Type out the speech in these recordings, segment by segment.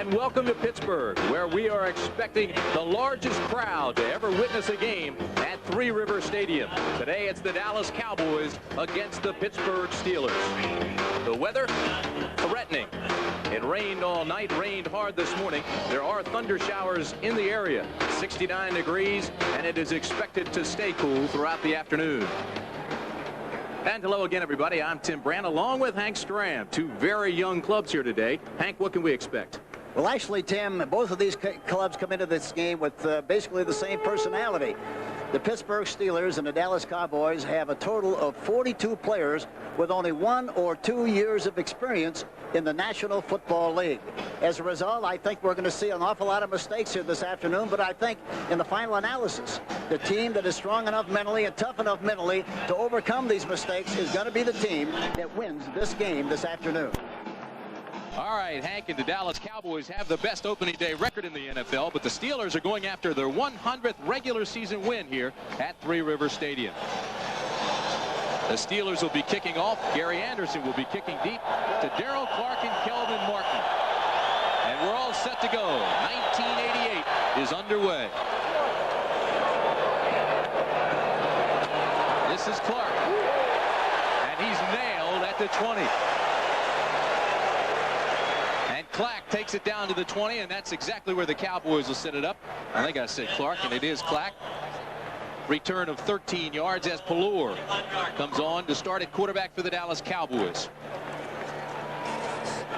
and welcome to Pittsburgh, where we are expecting the largest crowd to ever witness a game at Three River Stadium. Today it's the Dallas Cowboys against the Pittsburgh Steelers. The weather, threatening. It rained all night, rained hard this morning. There are thunder showers in the area. 69 degrees, and it is expected to stay cool throughout the afternoon. And hello again, everybody. I'm Tim Brandt, along with Hank Stram. Two very young clubs here today. Hank, what can we expect? Well, actually, Tim, both of these clubs come into this game with basically the same personality. The Pittsburgh Steelers and the Dallas Cowboys have a total of 42 players with only 1 or 2 years of experience in the National Football League. As a result, I think we're going to see an awful lot of mistakes here this afternoon, but I think in the final analysis, the team that is strong enough mentally and tough enough mentally to overcome these mistakes is going to be the team that wins this game this afternoon. All right, Hank, and the Dallas Cowboys have the best opening day record in the NFL, but the Steelers are going after their 100th regular season win here at Three River Stadium. The Steelers will be kicking off. Gary Anderson will be kicking deep to Darrell Clark and Kelvin Martin. And we're all set to go. 1988 is underway. This is Clark. And he's nailed at the 20. Clack takes it down to the 20, and that's exactly where the Cowboys will set it up. I think I said Clark, and it is Clack. Return of 13 yards as Palour comes on to start at quarterback for the Dallas Cowboys.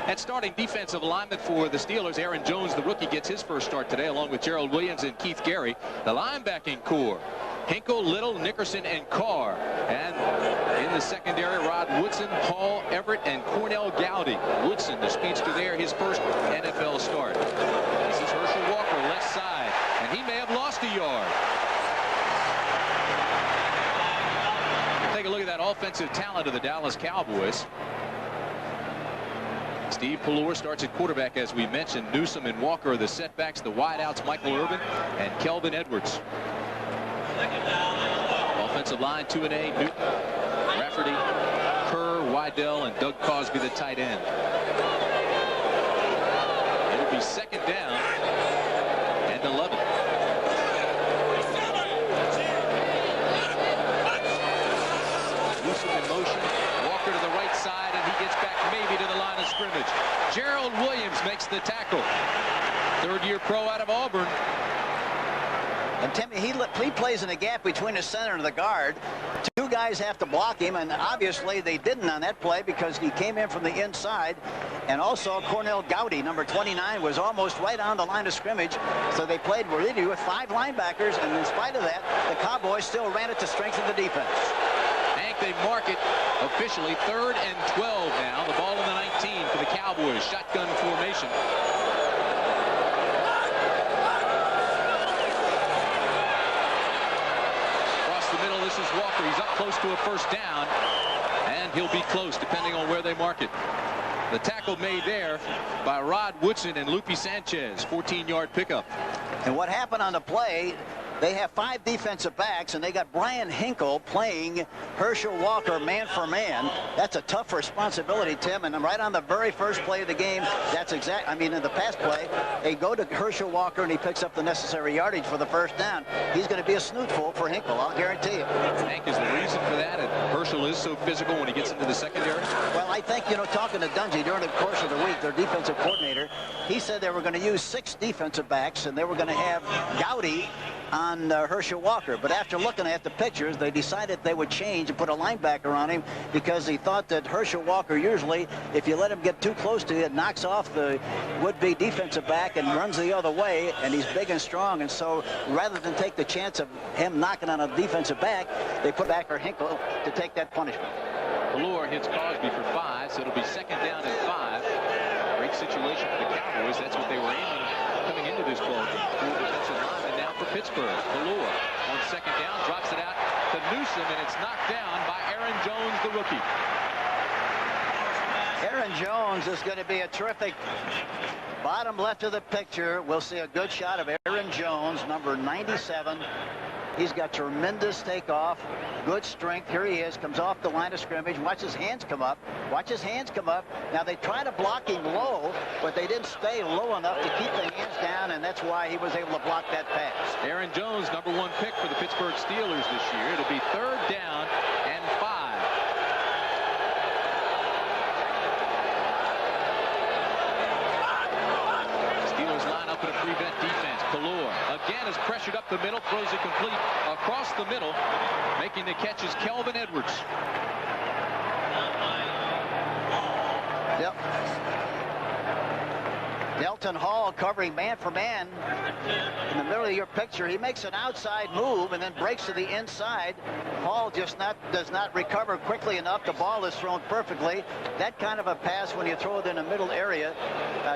At starting defensive alignment for the Steelers, Aaron Jones, the rookie, gets his first start today, along with Gerald Williams and Keith Gary. The linebacking core, Hinkle, Little, Nickerson, and Carr. And in the secondary, Rod Woodson, Hall, Everett, and Cornell Gowdy. Woodson, the speedster there, his first NFL start. This is Herschel Walker, left side, and he may have lost a yard. Take a look at that offensive talent of the Dallas Cowboys. Steve Palour starts at quarterback, as we mentioned. Newsom and Walker are the setbacks. The wideouts, Michael Irvin and Kelvin Edwards. Offensive line, 2-A, Newton, Rafferty, Kerr, Wydell, and Doug Cosby, the tight end. It'll be second down and 11. Newsom in motion, Walker to the right side, and he gets back maybe to the line of scrimmage. Gerald Williams makes the tackle. Third-year pro out of Auburn. And Timmy, he plays in a gap between the center and the guard. Two guys have to block him, and obviously they didn't on that play because he came in from the inside. And also Cornell Gowdy, number 29, was almost right on the line of scrimmage. So they played really with 5 linebackers, and in spite of that, the Cowboys still ran it to strengthen the defense. Hank, they mark it officially 3rd and 12 now. The ball in the 19 for the Cowboys. Shotgun formation. This is Walker. He's up close to a first down, and he'll be close depending on where they mark it. The tackle made there by Rod Woodson and Lupe Sanchez. 14-yard pickup. And what happened on the play, they have 5 defensive backs, and they got Brian Hinkle playing Herschel Walker man for man. That's a tough responsibility, Tim. And right on the very first play of the game, that's in the pass play, they go to Herschel Walker, and he picks up the necessary yardage for the first down. He's going to be a snootful for Hinkle, I'll guarantee you. Hank, is the reason for that, and Herschel is so physical when he gets into the secondary? Well, I think, talking to Dungy during the course of the week, their defensive coordinator, he said they were going to use 6 defensive backs, and they were going to have Gowdy on Herschel Walker. But after looking at the pictures, they decided they would change and put a linebacker on him because he thought that Herschel Walker usually, if you let him get too close to you, it knocks off the would-be defensive back and runs the other way, and he's big and strong. And so rather than take the chance of him knocking on a defensive back, they put back Hinkle to take that punishment. Palour hits Cosby for 5, so it'll be second down and 5. Great situation for the Cowboys. That's what they were aiming coming into this ball game. 4 defensive linemen now for Pittsburgh. Palour on second down, drops it out to Newsom, and it's knocked down by Aaron Jones, the rookie. Aaron Jones is going to be a terrific bottom left of the picture. We'll see a good shot of Aaron Jones, number 97. He's got tremendous takeoff. good strength. Here he is, comes off the line of scrimmage. Watch his hands come up. Watch his hands come up. Now, they try to block him low, but they didn't stay low enough to keep the hands down, and that's why he was able to block that pass. Aaron Jones, #1 pick for the Pittsburgh Steelers this year. It'll be 3rd down and 5. Steelers line up in a prevent defense. Pelor again is pressured up the middle, throws it complete across the middle. Making the catch is Kelvin Edwards. Yep. Delton Hall covering man for man in the middle of your picture. He makes an outside move and then breaks to the inside. Hall just does not recover quickly enough. The ball is thrown perfectly. That kind of a pass, when you throw it in the middle area,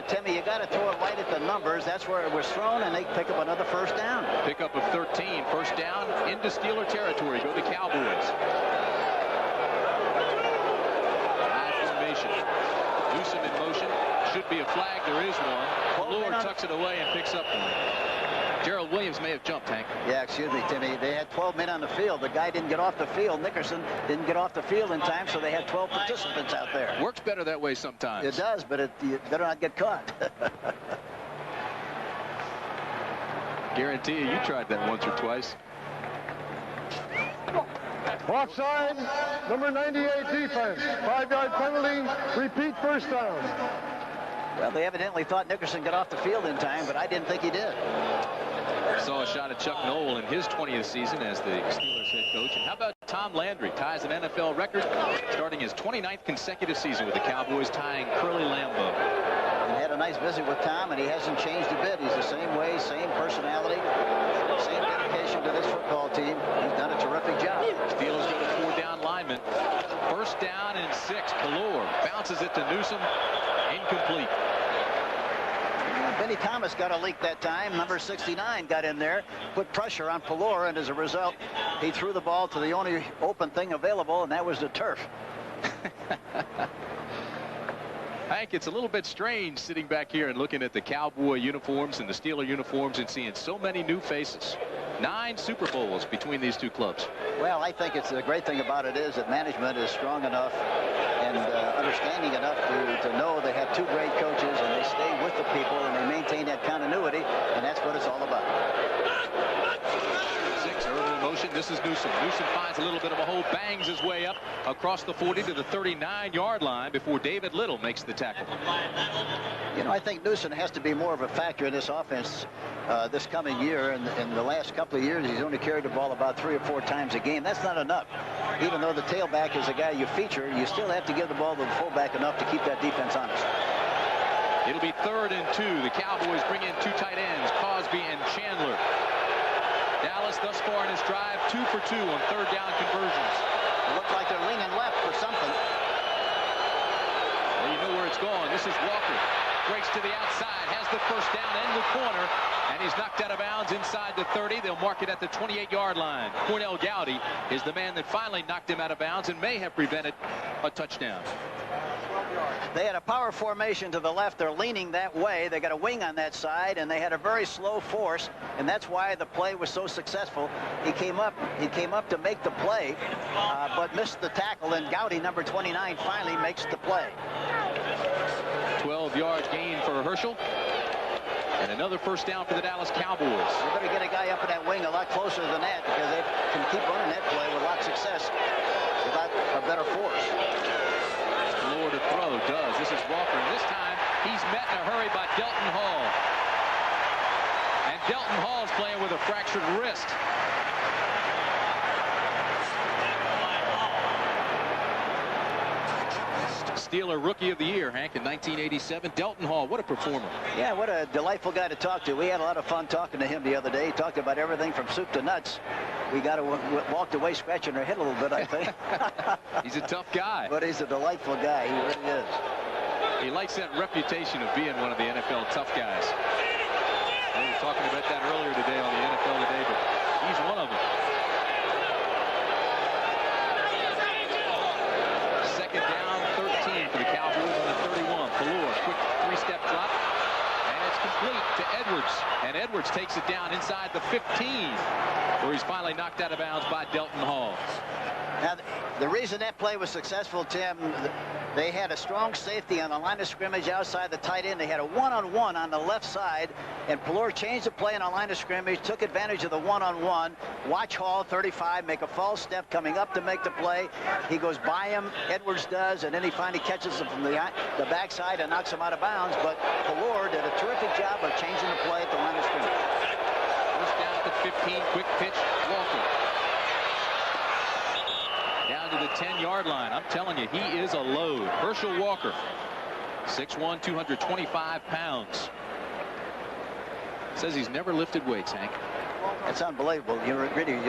Timmy, you got to throw it right at the numbers. That's where it was thrown, and they pick up another 1st down. Pickup of 13, 1st down into Steeler territory. Go the Cowboys. High formation. Newsom in motion. Should be a flag. There is one. Lord tucks it away and picks up one. Gerald Williams may have jumped, Hank. Yeah, excuse me, Timmy. They had 12 men on the field. The guy didn't get off the field. Nickerson didn't get off the field in time, so they had 12 participants out there. Works better that way sometimes. It does, but you better not get caught. Guarantee you tried that once or twice. Offside, number 98 defense. 5-yard penalty, repeat 1st down. Well, they evidently thought Nickerson got off the field in time, but I didn't think he did. Saw a shot at Chuck Noll in his 20th season as the Steelers head coach. And how about Tom Landry? Ties an NFL record, starting his 29th consecutive season with the Cowboys, tying Curly Lambeau. And had a nice visit with Tom, and he hasn't changed a bit. He's the same way, same personality, same dedication to this football team. He's done a terrific job. Steelers go to 4-down lineman. 1st down and 6. Pelor bounces it to Newsom. Incomplete. Benny Thomas got a leak that time. Number 69 got in there, put pressure on Pelor, and as a result, he threw the ball to the only open thing available, and that was the turf. Hank, it's a little bit strange sitting back here and looking at the Cowboy uniforms and the Steeler uniforms and seeing so many new faces. 9 Super Bowls between these two clubs. Well, I think it's the great thing about it is that management is strong enough and understanding enough to know they have 2 great coaches, and they stay with the people and they maintain that continuity, and that's what it's all about. 6, early motion. This is Newsom. Newsom finds a little bit of a hole, bangs his way up across the 40 to the 39-yard line before David Little makes the tackle. You know, I think Newsom has to be more of a factor in this offense this coming year. And in the last couple of years, he's only carried the ball about 3 or 4 times a game. That's not enough. Even though the tailback is a guy you feature, you still have to give the ball to the fullback enough to keep that defense honest. It'll be 3rd and 2. The Cowboys bring in 2 tight ends, Cosby and Chandler. Dallas thus far in his drive 2 for 2 on 3rd down conversions. It looks like they're leaning left for something. Well, you know where it's going. This is Walker. Breaks to the outside, has the 1st down in the corner, and he's knocked out of bounds inside the 30. They'll mark it at the 28-yard line. Cornell Gowdy is the man that finally knocked him out of bounds and may have prevented a touchdown. They had a power formation to the left. They're leaning that way. They got a wing on that side, and they had a very slow force, and that's why the play was so successful. He came up to make the play, but missed the tackle, and Gowdy, number 29, finally makes the play. 12 yards gain for Herschel, and another 1st down for the Dallas Cowboys. You better get a guy up in that wing a lot closer than that, because they can keep running that play with a lot of success without a better force. Lord to throw does. This is Walker, and this time he's met in a hurry by Delton Hall. And Delton Hall's playing with a fractured wrist. Steeler Rookie of the Year, Hank, in 1987. Delton Hall, what a performer. Yeah, what a delightful guy to talk to. We had a lot of fun talking to him the other day. He talked about everything from soup to nuts. We walked away scratching our head a little bit, I think. He's a tough guy. But he's a delightful guy. He really is. He likes that reputation of being one of the NFL tough guys. We were talking about that earlier today on the NFL Today, but he's one of them. 2nd down, 13 for the Cowboys on the 31. Pelor, quick 3-step drop, and it's complete to Edwards. And Edwards takes it down inside the 15, where he's finally knocked out of bounds by Delton Hall. Now, the reason that play was successful, Tim, they had a strong safety on the line of scrimmage outside the tight end. They had a one-on-one on the left side, and Pelor changed the play on the line of scrimmage, took advantage of the one-on-one. Watch Hall, 35, make a false step coming up to make the play. He goes by him, Edwards does, and then he finally catches him from the backside and knocks him out of bounds. But Pelor did a terrific job of changing the play at the line of scrimmage. First down at the 15, quick pitch, Walker. Down to the 10-yard line. I'm telling you, he is a load. Herschel Walker, 6'1", 225 pounds. Says he's never lifted weights, Hank. It's unbelievable. You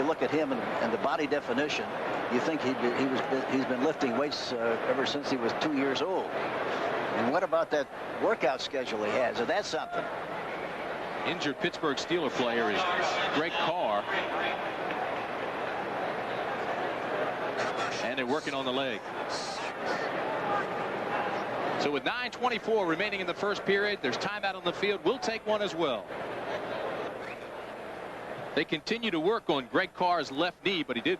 look at him and the body definition. You think he's been lifting weights ever since he was 2 years old. And what about that workout schedule he has? So that's something. Injured Pittsburgh Steeler player is Greg Carr. And they're working on the leg. So with 9:24 remaining in the first period, there's timeout on the field. We'll take one as well. They continue to work on Greg Carr's left knee, but he did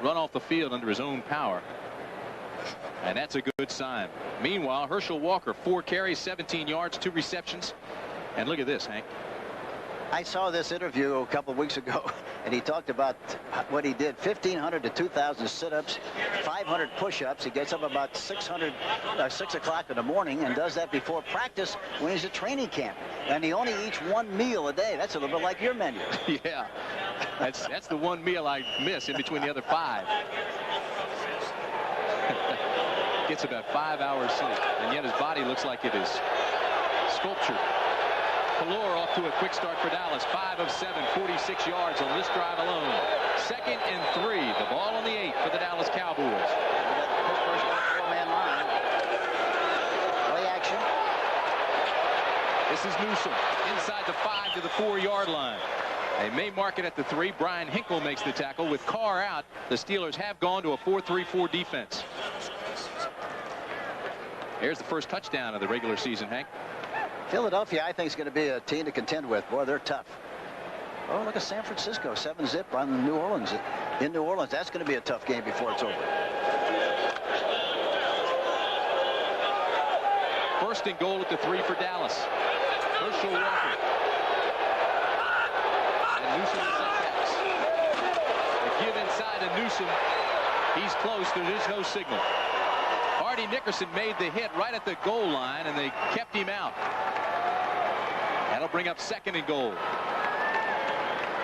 run off the field under his own power. And that's a good sign. Meanwhile, Herschel Walker, 4 carries, 17 yards, 2 receptions. And look at this, Hank. I saw this interview a couple of weeks ago, and he talked about what he did: 1,500 to 2,000 sit-ups, 500 push-ups. He gets up about 6 o'clock in the morning and does that before practice when he's at training camp. And he only eats 1 meal a day. That's a little bit like your menu. Yeah, that's the 1 meal I miss in between the other 5. Gets about 5 hours sleep, and yet his body looks like it is sculptured. Pelor off to a quick start for Dallas. 5 of 7, 46 yards on this drive alone. 2nd and 3. The ball on the 8 for the Dallas Cowboys. Four-man line. Play action. This is Newsom inside the 5 to the 4-yard line. They may mark it at the 3. Brian Hinkle makes the tackle. With Carr out, the Steelers have gone to a 4-3-4 defense. Here's the first touchdown of the regular season, Hank. Philadelphia, I think, is going to be a team to contend with. Boy, they're tough. Oh, look at San Francisco, 7-zip on New Orleans. In New Orleans, that's going to be a tough game before it's over. 1st and goal at the 3 for Dallas. Herschel Walker. And Newsom is up next. The give inside to Newsom. He's close. There is no signal. Hardy Nickerson made the hit right at the goal line, and they kept him out. That'll bring up 2nd and goal.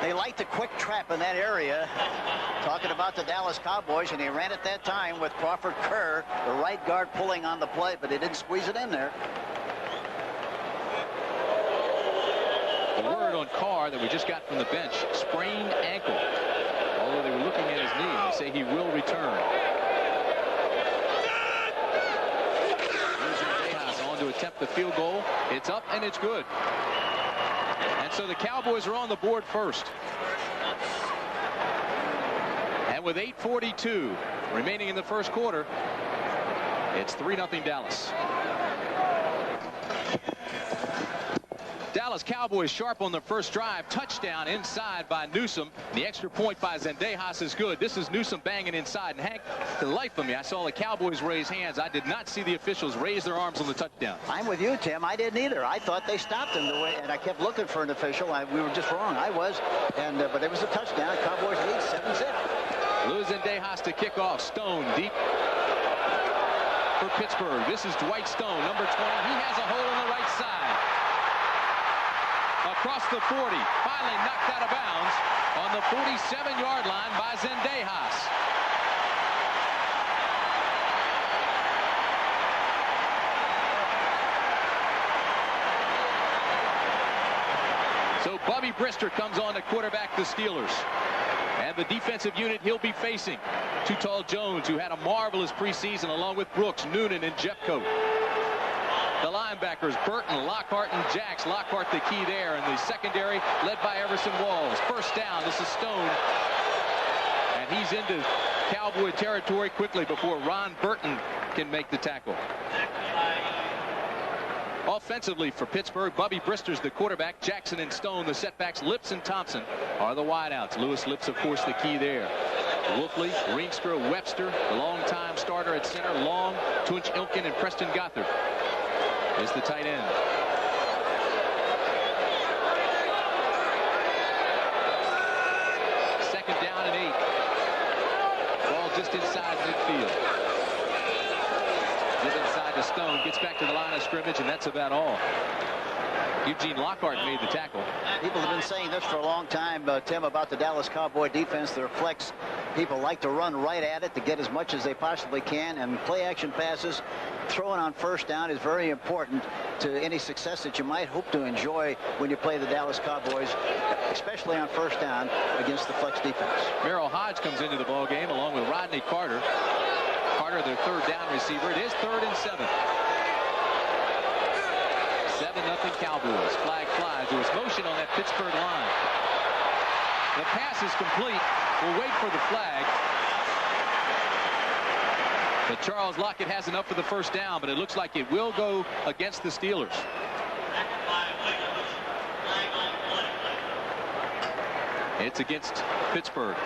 They like the quick trap in that area. Talking about the Dallas Cowboys, and he ran it that time with Crawford Kerr, the right guard, pulling on the play, but they didn't squeeze it in there. The word on Carr that we just got from the bench: sprained ankle. Although they were looking at his knee, they say he will return. To attempt the field goal. It's up and it's good. And so the Cowboys are on the board first. And with 8:42 remaining in the first quarter, it's 3-0 Dallas. Dallas Cowboys sharp on the first drive. Touchdown inside by Newsom. The extra point by Zendejas is good. This is Newsom banging inside. And Hank, to the life of me, I saw the Cowboys raise hands. I did not see the officials raise their arms on the touchdown. I'm with you, Tim. I didn't either. I thought they stopped him the way, and I kept looking for an official. We were just wrong. I was. And but it was a touchdown. Cowboys lead 7-zip. Lou Zendejas to kick off. Stone deep for Pittsburgh. This is Dwight Stone, number 20. He has a hole on the right side. Across the 40, finally knocked out of bounds on the 47-yard line by Zendejas. So Bubby Brister comes on to quarterback the Steelers. And the defensive unit he'll be facing: Too Tall Jones, who had a marvelous preseason, along with Brooks, Noonan, and Jeffcoat. The linebackers, Burton, Lockhart, and Jacks. Lockhart the key there, and the secondary led by Everson Walls. First down, this is Stone. And he's into Cowboy territory quickly before Ron Burton can make the tackle. Offensively for Pittsburgh, Bubby Brister's the quarterback. Jackson and Stone, the setbacks. Lips and Thompson are the wideouts. Lewis Lips, of course, the key there. Wolfley, Rienstra, Webster, the long-time starter at center. Long, Tunch Ilkin, and Preston Gothard is the tight end. Second down and 8. Ball just inside midfield. Get inside to Stone, gets back to the line of scrimmage, and that's about all. Eugene Lockhart made the tackle. People have been saying this for a long time, Tim, about the Dallas Cowboy defense. Their flex people like to run right at it to get as much as they possibly can, and play action passes, throwing on first down is very important to any success that you might hope to enjoy when you play the Dallas Cowboys, especially on first down against the flex defense. Merrill Hodge comes into the ball game along with Rodney Carter. Carter, their third down receiver. It is 3rd and 7. 7-0 Cowboys. Flag flies. There was motion on that Pittsburgh line. The pass is complete. We'll wait for the flag. But Charles Lockett has enough for the first down, but it looks like it will go against the Steelers. It's against Pittsburgh.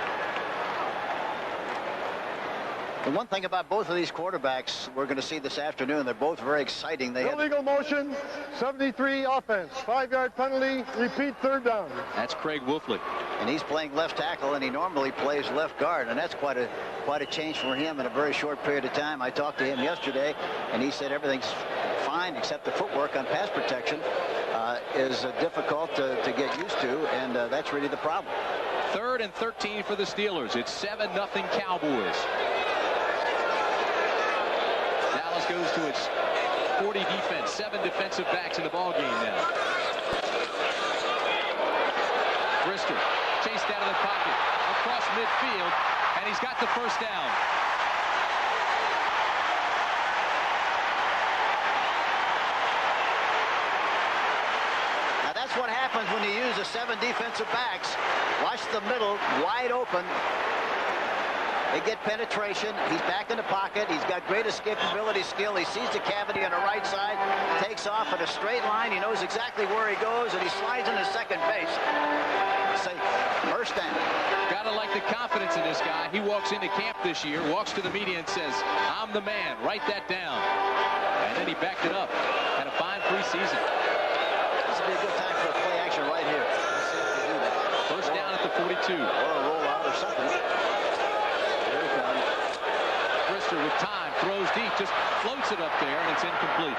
The one thing about both of these quarterbacks we're going to see this afternoon, they're both very exciting. They have illegal motion, 73 offense, 5-yard penalty, repeat 3rd down. That's Craig Wolfley. And he's playing left tackle, and he normally plays left guard, and that's quite a change for him in a very short period of time. I talked to him yesterday, and he said everything's fine except the footwork on pass protection is difficult to get used to, and that's really the problem. 3rd and 13 for the Steelers. It's 7-0 Cowboys. Dallas goes to its 40 defense. 7 defensive backs in the ball game now. Brister chased out of the pocket across midfield, and he's got the first down. Now that's what happens when you use the 7 defensive backs. Watch the middle wide open. They get penetration. He's back in the pocket. He's got great escapability skill. He sees the cavity on the right side, takes off at a straight line. He knows exactly where he goes, and he slides into second base. Say, first down. Gotta like the confidence in this guy. He walks into camp this year, walks to the media and says, I'm the man. Write that down. And then he backed it up. Had a fine preseason. This would be a good time for a play action right here. Let's see if they do that. First down at the 42. Or a rollout or something. Brister with time, throws deep, just floats it up there, and it's incomplete.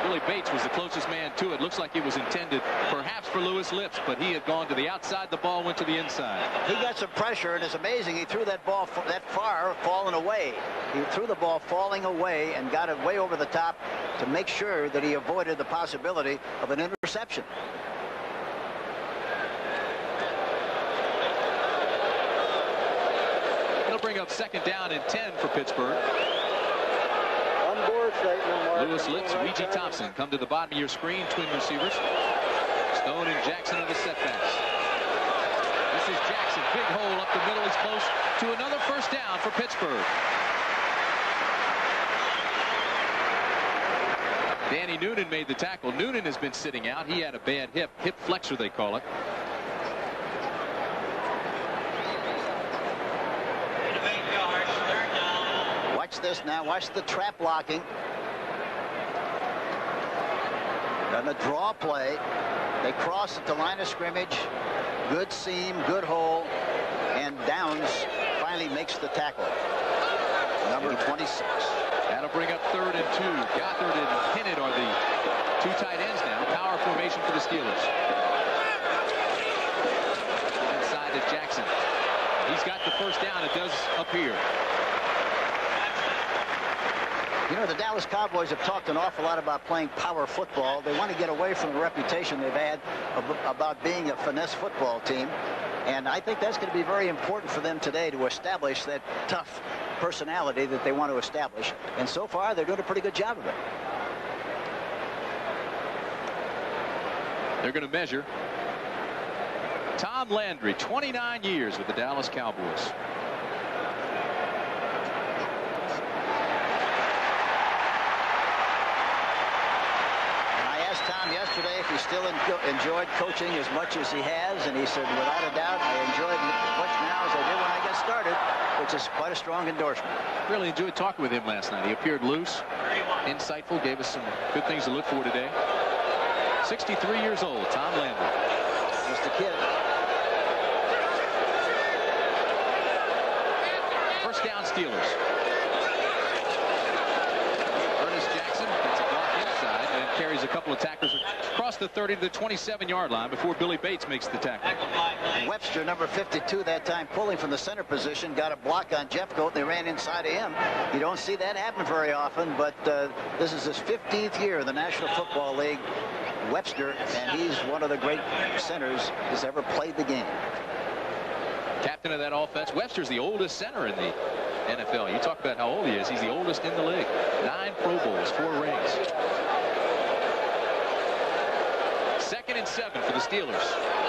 Willie Bates was the closest man to it. Looks like it was intended perhaps for Lewis Lips, but he had gone to the outside. The ball went to the inside. He got some pressure, and it's amazing. He threw that ball that far, falling away. He threw the ball falling away and got it way over the top to make sure that he avoided the possibility of an interception. Bring up 2nd down and 10 for Pittsburgh. Lewis Lips, Ouija Thompson come to the bottom of your screen. Twin receivers. Stone and Jackson are the setbacks. This is Jackson. Big hole up the middle. He's close to another first down for Pittsburgh. Danny Noonan made the tackle. Noonan has been sitting out. He had a bad hip flexor they call it. Watch this now. Watch the trap blocking. And the draw play. They cross at the line of scrimmage. Good seam, good hole. And Downs finally makes the tackle. Number 26. That'll bring up 3rd and 2. Gothard and Hinnett are the 2 tight ends now. Power formation for the Steelers. Inside to Jackson. He's got the first down. It does appear. You know, the Dallas Cowboys have talked an awful lot about playing power football. They want to get away from the reputation they've had about being a finesse football team. And I think that's going to be very important for them today to establish that tough personality that they want to establish. And so far, they're doing a pretty good job of it. They're going to measure. Tom Landry, 29 years with the Dallas Cowboys. Tom yesterday if he still enjoyed coaching as much as he has, and he said, without a doubt, I enjoy it as much now as I did when I got started, which is quite a strong endorsement. Really enjoyed talking with him last night. He appeared loose, insightful, gave us some good things to look for today. 63 years old, Tom Landry. Just a kid. First down, Steelers. Jackson gets a block inside and carries a couple of tacklers across the 30 to the 27-yard line before Billy Bates makes the tackle. Webster, number 52 that time, pulling from the center position, got a block on Jeffcoat. They ran inside of him. You don't see that happen very often, but this is his 15th year in the National Football League. Webster, and he's one of the great centers who's ever played the game. Captain of that offense. Webster's the oldest center in the NFL. You talk about how old he is. He's the oldest in the league. 9 Pro Bowls, 4 rings. 2nd and 7 for the Steelers.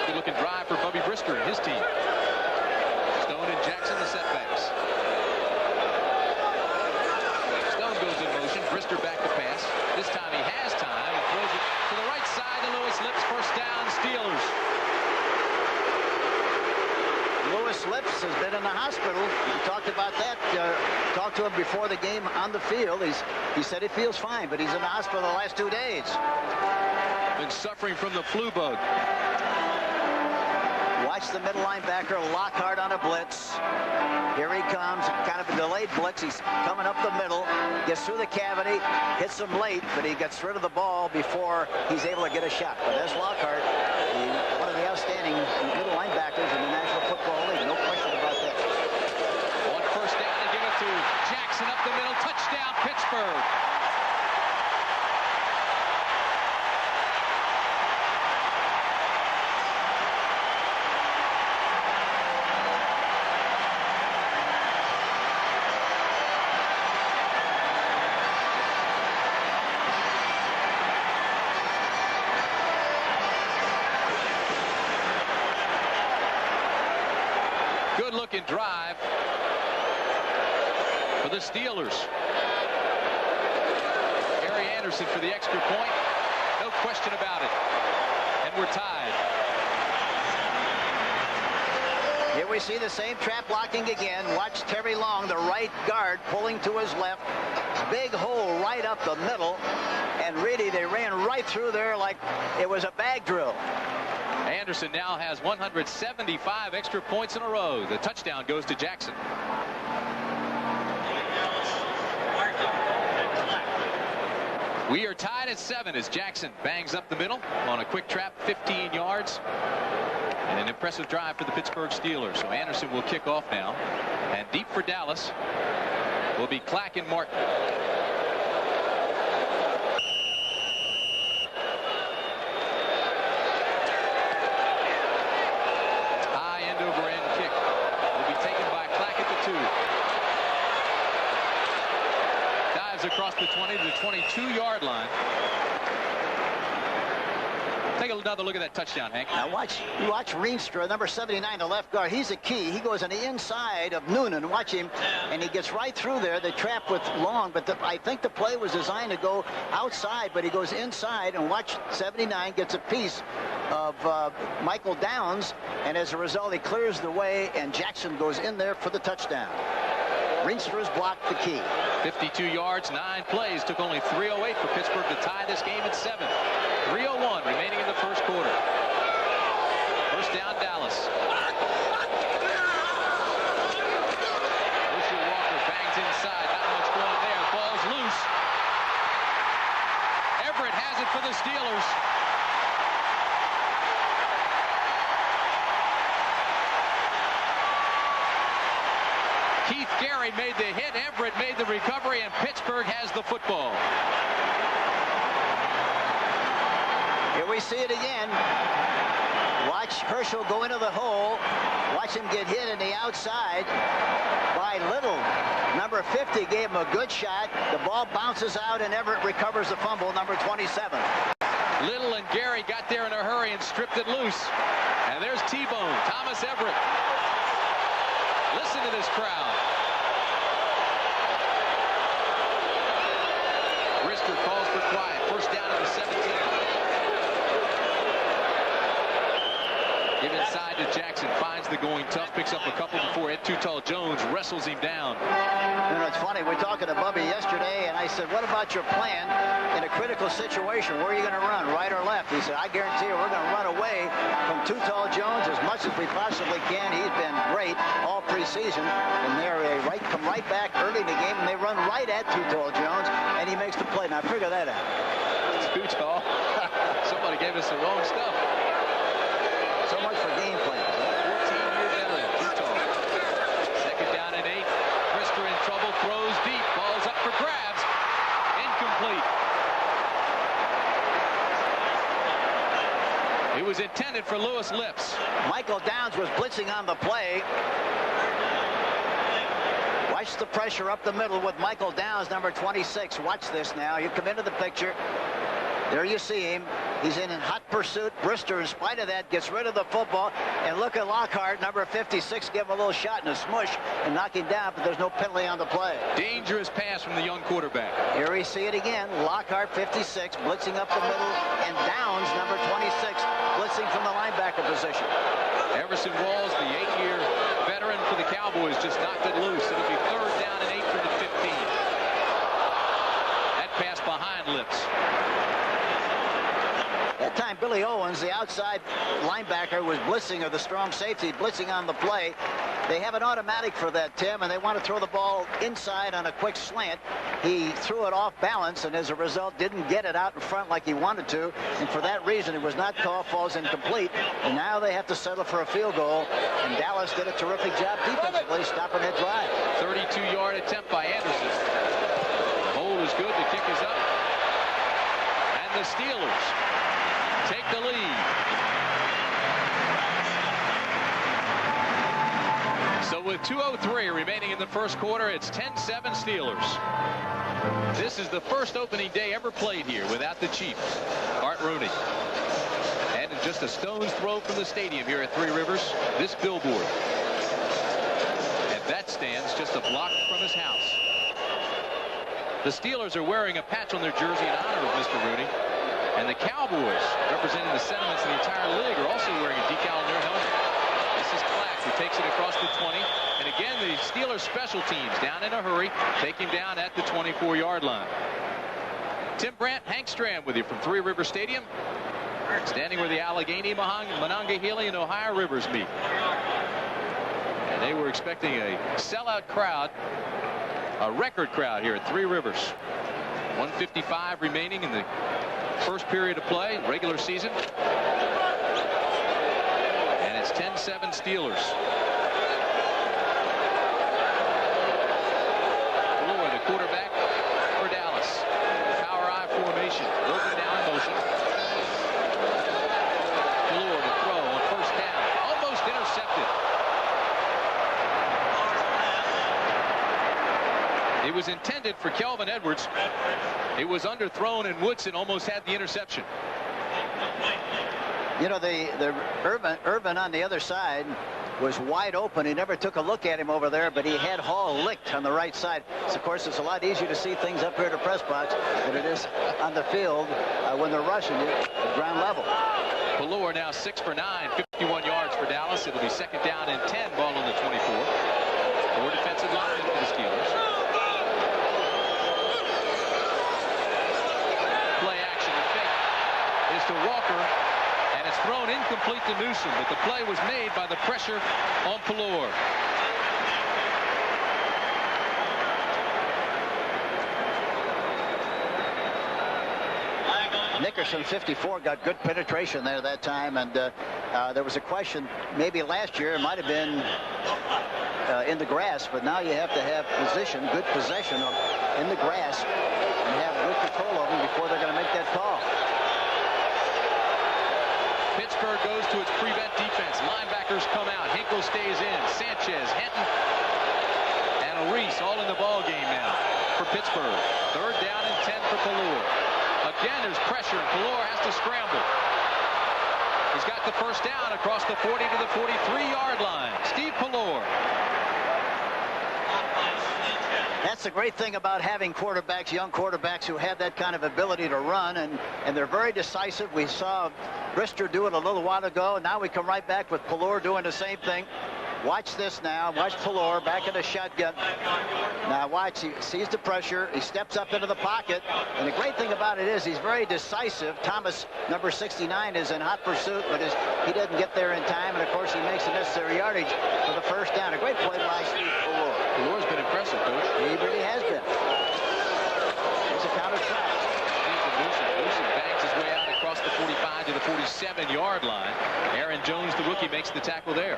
Good looking drive for Bubby Brister and his team. Stone and Jackson the setbacks. Stone goes in motion. Brister back to pass. This time he has time and throws it to the right side to Lewis Lips. First down, Steelers. Lewis Lips has been in the hospital. We talked about that. Talked to him before the game on the field. He said he feels fine, but he's in the hospital the last 2 days. Been suffering from the flu bug. Watch the middle linebacker Lockhart on a blitz. Here he comes, kind of a delayed blitz. He's coming up the middle, gets through the cavity, hits him late, but he gets rid of the ball before he's able to get a shot. But there's Lockhart, one of the outstanding middle linebackers in the National Football League. No question about that. One first down and give it to Jackson up the middle. Touchdown, Pittsburgh. Good-looking drive for the Steelers. Harry Anderson for the extra point. No question about it. And we're tied. Here we see the same trap blocking again. Watch Terry Long, the right guard, pulling to his left. Big hole right up the middle. And really, they ran right through there like it was a bag drill. Anderson now has 175 extra points in a row. The touchdown goes to Jackson. We are tied at 7 as Jackson bangs up the middle on a quick trap, 15 yards. And an impressive drive for the Pittsburgh Steelers. So Anderson will kick off now. And deep for Dallas will be Clack and Martin. Across the 20 to the 22-yard line. Take another look at that touchdown, Hank. Now watch Reenstra, number 79, the left guard. He's a key. He goes on the inside of Noonan. Watch him, and he gets right through there. They trap with Long, but I think the play was designed to go outside, but he goes inside, and watch 79 gets a piece of Michael Downs, and as a result, he clears the way, and Jackson goes in there for the touchdown. Reenstra's blocked the key. 52 yards, 9 plays. Took only 3:08 for Pittsburgh to tie this game at 7. 3:01 remaining in the first quarter. First down, Dallas. Herschel Walker bangs inside. Not much going there. Ball's loose. Everett has it for the Steelers. Keith Gary made the hit. Everett made the recovery, and Pittsburgh has the football. Here we see it again. Watch Herschel go into the hole. Watch him get hit in the outside by Little. Number 50 gave him a good shot. The ball bounces out, and Everett recovers the fumble, number 27. Little and Gary got there in a hurry and stripped it loose. And there's T-Bone, Thomas Everett. Listen to this crowd. Brister calls for quiet. First down at the 17. it inside to Jackson. Finds the going tough. Picks up a couple before Ed Too Tall Jones wrestles him down. You know, it's funny. We're talking to Bubby yesterday, and I said, what about your plan in a critical situation? Where are you going to run, right or left? He said, I guarantee you we're going to run away from Too Tall Jones as much as we possibly can. He's been great all preseason, and they're come right back early in the game, and they run right at Too Tall Jones, and he makes the play. Now, figure that out. Too Tall. Somebody gave us the wrong stuff. So much for game plan. 14-year veteran, Too Tall. Second down and 8. Brister in trouble, throws deep. Ball's up for grabs. Incomplete. It was intended for Lewis Lips. Michael Downs was blitzing on the play. Watch the pressure up the middle with Michael Downs, number 26. Watch this now. You come into the picture. There you see him. He's in hot pursuit. Brister, in spite of that, gets rid of the football. And look at Lockhart, number 56, give him a little shot and a smush and knock him down, but there's no penalty on the play. Dangerous pass from the young quarterback. Here we see it again. Lockhart, 56, blitzing up the middle, and Downs, number 26, blitzing from the linebacker position. Everson Walls, the 8-year veteran for the Cowboys, just knocked it loose. It'll be third down and 8 from the 15. That pass behind Lips. That time, Billy Owens, the outside linebacker, was blitzing, or the strong safety, blitzing on the play. They have an automatic for that, Tim, and they want to throw the ball inside on a quick slant. He threw it off balance, and as a result, didn't get it out in front like he wanted to. And for that reason, it was not called, falls incomplete. And now they have to settle for a field goal. And Dallas did a terrific job defensively, stopping that drive. 32-yard attempt by Anderson. The hold is good. The kick is up. And the Steelers take the lead. So with 2:03 remaining in the first quarter, it's 10-7 Steelers. This is the first opening day ever played here without the Chief, Art Rooney. And just a stone's throw from the stadium here at Three Rivers, this billboard. And that stands just a block from his house. The Steelers are wearing a patch on their jersey in honor of Mr. Rooney. And the Cowboys, representing the sentiments of the entire league, are also wearing a decal on their helmet. This is Clack, who takes it across the 20. And again, the Steelers special teams down in a hurry, take him down at the 24-yard line. Tim Brandt, Hank Strand with you from Three River Stadium, standing where the Allegheny, Monongahela, and Ohio Rivers meet. And they were expecting a sellout crowd, a record crowd here at Three Rivers. 1:55 remaining in the first period of play, regular season. And it's 10-7 Steelers. Floyd, the quarterback for Dallas. Power I formation. Broken down in motion. Floyd to throw on first down. Almost intercepted. It was intended for Kelvin Edwards. It was underthrown, and Woodson almost had the interception. You know, the Urban on the other side was wide open. He never took a look at him over there, but he had Hall licked on the right side. So, of course, it's a lot easier to see things up here at the press box than it is on the field when they're rushing you at ground level. Ballore now 6 for 9, 51 yards for Dallas. It'll be second down and 10, ball on the 24. 4 defensive linemen for the Steelers. Play action, the fake is to Walker, and it's thrown incomplete to Newsom, but the play was made by the pressure on Ballore. Nickerson, 54, got good penetration there that time, and there was a question, maybe last year it might have been in the grass, but now you have to have position, good possession in the grass, and have good control of them before they're going to make that call. Pittsburgh goes to its prevent defense. Linebackers come out. Hinkle stays in. Sanchez, Henton, and Reese all in the ball game now for Pittsburgh. Third down and 10 for Ballore. Again, there's pressure, and Ballore has to scramble. He's got the first down across the 40 to the 43-yard line. Steve Ballore. That's the great thing about having quarterbacks, young quarterbacks who have that kind of ability to run, and they're very decisive. We saw Brister do it a little while ago, and now we come right back with Pelor doing the same thing. Watch this now. Watch Pelor back in the shotgun. Now watch, he sees the pressure. He steps up into the pocket. And the great thing about it is he's very decisive. Thomas, number 69, is in hot pursuit, but he doesn't get there in time. And, of course, he makes the necessary yardage for the first down. A great play by Steve Pelor. Pelor's been impressive, Coach. He really has been. It's a counter trap. Newsom bangs his way out across the 45 to the 47-yard line. Aaron Jones, the rookie, makes the tackle there.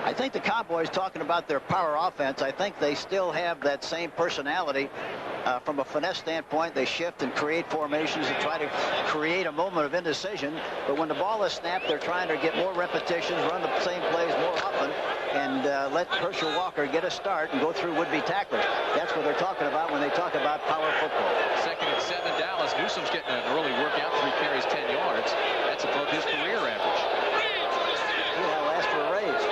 I think the Cowboys, talking about their power offense, I think they still have that same personality. From a finesse standpoint, they shift and create formations and try to create a moment of indecision. But when the ball is snapped, they're trying to get more repetitions, run the same plays more often, and let Herschel Walker get a start and go through would-be tacklers. That's what they're talking about when they talk about power football. 2nd and 7, Dallas. Newsom's getting an early workout, 3 carries, 10 yards. That's above his career average. He'll ask for a raise.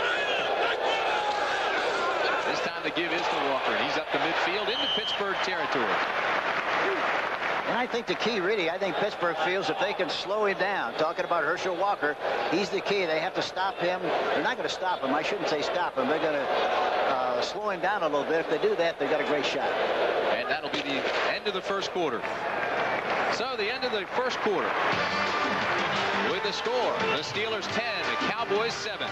This time the give is to Walker, and he's up the midfield into Pittsburgh territory. And I think the key, really, I think Pittsburgh feels if they can slow him down, talking about Herschel Walker, he's the key. They have to stop him. They're not going to stop him. I shouldn't say stop him. They're going to slow him down a little bit. If they do that, they've got a great shot. And that'll be the end of the first quarter. So the end of the first quarter. With the score, the Steelers 10, the Cowboys 7.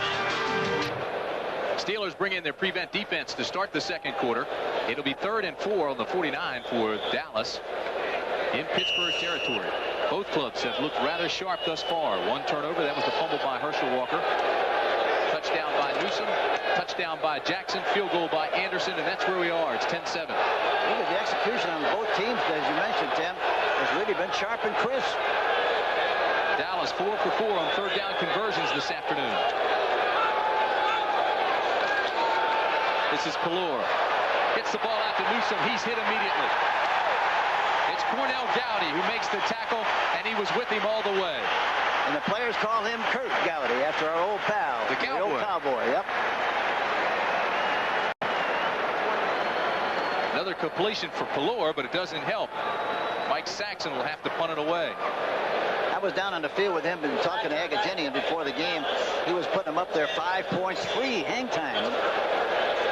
Steelers bring in their prevent defense to start the second quarter. It'll be 3rd and 4 on the 49 for Dallas in Pittsburgh territory. Both clubs have looked rather sharp thus far. One turnover, that was the fumble by Herschel Walker. Touchdown by Newsom, touchdown by Jackson, field goal by Anderson, and that's where we are. It's 10-7. Look at the execution on both teams, as you mentioned, Tim, has really been sharp and crisp. Dallas 4 for 4 on 3rd down conversions this afternoon. This is Pelor. Gets the ball out to Newsom. He's hit immediately. It's Cornell Gowdy who makes the tackle, and he was with him all the way. And the players call him Kurt Gowdy, after our old pal. The Cowboy. old Cowboy, yep. Another completion for Pelor, but it doesn't help. Mike Saxon will have to punt it away. I was down on the field with him and talking to Agajanian before the game. He was putting him up there 5 points free hang time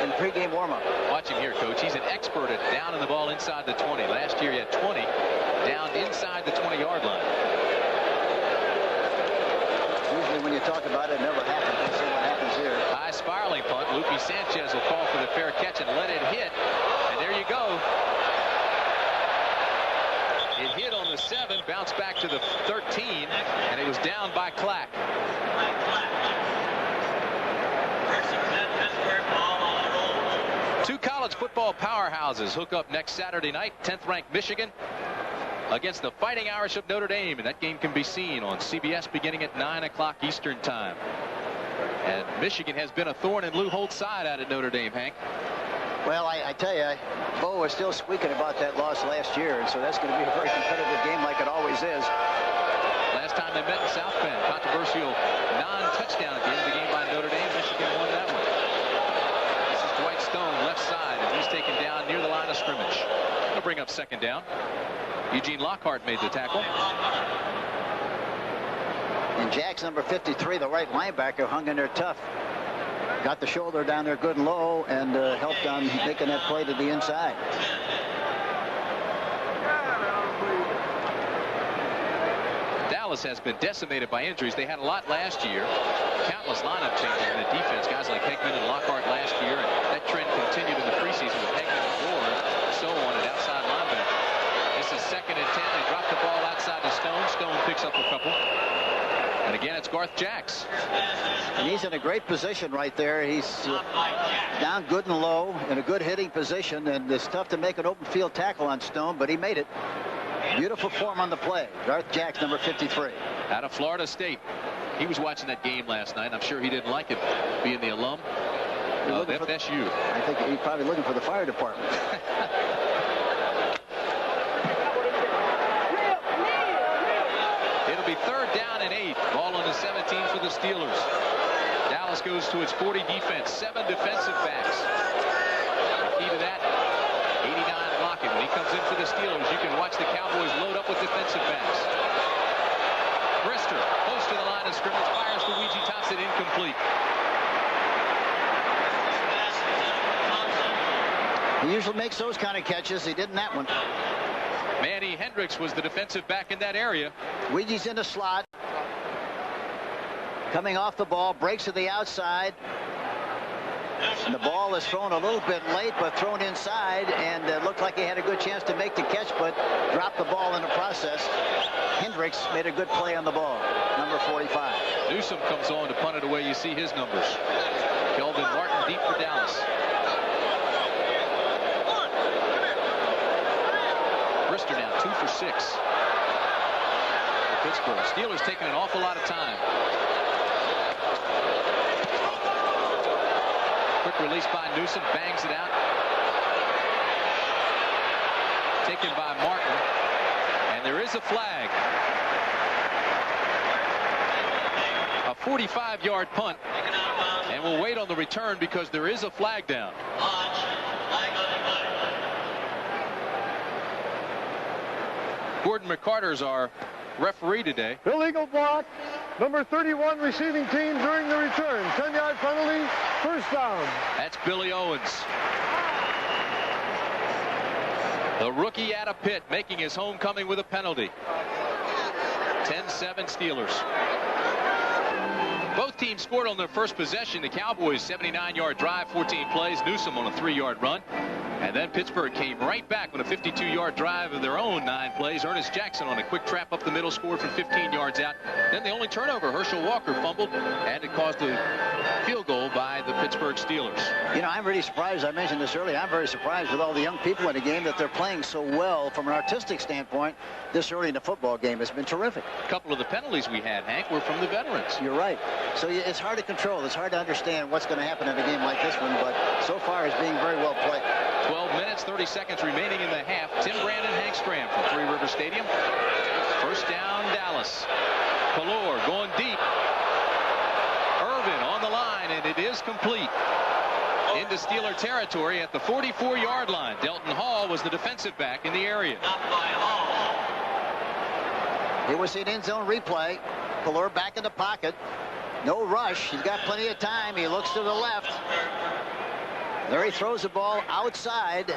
in pregame warm-up. Watch him here, Coach. He's an expert at downing the ball inside the 20. Last year he had 20 down inside the 20-yard line. Usually when you talk about it, it never happens. Let's see what happens here. High spiraling punt. Lupe Sanchez will call for the fair catch and let it hit. And there you go. It hit on the 7, bounced back to the 13, and it was down by Clack. Two college football powerhouses hook up next Saturday night. 10th-ranked Michigan against the Fighting Irish of Notre Dame, and that game can be seen on CBS beginning at 9 o'clock Eastern time. And Michigan has been a thorn in Lou Holtz's side out at Notre Dame, Hank. Well, I tell you, Bo was still squeaking about that loss last year, and so that's going to be a very competitive game like it always is. Last time they met in South Bend, controversial non-touchdown at the end of the game by Notre Dame. Michigan won that one. This is Dwight Stone, left side, and he's taken down near the line of scrimmage. He'll bring up 2nd down. Eugene Lockhart made the tackle. And Jack's number 53, the right linebacker, hung in there tough. Got the shoulder down there good and low and helped on making that play to the inside. Dallas has been decimated by injuries. They had a lot last year. Countless lineup changes in the defense. Guys like Hickman and Lockhart last year. And that trend continued in the preseason with Hickman and Gore and so on at outside linebacker. This is 2nd and 10. They drop the ball outside to Stone. Stone picks up a couple. And again, it's Garth Jacks. And he's in a great position right there. He's down good and low in a good hitting position, and it's tough to make an open field tackle on Stone, but he made it. Beautiful form on the play. Garth Jacks, number 53. Out of Florida State. He was watching that game last night. I'm sure he didn't like it being the alum of FSU. I think he's probably looking for the fire department. It'll be 3rd down and 8. Ball on the 17 for the Steelers. Dallas goes to its 40 defense. 7 defensive backs. second. When he comes in for the Steelers, you can watch the Cowboys load up with defensive backs. Brister, close to the line of scrimmage, fires to Ouija, tops it incomplete. He usually makes those kind of catches. He didn't that one. Manny Hendricks was the defensive back in that area. Ouija's in the slot. Coming off the ball, breaks to the outside. And the ball is thrown a little bit late, but thrown inside, and looked like he had a good chance to make the catch, but dropped the ball in the process. Hendricks made a good play on the ball, number 45. Newsome comes on to punt it away. You see his numbers. Kelvin Martin deep for Dallas. Brister now 2 for 6. For Pittsburgh. Steelers taking an awful lot of time. Quick release by Newsome, bangs it out. Taken by Martin, and there is a flag. A 45-yard punt, and we'll wait on the return because there is a flag down. Gordon McCarter's our referee today. Illegal block. Number 31 receiving team during the return. 10-yard penalty. First down. That's Billy Owens. The rookie out of Pitt making his homecoming with a penalty. 10-7 Steelers. Both teams scored on their first possession. The Cowboys 79-yard drive, 14 plays. Newsome on a 3-yard run. And then Pittsburgh came right back with a 52-yard drive of their own, 9 plays. Ernest Jackson on a quick trap up the middle, scored from 15 yards out. Then the only turnover, Herschel Walker fumbled, and it caused a field goal by the Pittsburgh Steelers. You know, I'm really surprised. I mentioned this earlier. I'm very surprised with all the young people in the game that they're playing so well from an artistic standpoint this early in the football game. It's been terrific. A couple of the penalties we had, Hank, were from the veterans. You're right. So it's hard to control. It's hard to understand what's going to happen in a game like this one, but so far it's being very well played. 12 minutes, 30 seconds remaining in the half. Tim Brandon, Hank Stram from Three River Stadium. First down, Dallas. Pelor going deep. Irvin on the line, and it is complete. Into Steeler territory at the 44-yard line. Delton Hall was the defensive back in the area. Here we see an end zone replay. Pelor back in the pocket. No rush. He's got plenty of time. He looks to the left. There he throws the ball outside.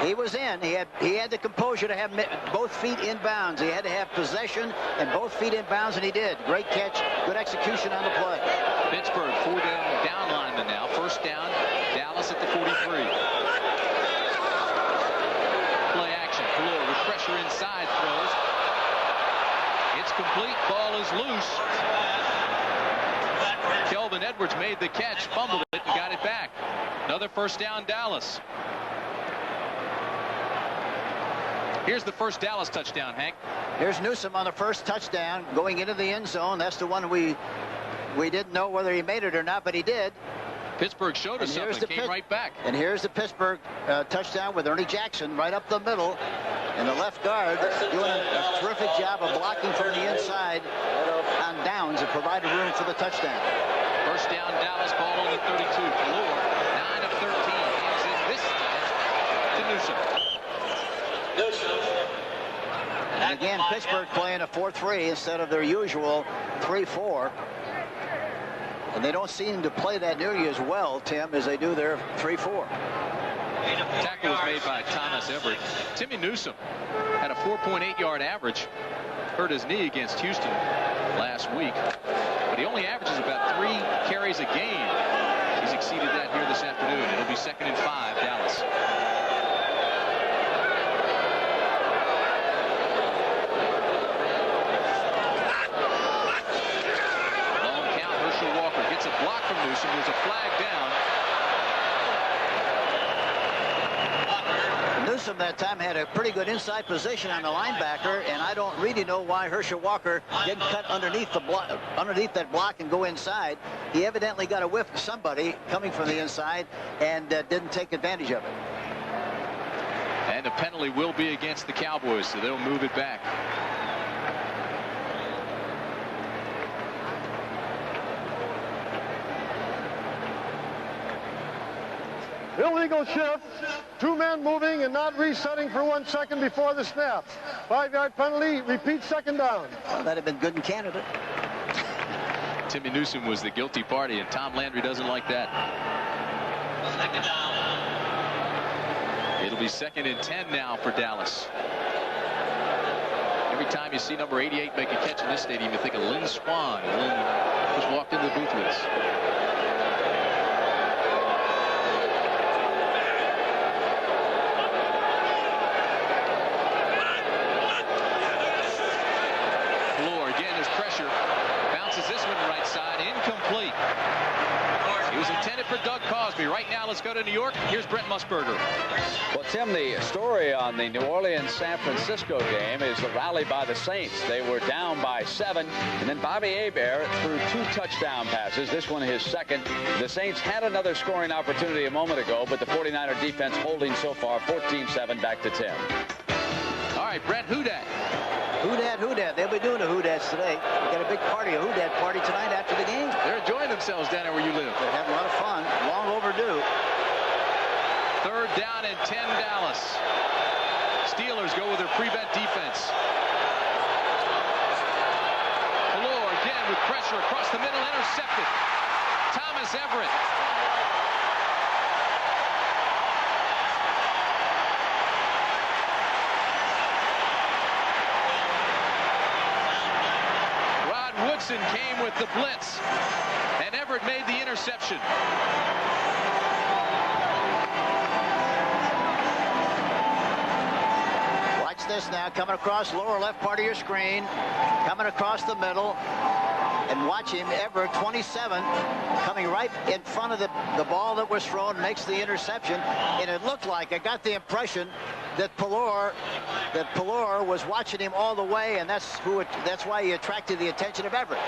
He was in. He had the composure to have both feet in bounds. He had to have possession and both feet in bounds, and he did. Great catch. Good execution on the play. Pittsburgh 4 down lineman now. First down, Dallas at the 43. Play action. Pelor with pressure inside throws. It's complete. Ball is loose. Kelvin Edwards made the catch, fumbled it, and got it back. Another first down, Dallas. Here's the first Dallas touchdown, Hank. Here's Newsome on the first touchdown going into the end zone. That's the one we didn't know whether he made it or not, but he did. Pittsburgh showed us something, came right back. And here's the Pittsburgh touchdown with Ernie Jackson right up the middle. And the left guard doing a terrific job of blocking from the inside on downs and provided room for the touchdown. First down, Dallas, ball on the 32. Pelor, 9 of 13. Hands in this time to Newsome. And again, Pittsburgh playing a 4-3 instead of their usual 3-4. And they don't seem to play that nearly as well, Tim, as they do their 3-4. Tackle was made by Thomas Everett. Timmy Newsome had a 4.8-yard average. Hurt his knee against Houston last week. But he only averages about 3 carries a game. He's exceeded that here this afternoon. It'll be 2nd and 5, Dallas. Long count. Herschel Walker gets a block from Newsome. There's a flag down. Newsome that time had a pretty good inside position on the linebacker, and I don't really know why Herschel Walker didn't cut underneath that block and go inside. He evidently got a whiff of somebody coming from the inside and didn't take advantage of it. And the penalty will be against the Cowboys, so they'll move it back. Illegal shift. 2 men moving and not resetting for 1 second before the snap. 5-yard penalty. Repeat second down. Well, that'd have been good in Canada. Timmy Newsom was the guilty party, and Tom Landry doesn't like that. Second down. It'll be 2nd and 10 now for Dallas. Every time you see number 88 make a catch in this stadium, you think of Lynn Swan. Lynn just walked in the booth with us. Floor again is pressure. Bounces this one right side. Incomplete. He was intended for Doug Cosby. Right now, let's go to New York. Here's Brent Musburger. Well, Tim, the story on the New Orleans-San Francisco game is the rally by the Saints. They were down by 7, and then Bobby Hebert threw 2 touchdown passes. This one his second. The Saints had another scoring opportunity a moment ago, but the 49er defense holding so far 14-7 back to 10. All right, Brent, who dat? Who dat? They'll be doing the who dats today. We got a big party, a who dat party tonight after the game. They're enjoying themselves down there where you live. They're having a lot of fun. Long overdue. 3rd down and 10 Dallas. Steelers go with their prevent defense. Floor again with pressure across the middle, intercepted. Thomas Everett. Woodson came with the blitz, and Everett made the interception. Watch this now, coming across lower left part of your screen, coming across the middle, and watch him, Everett, 27, coming right in front of the ball that was thrown, makes the interception, and it looked like, I got the impression that Pelor was watching him all the way, and that's why he attracted the attention of Everett.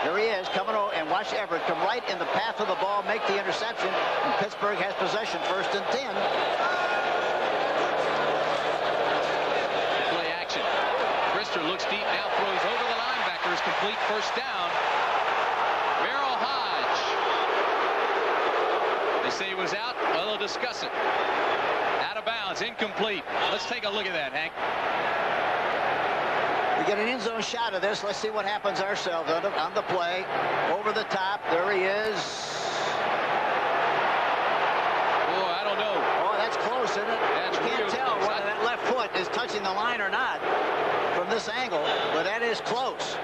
There he is, coming over, and watch Everett come right in the path of the ball, make the interception, and Pittsburgh has possession, 1st and 10. Play action. Krister looks deep, now throws over the linebackers, complete 1st down. Merrill Hodge. They say he was out. Well, they'll discuss it. Out of bounds, incomplete. Let's take a look at that, Hank. We get an end zone shot of this. Let's see what happens ourselves on the play. Over the top, there he is. Oh, I don't know. Oh, that's close, isn't it? That's you can't real tell close. whether that left foot is touching the line or not from this angle, but that is close.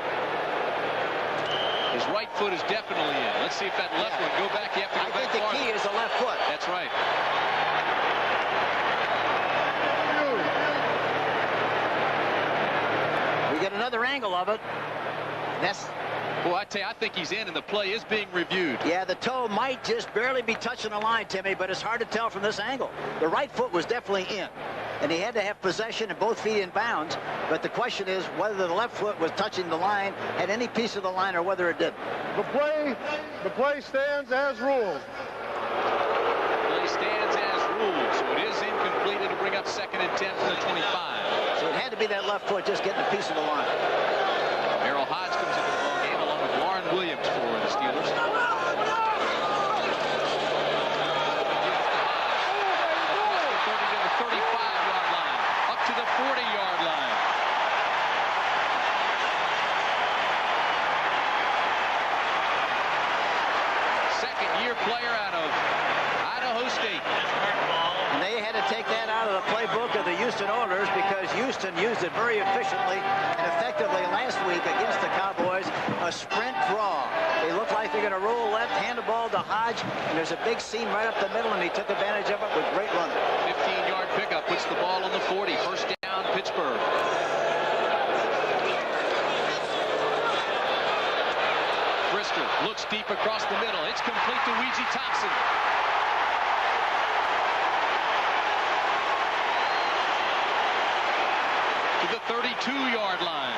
His right foot is definitely in. Let's see if that left one go back. You have to go back. I think the key is the left foot. That's right. We get another angle of it. That's. Well, I tell you, I think he's in, and the play is being reviewed. Yeah, the toe might just barely be touching the line, Timmy, but it's hard to tell from this angle. The right foot was definitely in, and he had to have possession and both feet in bounds. But the question is whether the left foot was touching the line, had any piece of the line, or whether it didn't. The play stands as ruled. Play stands as ruled, so it is incomplete. It'll bring up 2nd and 10 from the 25. So it had to be that left foot just getting a piece of the line. Merrill Hodge comes into the ball game along with Warren Williams for the Steelers. Up to the 35-yard line, up to the 40-yard line. Second-year player out of Idaho State. And they had to take that out of the playbook of the Houston Oilers because Houston used it very efficiently and effectively last week against the Cowboys. A sprint draw. They look like they're going to roll left, hand the ball to Hodge, and there's a big seam right up the middle, and he took advantage of it with great running. 15-yard pickup, puts the ball on the 40. 1st down, Pittsburgh. Krister looks deep across the middle. It's complete to Weegie Thompson. To the 32-yard line.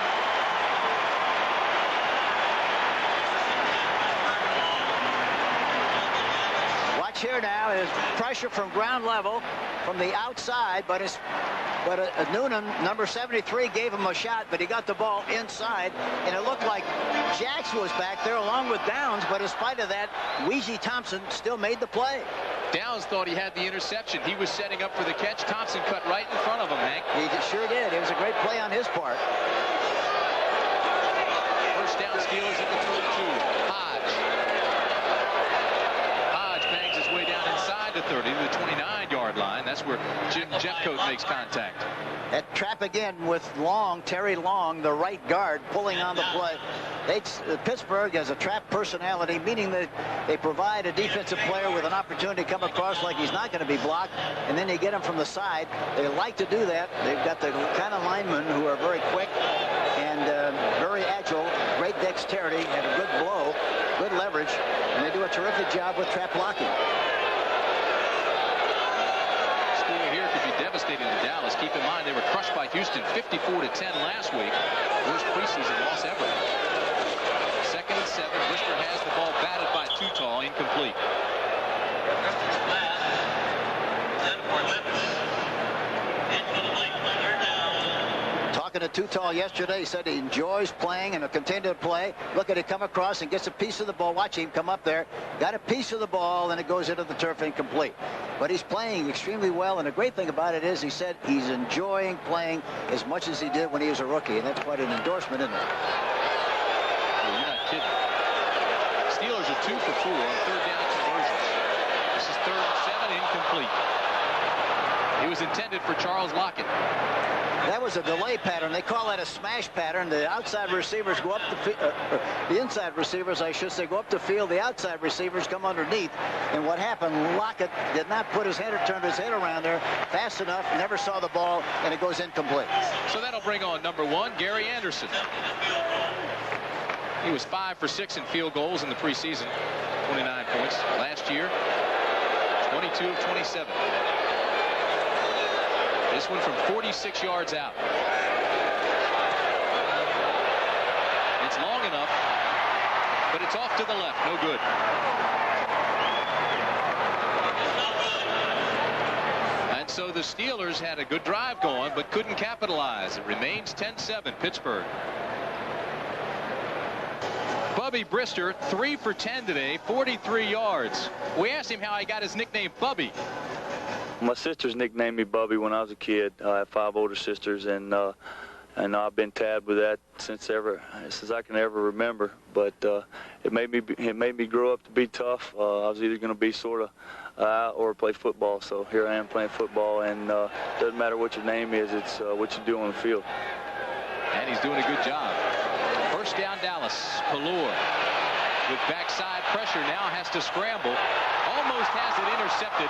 Watch here now is pressure from ground level from the outside, but Noonan, number 73, gave him a shot, but he got the ball inside, and it looked like Jackson was back there along with Downs, but in spite of that, Weegie Thompson still made the play. Downs thought he had the interception. He was setting up for the catch. Thompson cut right in front of him, Hank. He sure did. It was a great play on his part. First down, Steelers at the 32. Hodge bangs his way down inside the 30 to the 29-yard line. That's where Jim Jeffcoat makes contact. That trap again with Long, Terry Long, the right guard, pulling on the play. Pittsburgh has a trap personality, meaning that they provide a defensive player with an opportunity to come across like he's not going to be blocked, and then they get him from the side. They like to do that. They've got the kind of linemen who are very quick and very agile, great dexterity, and a good blow, good leverage, and they do a terrific job with trap blocking. Devastating to Dallas. Keep in mind they were crushed by Houston 54-10 last week. Worst preseason loss ever. 2nd and 7. Brister has the ball batted by Tall, incomplete. Talking to Tall yesterday, he said he enjoys playing and will continue to play. Look at it come across and gets a piece of the ball. Watch him come up there. Got a piece of the ball, and it goes into the turf incomplete. But he's playing extremely well, and the great thing about it is he said he's enjoying playing as much as he did when he was a rookie, and that's quite an endorsement, isn't it? Well, you're not kidding. Steelers are 2 for 4 on 3rd down conversions. This is 3rd and 7, incomplete. He was intended for Charles Lockett. That was a delay pattern. They call that a smash pattern. The outside receivers go up the inside receivers, I should say, go up the field. The outside receivers come underneath. And what happened, Lockett did not put his head or turn his head around there fast enough, never saw the ball, and it goes incomplete. So that'll bring on number 1, Gary Anderson. He was 5 for 6 in field goals in the preseason, 29 points. Last year, 22 of 27. This one from 46 yards out. It's long enough, but it's off to the left. No good. And so the Steelers had a good drive going, but couldn't capitalize. It remains 10-7 Pittsburgh. Bubby Brister, 3 for 10 today, 43 yards. We asked him how he got his nickname Bubby. My sisters nicknamed me Bubby when I was a kid. I have 5 older sisters, and I've been tabbed with that since I can ever remember. But it made me grow up to be tough. I was either going to be sort of out or play football. So here I am playing football, and doesn't matter what your name is. It's what you do on the field. And he's doing a good job. First down, Dallas. Pelor with backside pressure now has to scramble. Almost has it intercepted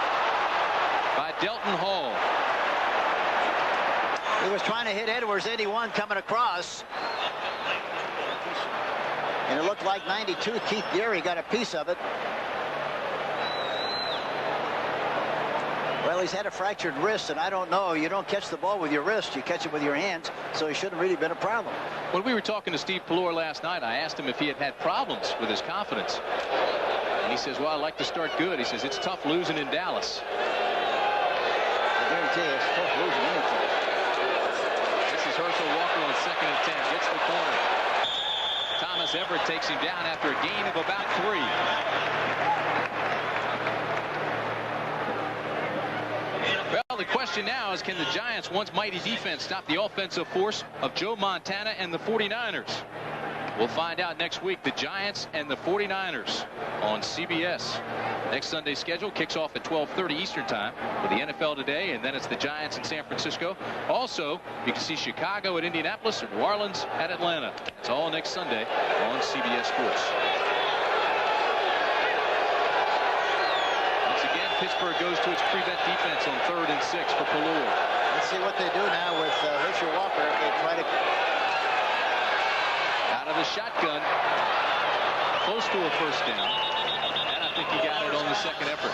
by Delton Hall. He was trying to hit Edwards, 81 coming across. And it looked like 92, Keith Geary got a piece of it. Well, he's had a fractured wrist, and I don't know. You don't catch the ball with your wrist. You catch it with your hands, so it shouldn't really been a problem. When we were talking to Steve Pelor last night, I asked him if he had problems with his confidence. And he says, well, I like to start good. He says, it's tough losing in Dallas. I guarantee you, it's tough losing anything. This is Herschel Walker on 2nd and 10. Gets the corner. Thomas Everett takes him down after a gain of about 3. Well, the question now is, can the Giants' once mighty defense stop the offensive force of Joe Montana and the 49ers? We'll find out next week. The Giants and the 49ers on CBS. Next Sunday's schedule kicks off at 12:30 Eastern Time with the NFL Today, and then it's the Giants in San Francisco. Also, you can see Chicago at Indianapolis and New Orleans at Atlanta. It's all next Sunday on CBS Sports. Once again, Pittsburgh goes to its prevent defense on 3rd and 6 for Pelor. Let's see what they do now with Herschel Walker. If they try to... Out of the shotgun, close to a first down, and I think he got it on the 2nd effort.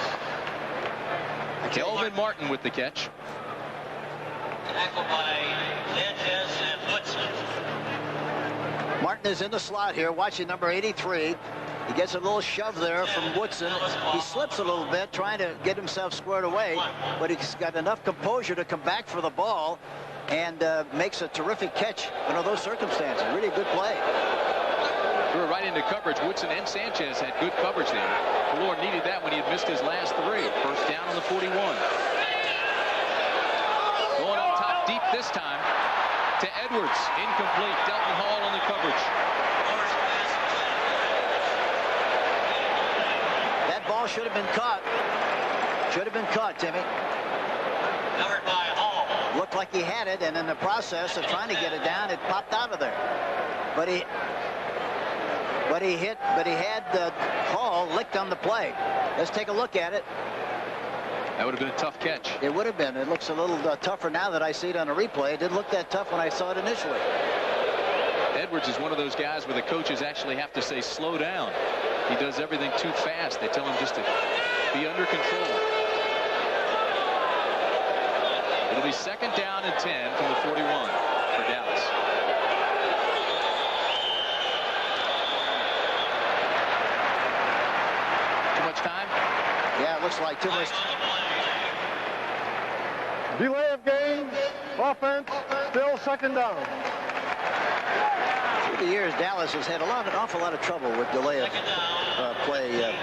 Kelvin Martin with the catch. Tackled by Sanchez and Woodson. Martin is in the slot here, watching number 83. He gets a little shove there from Woodson. He slips a little bit, trying to get himself squared away, but he's got enough composure to come back for the ball and makes a terrific catch under those circumstances. Really good play. Threw it right into coverage. Woodson and Sanchez had good coverage there. Valor needed that when he had missed his last 3. First down on the 41. Going up top deep this time to Edwards. Incomplete. Delton Hall on the coverage. That ball should have been caught. Should have been caught, Timmy. Covered by Hall. Looked like he had it, and in the process of trying to get it down, it popped out of there. But he had Hall licked on the play. Let's take a look at it. That would have been a tough catch. It would have been. It looks a little tougher now that I see it on a replay. It didn't look that tough when I saw it initially. Edwards is one of those guys where the coaches actually have to say slow down. He does everything too fast. They tell him just to be under control. It'll be 2nd down and 10 from the 41 for Dallas. Too much time? Yeah, it looks like too much. Delay of game. Offense. Still 2nd down. Through the years, Dallas has had an awful lot of trouble with delay of play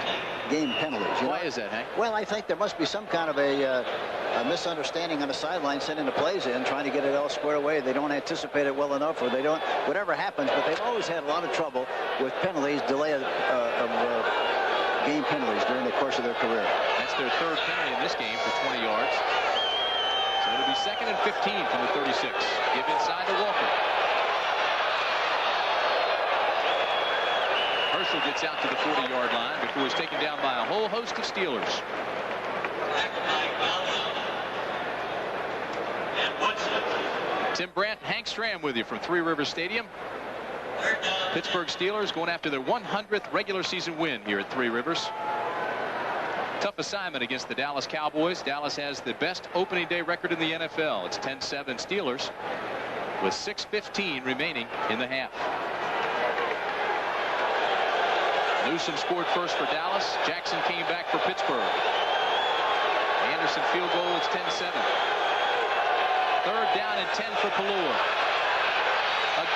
game penalties. Why is that, Hank? Well, I think there must be some kind of a misunderstanding on the sideline, sending the plays in, trying to get it all squared away. They don't anticipate it well enough, or they don't, whatever happens, but they've always had a lot of trouble with penalties, delay of game penalties during the course of their career. That's their 3rd penalty in this game for 20 yards. So it'll be 2nd and 15 from the 36. Give inside to Walker. Herschel gets out to the 40-yard line before he's taken down by a whole host of Steelers. Tim Brandt, Hank Stram with you from Three Rivers Stadium. Pittsburgh Steelers going after their 100th regular season win here at Three Rivers. Tough assignment against the Dallas Cowboys. Dallas has the best opening day record in the NFL. It's 10-7 Steelers with 6:15 remaining in the half. Newsom scored first for Dallas. Jackson came back for Pittsburgh. Anderson field goal. It's 10-7. 3rd down and 10 for Valor.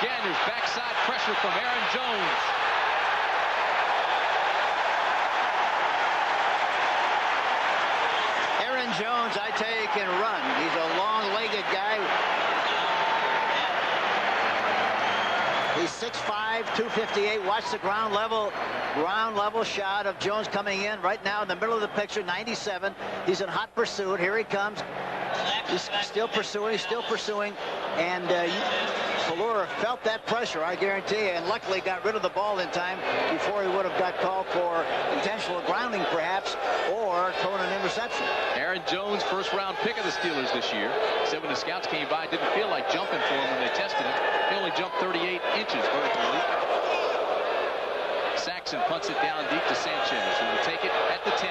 Again, there's backside pressure from Aaron Jones. Aaron Jones, I tell you, can run. He's a long-legged guy. He's 6'5", 258. Watch the ground level shot of Jones coming in right now in the middle of the picture. 97. He's in hot pursuit. Here he comes. He's still pursuing, and Valor felt that pressure, I guarantee you, and luckily got rid of the ball in time before he would have got called for intentional grounding, perhaps, or throwing an interception. Aaron Jones, 1st-round pick of the Steelers this year. Said when the scouts came by, it didn't feel like jumping for him when they tested him. He only jumped 38 inches vertically. Saxon punts it down deep to Sanchez, who will take it at the 10.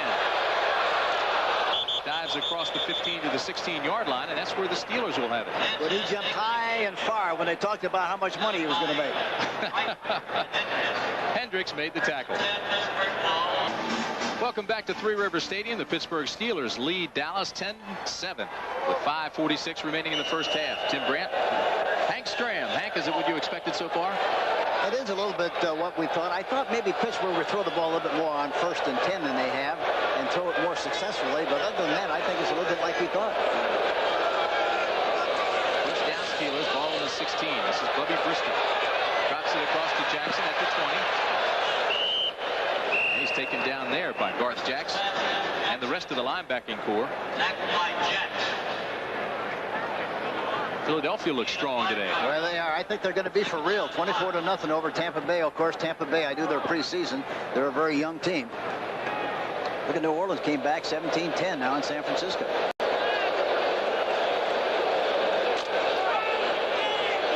Dives across the 15 to the 16-yard line, and that's where the Steelers will have it. But he jumped high and far when they talked about how much money he was going to make. Hendricks made the tackle. Welcome back to Three Rivers Stadium. The Pittsburgh Steelers lead Dallas 10-7 with 5:46 remaining in the first half. Tim Brandt, Hank Stram. Hank, is it what you expected so far? It is a little bit what we thought. I thought maybe Pittsburgh would throw the ball a little bit more on 1st and 10 than they have and throw it more successfully. But other than that, I think it's a little bit like we thought. First down Steelers, ball on the 16. This is Bubby Brisket. Drops it across to Jackson at the 20. And he's taken down there by Garth Jackson and the rest of the linebacking core. Philadelphia looks strong today. Well, they are. I think they're going to be for real. 24-0 over Tampa Bay. Of course, Tampa Bay, I do their preseason. They're a very young team. Look at New Orleans, came back 17-10 now in San Francisco.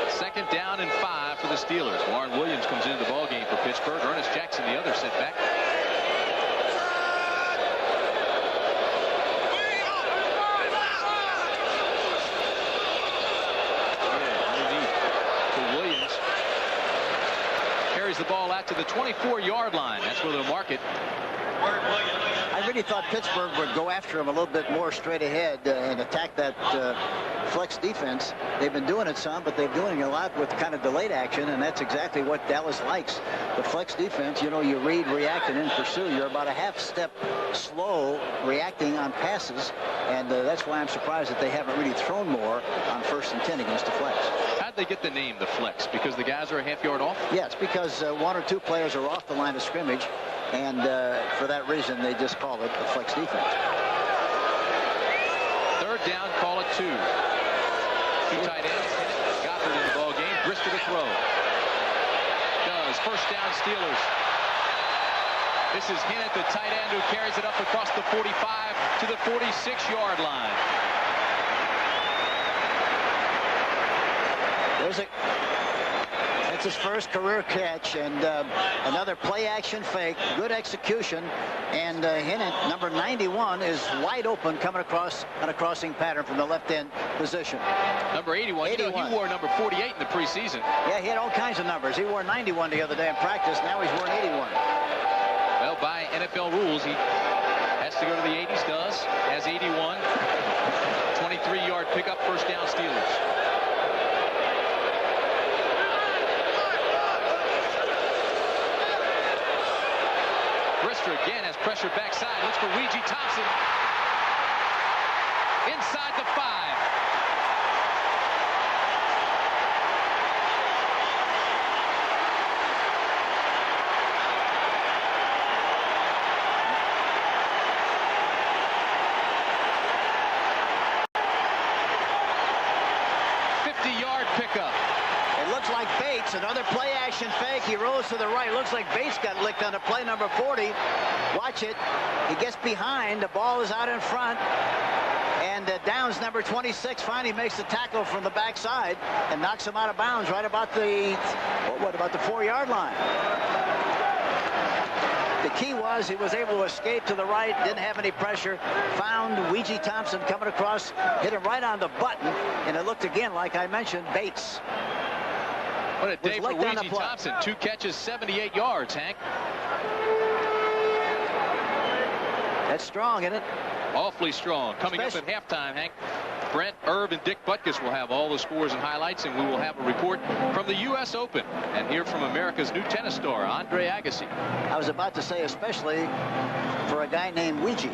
Second down and 5 for the Steelers. Warren Williams comes into the ballgame for Pittsburgh. Ernest Jackson, the other setback. The ball out to the 24-yard line. That's where they'll mark it. I really thought Pittsburgh would go after him a little bit more straight ahead and attack that flex defense. They've been doing it some, but they're doing a lot with kind of delayed action, and that's exactly what Dallas likes. The flex defense, you know, you read, react, and then pursue. You're about a half step slow reacting on passes, and that's why I'm surprised that they haven't really thrown more on 1st and 10 against the flex. How'd they get the name, the flex? Because the guys are a half yard off? Yeah, it's because 1 or 2 players are off the line of scrimmage, and for that reason, they just call it the flex defense. 3rd down, call it 2. 2 tight ends. Goddard in the ball game. Brister to throw. Does. 1st down, Steelers. This is Hinnant, the tight end, who carries it up across the 45 to the 46-yard line. That's his first career catch, and another play-action fake. Good execution, and Hinnant, number 91, is wide open coming across on a crossing pattern from the left end position. Number 81. You know, he wore number 48 in the preseason. Yeah, he had all kinds of numbers. He wore 91 the other day in practice. Now he's wearing 81. Well, by NFL rules, he has to go to the 80s, does, has 81. 23-yard pickup, 1st down, Steelers. Again has pressure backside, looks for Ouija Thompson inside the 5. Pickup. It looks like Bates, another play action fake. He rolls to the right. Looks like Bates got licked on the play number 40. Watch it. He gets behind. The ball is out in front. And Downs, number 26, finally makes the tackle from the backside and knocks him out of bounds right about the, about the 4-yard line. The key was he was able to escape to the right, didn't have any pressure, found Ouija Thompson coming across, hit him right on the button, and it looked again, like I mentioned, Bates. What a day for Ouija Thompson. 2 catches, 78 yards, Hank. That's strong, isn't it? Awfully strong. Coming up at halftime, Hank, Brent, Irv, and Dick Butkus will have all the scores and highlights, and we will have a report from the U.S. Open and hear from America's new tennis star, Andre Agassi. I was about to say, especially for a guy named Ouija.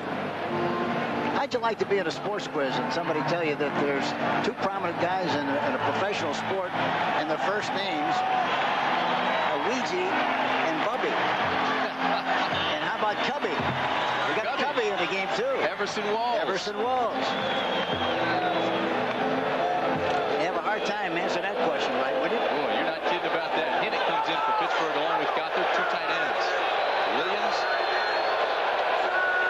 How'd you like to be in a sports quiz and somebody tell you that there's 2 prominent guys in a professional sport and their first names are Ouija and Bubby? And how about Cubby? We got Cubby in the game, too. Everson Walls. Everson Walls. You have a hard time answering that question, right, would you? Boy, you're not kidding about that. Hinnant comes in for Pittsburgh along with Goddard, 2 tight ends. Williams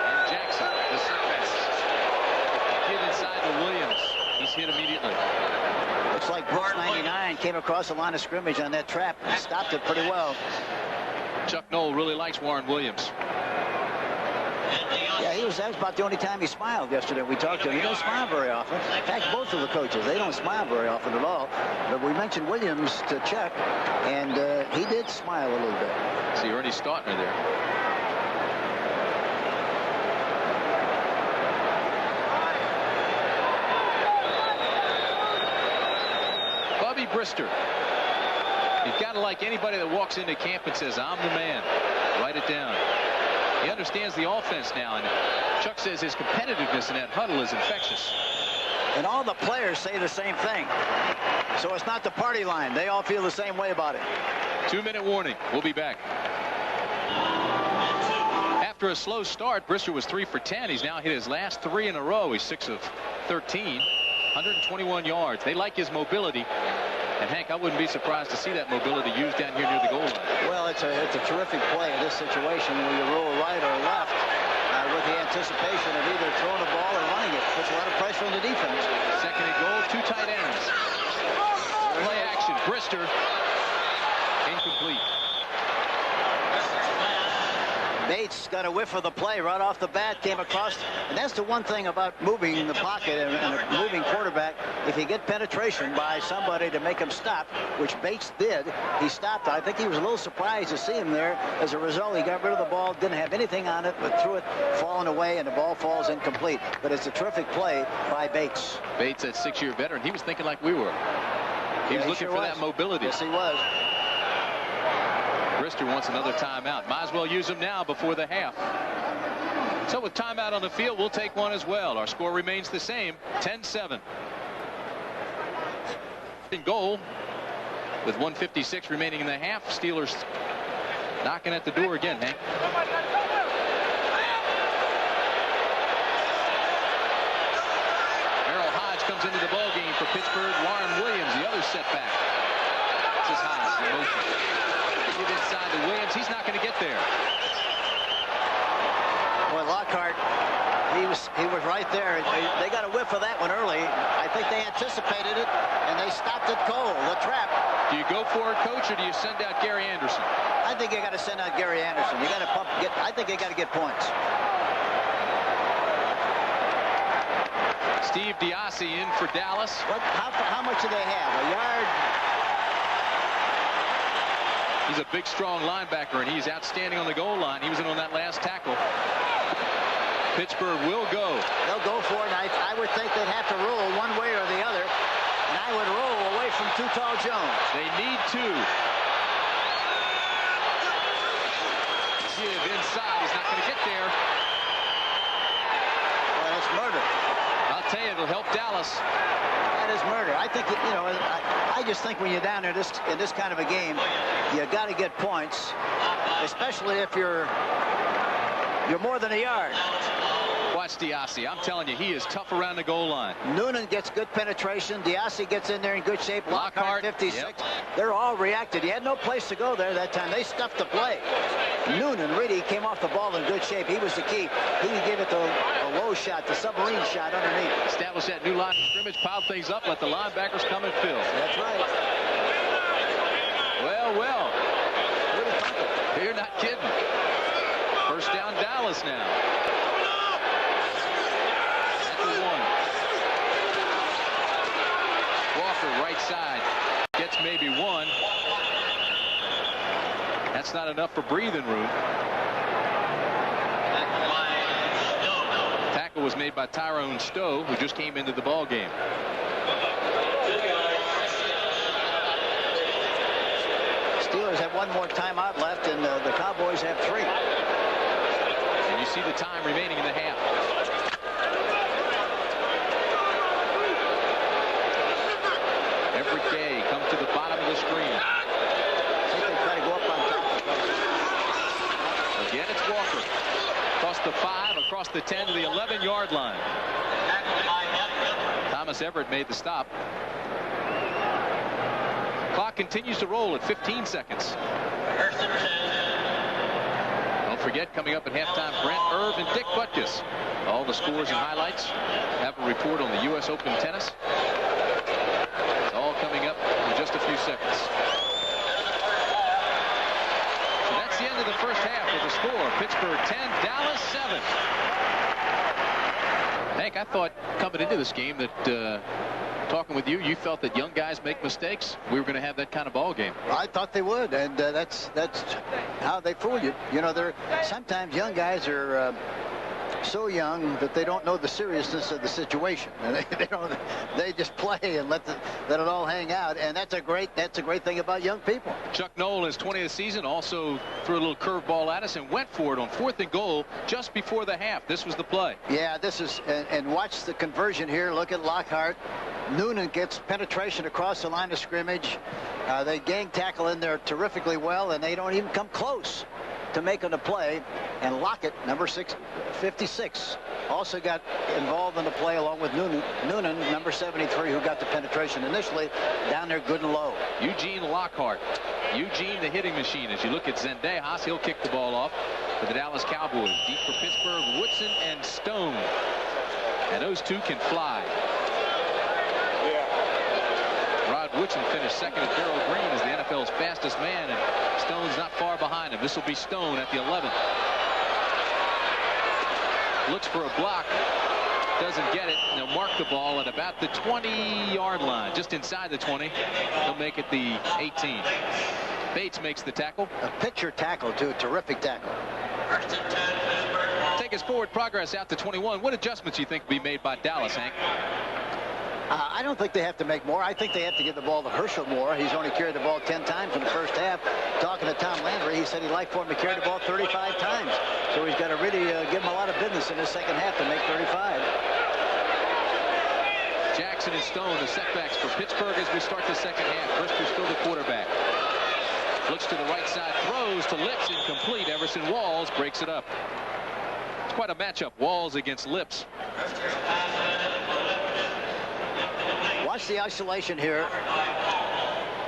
and Jackson, the setbacks. Kid inside to Williams. He's hit immediately. Looks like Brooks 99 came across the line of scrimmage on that trap and stopped it pretty well. Chuck Noll really likes Warren Williams. Yeah, that was about the only time he smiled yesterday. We talked to him. He don't smile very often. In fact, both of the coaches, they don't smile very often at all. But we mentioned Williams to Chuck, and he did smile a little bit. See Ernie Stautner there. Bubby Brister. You've got to like anybody that walks into camp and says, I'm the man. Write it down. He understands the offense now, and Chuck says his competitiveness in that huddle is infectious. And all the players say the same thing. So it's not the party line. They all feel the same way about it. 2-minute warning. We'll be back. After a slow start, Brister was 3 for 10. He's now hit his last 3 in a row. He's 6 of 13, 121 yards. They like his mobility. And Hank, I wouldn't be surprised to see that mobility used down here near the goal line. Well, it's a terrific play in this situation where you roll right or left with the anticipation of either throwing the ball or running it. Puts a lot of pressure on the defense. 2nd and goal, 2 tight ends. Play action, Brister. Incomplete. Bates got a whiff of the play right off the bat, came across, and that's the one thing about moving in the pocket and a moving quarterback. If you get penetration by somebody to make him stop, which Bates did, he stopped. I think he was a little surprised to see him there. As a result, he got rid of the ball, didn't have anything on it, but threw it falling away, and the ball falls incomplete. But it's a terrific play by Bates. Bates, that 6-year veteran, he was thinking like we were. He was looking for that mobility. Yes, he was. Brister wants another timeout. Might as well use them now before the half. So with timeout on the field, we'll take one as well. Our score remains the same, 10-7. In goal with 1:56 remaining in the half. Steelers knocking at the door again, Hank. Merrill Hodge comes into the ball game for Pittsburgh. Warren Williams, the other setback. This is Hodge in motion. Get inside to Williams. He's not going to get there. Boy, Lockhart, he was right there. They got a whiff of that one early. I think they anticipated it, and they stopped it cold. The trap. Do you go for it, Coach, or do you send out Gary Anderson? I think you got to send out Gary Anderson. You got to I think you got to get points. Steve Diassi in for Dallas. How much do they have? A yard? He's a big, strong linebacker, and he's outstanding on the goal line. He was in on that last tackle. Pittsburgh will go. They'll go for it. I would think they'd have to roll one way or the other, and I would roll away from Too Tall Jones. They need to. Give inside. He's not going to get there. Well, that's murder. I'll tell you, it'll help Dallas. That is murder. I think, you know, I just think when you're down there in this kind of a game, you got to get points, especially if you're more than a yard. Watch Diassi. I'm telling you, he is tough around the goal line. Noonan gets good penetration. Diassi gets in there in good shape. Lockhart 56. Yep. They're all reacted. He had no place to go there that time. They stuffed the play. Noonan really came off the ball in good shape. He was the key. He gave it the low shot, the submarine shot underneath. Establish that new line of scrimmage, pile things up, let the linebackers come and fill. That's right. Well. You're not kidding. First down Dallas now. At the 1. Walker right side gets maybe one. That's not enough for breathing room. Tackle was made by Tyrone Stowe, who just came into the ball game. Steelers have one more timeout left, and the Cowboys have 3. And you see the time remaining in the half. Everett Gay comes to the bottom of the screen. I think they try to go up on top. Again, it's Walker. Across the 5, across the 10 to the 11-yard line. Thomas Everett made the stop. Clock continues to roll at 15 seconds. Don't forget, coming up at halftime, Brent Irv and Dick Butkus. All the scores and highlights. Have a report on the U.S. Open tennis. It's all coming up in just a few seconds. So that's the end of the first half with the score. Pittsburgh 10, Dallas 7. Hank, I thought coming into this game that talking with you, you felt that young guys make mistakes. We were going to have that kind of ball game. I thought they would, and that's how they fool you. You know, sometimes young guys are so young that they don't know the seriousness of the situation, and they just play and let it all hang out, and that's a great thing about young people. Chuck Noll, his 20th season, also threw a little curveball at us and went for it on 4th and goal just before the half. This was the play. Yeah, this is, and watch the conversion here. Look at Lockhart. Noonan gets penetration across the line of scrimmage. They gang tackle in there terrifically well, and they don't even come close to making a play. And Lockett, number 56, also got involved in the play along with Noonan, number 73, who got the penetration initially down there good and low. Eugene Lockhart. Eugene, the hitting machine. As you look at Zendejas, he'll kick the ball off for the Dallas Cowboys. Deep for Pittsburgh, Woodson and Stone. And those two can fly. Rod Woodson finished second at Darrell Green as the NFL's fastest man, and Stone's not far behind him. This will be Stone at the 11th. looks for a block, doesn't get it. They'll mark the ball at about the 20-yard line, just inside the 20. They'll make it the 18. Bates makes the tackle. A picture tackle, too. Terrific tackle. Take us forward progress out to 21. What adjustments do you think will be made by Dallas, Hank? I don't think they have to make more. I think they have to give the ball to Herschel more. He's only carried the ball 10 times in the first half. Talking to Tom Landry, he said he'd like for him to carry the ball 35 times. So he's got to really give him a lot of business in the second half to make 35. Jackson and Stone, the setbacks for Pittsburgh as we start the second half. Brister's still the quarterback. Looks to the right side, throws to Lips, incomplete. Everson Walls breaks it up. It's quite a matchup, Walls against Lips. Watch the isolation here.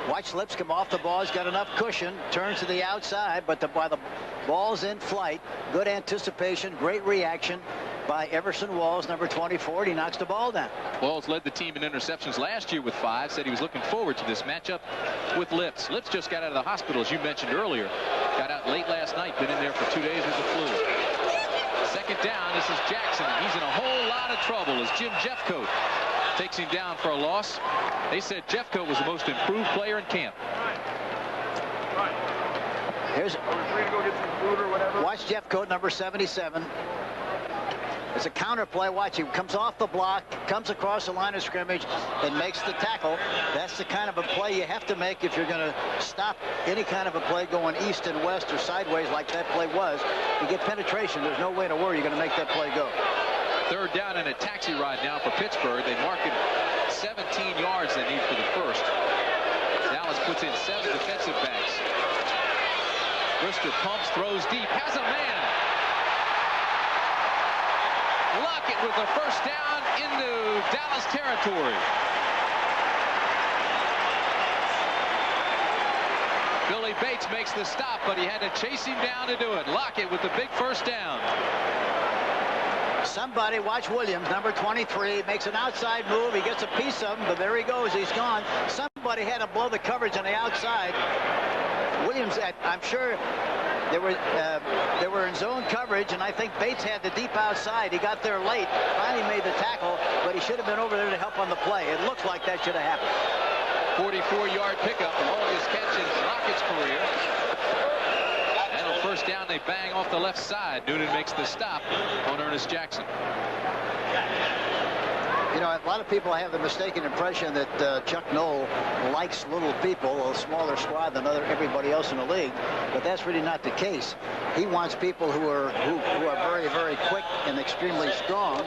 Watch Lips come off the ball. He's got enough cushion. Turns to the outside, but while the ball's in flight, good anticipation, great reaction by Everson Walls, number 24. He knocks the ball down. Walls led the team in interceptions last year with 5. Said he was looking forward to this matchup with Lips. Lips just got out of the hospital, as you mentioned earlier. Got out late last night. Been in there for 2 days with the flu. Second down. This is Jackson. He's in a whole lot of trouble as Jim Jeffcoat takes him down for a loss. They said Jeffcoat was the most improved player in camp. Here's watch Jeffcoat, number 77. It's a counter play. Watch, he comes off the block, comes across the line of scrimmage, and makes the tackle. That's the kind of a play you have to make if you're going to stop any kind of a play going east and west or sideways like that play was. You get penetration. There's no way to worry you're going to make that play go. Third down and a taxi ride now for Pittsburgh. They mark it 17 yards they need for the first. Dallas puts in 7 defensive backs. Brister pumps, throws deep, has a man. Lockett with the first down into Dallas territory. Billy Bates makes the stop, but he had to chase him down to do it. Lockett with the big first down. Somebody, watch Williams, number 23, makes an outside move. He gets a piece of him, but there he goes. He's gone. Somebody had to blow the coverage on the outside. Williams, I'm sure they were in zone coverage, and I think Bates had the deep outside. He got there late, finally made the tackle, but he should have been over there to help on the play. It looks like that should have happened. 44-yard pickup, the longest catch in Lockett's career. And on first down, they bang off the left side. Noonan makes the stop on Ernest Jackson. You know, a lot of people have the mistaken impression that Chuck Noll likes little people, a smaller squad than everybody else in the league, but that's really not the case. He wants people who are very, very quick and extremely strong.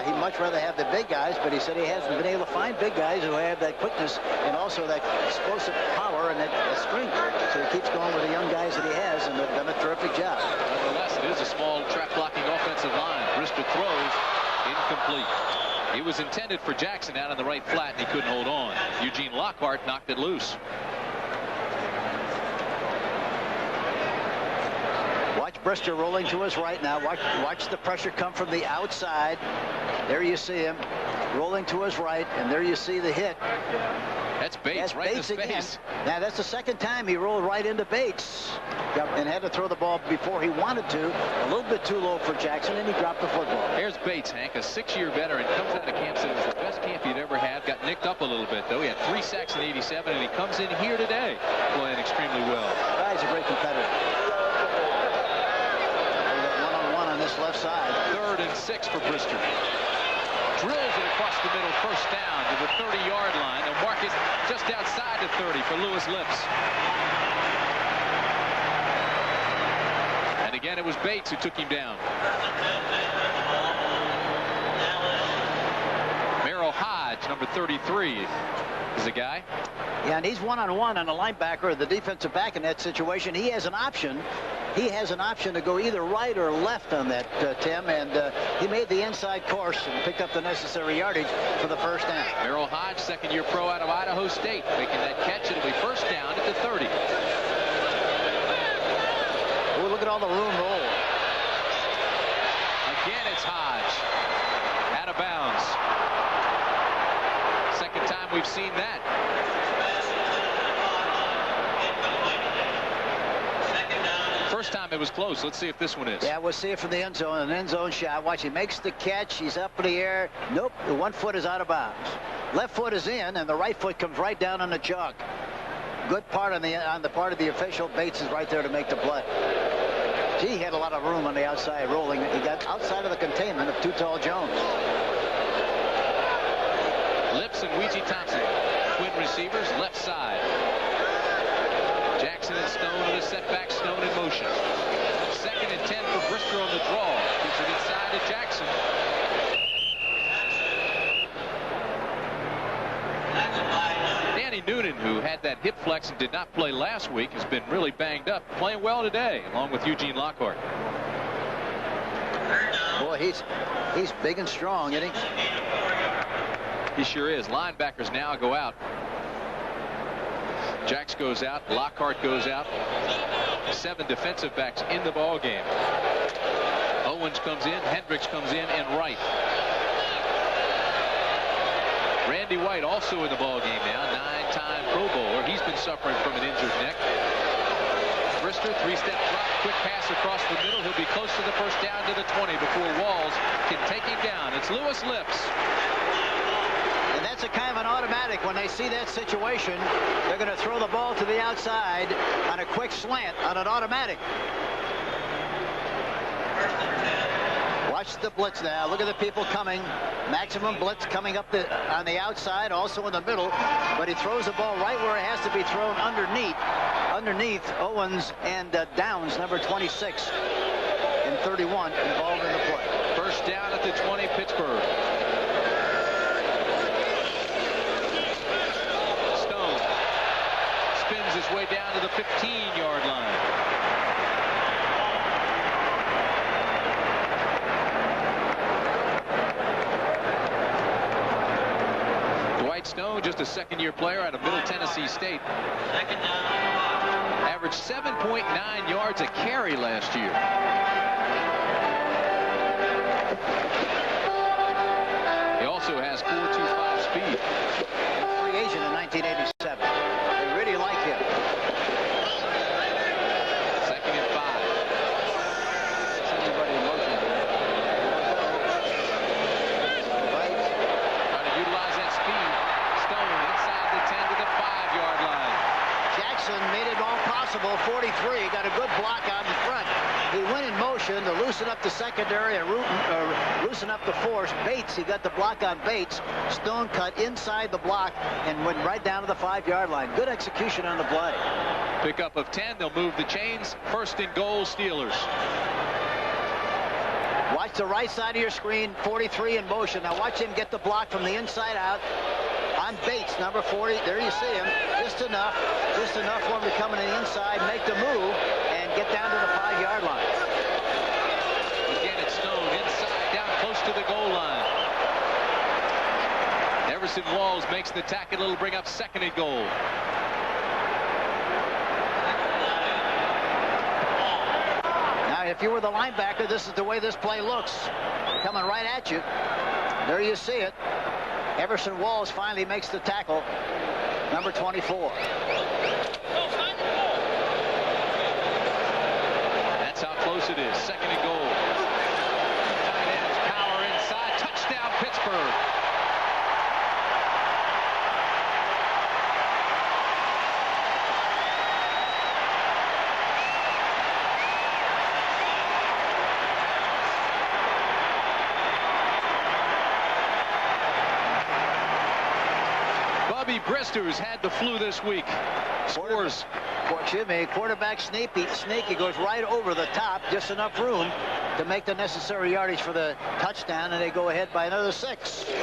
He'd much rather have the big guys, but he said he hasn't been able to find big guys who have that quickness and also that explosive power and that strength. So he keeps going with the young guys that he has, and they've done a terrific job. Nevertheless, it is a small trap-blocking offensive line. Brister throws incomplete. It was intended for Jackson out on the right flat, and he couldn't hold on. Eugene Lockhart knocked it loose. Watch Brister rolling to his right now. Watch the pressure come from the outside. There you see him rolling to his right, and there you see the hit. That's Bates, right Bates in his again. face. Now, that's the second time he rolled right into Bates and had to throw the ball before he wanted to. A little bit too low for Jackson, and he dropped the football. Here's Bates, Hank, a 6-year veteran, comes out of camp, said it was the best camp he'd ever had. Got nicked up a little bit, though. He had 3 sacks in '87, and he comes in here today playing extremely well. He's a great competitor. We got one-on-one on this left side. 3rd and 6 for Brister. Drills it across the middle, first down to the 30-yard line. They'll mark it just outside the 30 for Lewis Lips. And again, it was Bates who took him down. Merrill Hodge, number 33, is the guy. Yeah, and he's one-on-one on a linebacker or the defensive back in that situation. He has an option. He has an option to go either right or left on that, Tim, and he made the inside course and picked up the necessary yardage for the first down. Merrill Hodge, 2nd-year pro out of Idaho State, making that catch. It'll be first down at the 30. Oh, look at all the room roll. Again, it's Hodge. Out of bounds. Second time we've seen that. First time it was close. Let's see if this one is. Yeah, we'll see it from the end zone. An end zone shot. Watch, he makes the catch. He's up in the air. Nope, the one foot is out of bounds. Left foot is in, and the right foot comes right down on the jog. Good part on the part of the official. Bates is right there to make the play. Gee, he had a lot of room on the outside rolling. He got outside of the containment of Too Tall Jones. Lips and Ouija Thompson, twin receivers, left side. Jackson and Stone on the setback. Stone in motion. 2nd and 10 for Brister on the draw. Gives it inside to Jackson. Danny Noonan, who had that hip flex and did not play last week, has been really banged up. Playing well today, along with Eugene Lockhart. Boy, he's big and strong, isn't he? He sure is. Linebackers now go out. Jacks goes out. Lockhart goes out. 7 defensive backs in the ball game. Owens comes in. Hendricks comes in, and Wright. Randy White also in the ball game now. 9-time Pro Bowler. He's been suffering from an injured neck. Brister, 3-step drop, quick pass across the middle. He'll be close to the first down to the 20 before Walls can take him down. It's Lewis Lips. And that's a kind of an automatic. When they see that situation, they're going to throw the ball to the outside on a quick slant on an automatic. Watch the blitz now. Look at the people coming. Maximum blitz coming up on the outside, also in the middle. But he throws the ball right where it has to be thrown underneath Owens and Downs, number 26 and 31, involved in the play. First down at the 20, Pittsburgh. Stone spins his way down to the 15-yard line. Stone, just a second-year player out of Middle Tennessee State. Averaged 7.9 yards a carry last year. He also has 4.25 speed. Free agent in 1987. They really like him. 2nd and 5. Everybody in motion. Right. Trying to utilize that speed. Stone inside the 10 to the 5-yard line. Jackson made it all possible. 43, got a good block out in front. He went in motion to loosen up the secondary and loosen up the force. Bates, he got the block on Bates. Stone cut inside the block and went right down to the 5-yard line. Good execution on the play. Pickup of 10. They'll move the chains. 1st and goal, Steelers. Watch the right side of your screen. 43 in motion. Now watch him get the block from the inside out. On Bates, number 40. There you see him. Just enough for him to come in the inside, make the move, and get down to the 5-yard line. Again, it's Stone inside, down close to the goal line. Everson Walls makes the tackle. It'll bring up 2nd and goal. Now, if you were the linebacker, this is the way this play looks. Coming right at you. There you see it. Everson Walls finally makes the tackle. Number 24. That's how close it is. 2nd and goal. Tight ends, power inside. Touchdown, Pittsburgh. Brister's had the flu this week. Scores. Quarterback sneaky goes right over the top, just enough room to make the necessary yardage for the touchdown, and they go ahead by another 6. The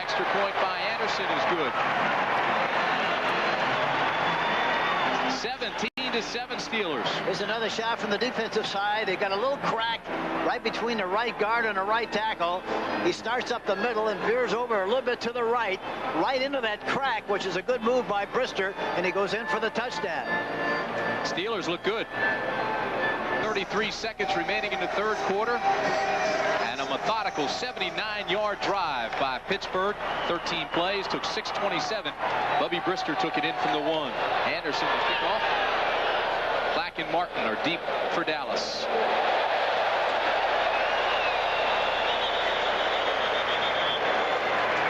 extra point by Anderson is good. 17-7 Steelers. Here's another shot from the defensive side. They got a little crack right between the right guard and the right tackle. He starts up the middle and veers over a little bit to the right into that crack, which is a good move by Brister, and he goes in for the touchdown. Steelers look good. 33 seconds remaining in the 3rd quarter. And a methodical 79-yard drive by Pittsburgh. 13 plays, took 6:27. Bubby Brister took it in from the 1. Anderson to kick off. Mack and Martin are deep for Dallas.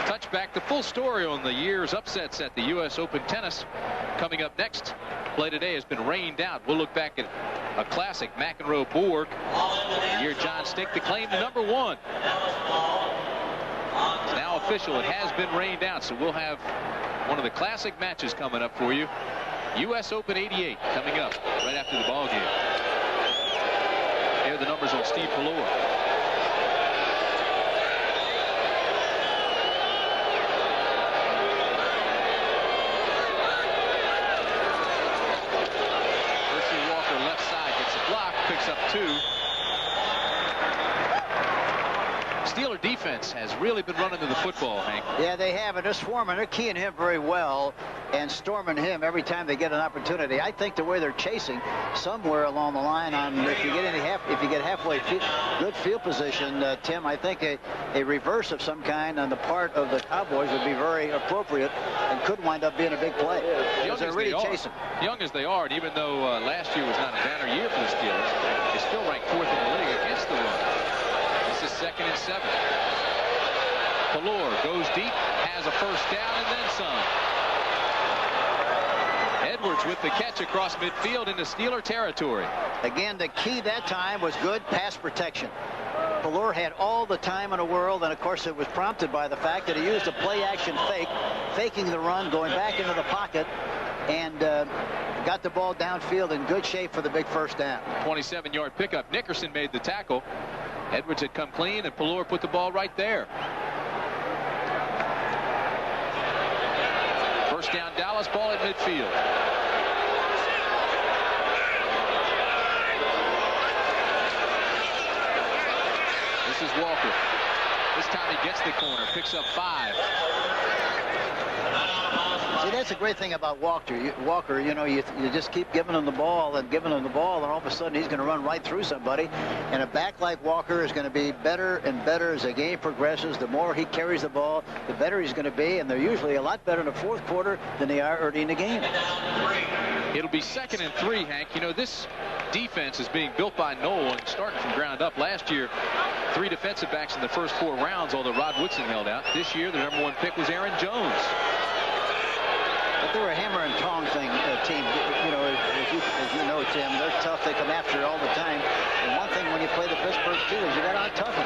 Touchback. The full story on the year's upsets at the U.S. Open tennis coming up next. Play today has been rained out. We'll look back at a classic, McEnroe-Borg, the year John Stink the claim to #1. It's now official. It has been rained out, so we'll have one of the classic matches coming up for you. U.S. Open 88 coming up right after the ball game. Here are the numbers on Steve Pallor. Picks up 2. Steeler defense has really been running to the football, Hank. Yeah, they have, and they're swarming. They're keying him very well and storming him every time they get an opportunity. I think the way they're chasing somewhere along the line on if you get halfway good field position, Tim, I think a reverse of some kind on the part of the Cowboys would be very appropriate and could wind up being a big play. They're really chasing. Young as they are, and even though last year was not a banner year for the Steelers, they still ranked 4th in the league against the run. This is 2nd and 7. Pallor goes deep, has a first down, and then some. Edwards with the catch across midfield into Steeler territory. Again, the key that time was good pass protection. Pallor had all the time in the world, and of course it was prompted by the fact that he used a play-action fake, faking the run, going back into the pocket, and got the ball downfield in good shape for the big first down. 27-yard pickup. Nickerson made the tackle. Edwards had come clean, and Pallor put the ball right there. First down, Dallas, ball at midfield. This is Walker. This time he gets the corner, picks up 5. See, that's the great thing about Walker. You know, you just keep giving him the ball and giving him the ball, and all of a sudden he's going to run right through somebody. And a back like Walker is going to be better and better as the game progresses. The more he carries the ball, the better he's going to be, and they're usually a lot better in the fourth quarter than they are early in the game. It'll be 2nd and 3, Hank. You know, this defense is being built by Noll and starting from ground up. Last year, 3 defensive backs in the first 4 rounds, although Rod Woodson held out. This year, the #1 pick was Aaron Jones. But they're a hammer and tong thing team. You know, as you know, Tim, they're tough. They come after it all the time. And one thing when you play the Pittsburgh Steelers, you got to out-tough them.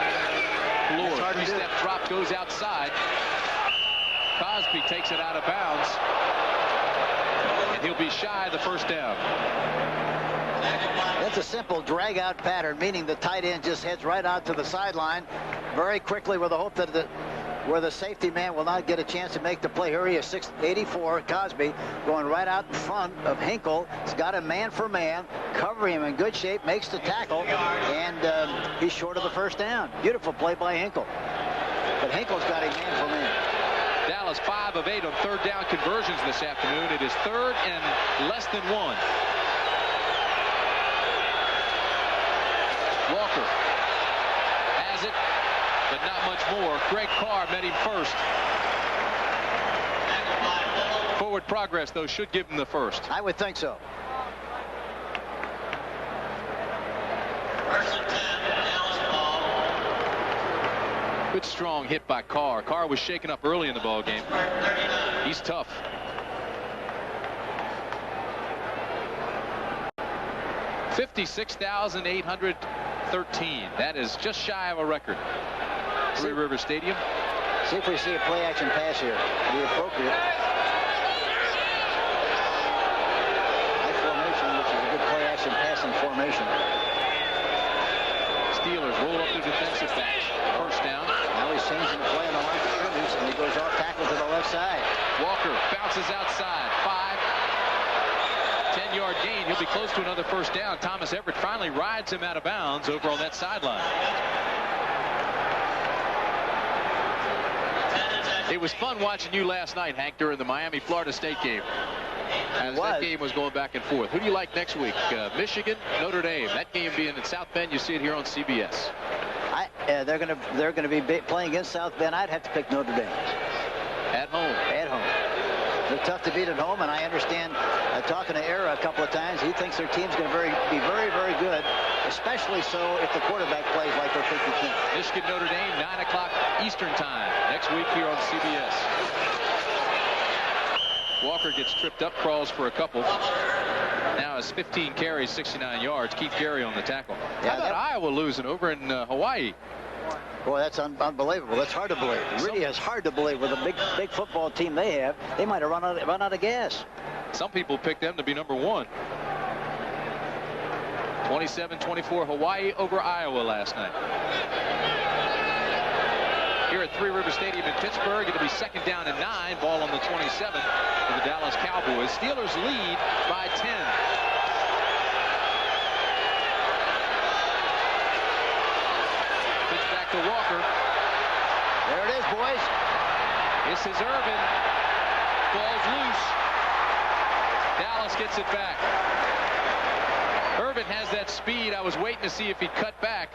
Pallor, 3-step drop, goes outside. Cosby takes it out of bounds. And he'll be shy of the first down. That's a simple drag-out pattern, meaning the tight end just heads right out to the sideline very quickly with the hope that where the safety man will not get a chance to make the play. Here he is, 6'84", Cosby, going right out in front of Hinkle. He's got him man for man, covering him in good shape, makes the tackle, and he's short of the first down. Beautiful play by Hinkle. But Hinkle's got him man for man. Dallas 5 of 8 on 3rd down conversions this afternoon. It is 3rd and less than 1. Walker has it, but not much more. Greg Carr met him first. Forward progress, though, should give him the first. I would think so. Good strong hit by Carr. Carr was shaken up early in the ball game. He's tough. $56,813. That is just shy of a record. Three River Stadium. See if we see a play action pass here. Be appropriate. High formation, which is a good play action passing formation. Steelers roll up their defensive backs. First down. Now he's changing the play on the line of scrimmage, and he goes off tackle to the left side. Walker bounces outside. 10-yard gain. He'll be close to another first down. Thomas Everett finally rides him out of bounds over on that sideline. It was fun watching you last night, Hank, during the Miami-Florida State game. As that game was going back and forth. Who do you like next week? Michigan, Notre Dame. That game being in South Bend, you see it here on CBS. They're going to be playing against South Bend. I'd have to pick Notre Dame. At home. At home. They're tough to beat at home, and I understand, talking to Era a couple of times, he thinks their team's going to be very, very good, especially so if the quarterback plays like they think he can. Michigan, Notre Dame, 9 o'clock Eastern time next week here on CBS. Walker gets tripped up, crawls for a couple. Now has 15 carries, 69 yards. Keith Gary on the tackle. Yeah, How about Iowa losing over in Hawaii? Boy, that's unbelievable. That's hard to believe. It really is hard to believe with a big football team they have. They might have run out of gas. Some people picked them to be number 1. 27-24 Hawaii over Iowa last night. Here at Three River Stadium in Pittsburgh, it'll be 2nd down and 9. Ball on the 27 for the Dallas Cowboys. Steelers lead by 10. Pitch back to Walker. There it is, boys. This is Irvin. Ball's loose. Dallas gets it back. Irvin has that speed. I was waiting to see if he'd cut back.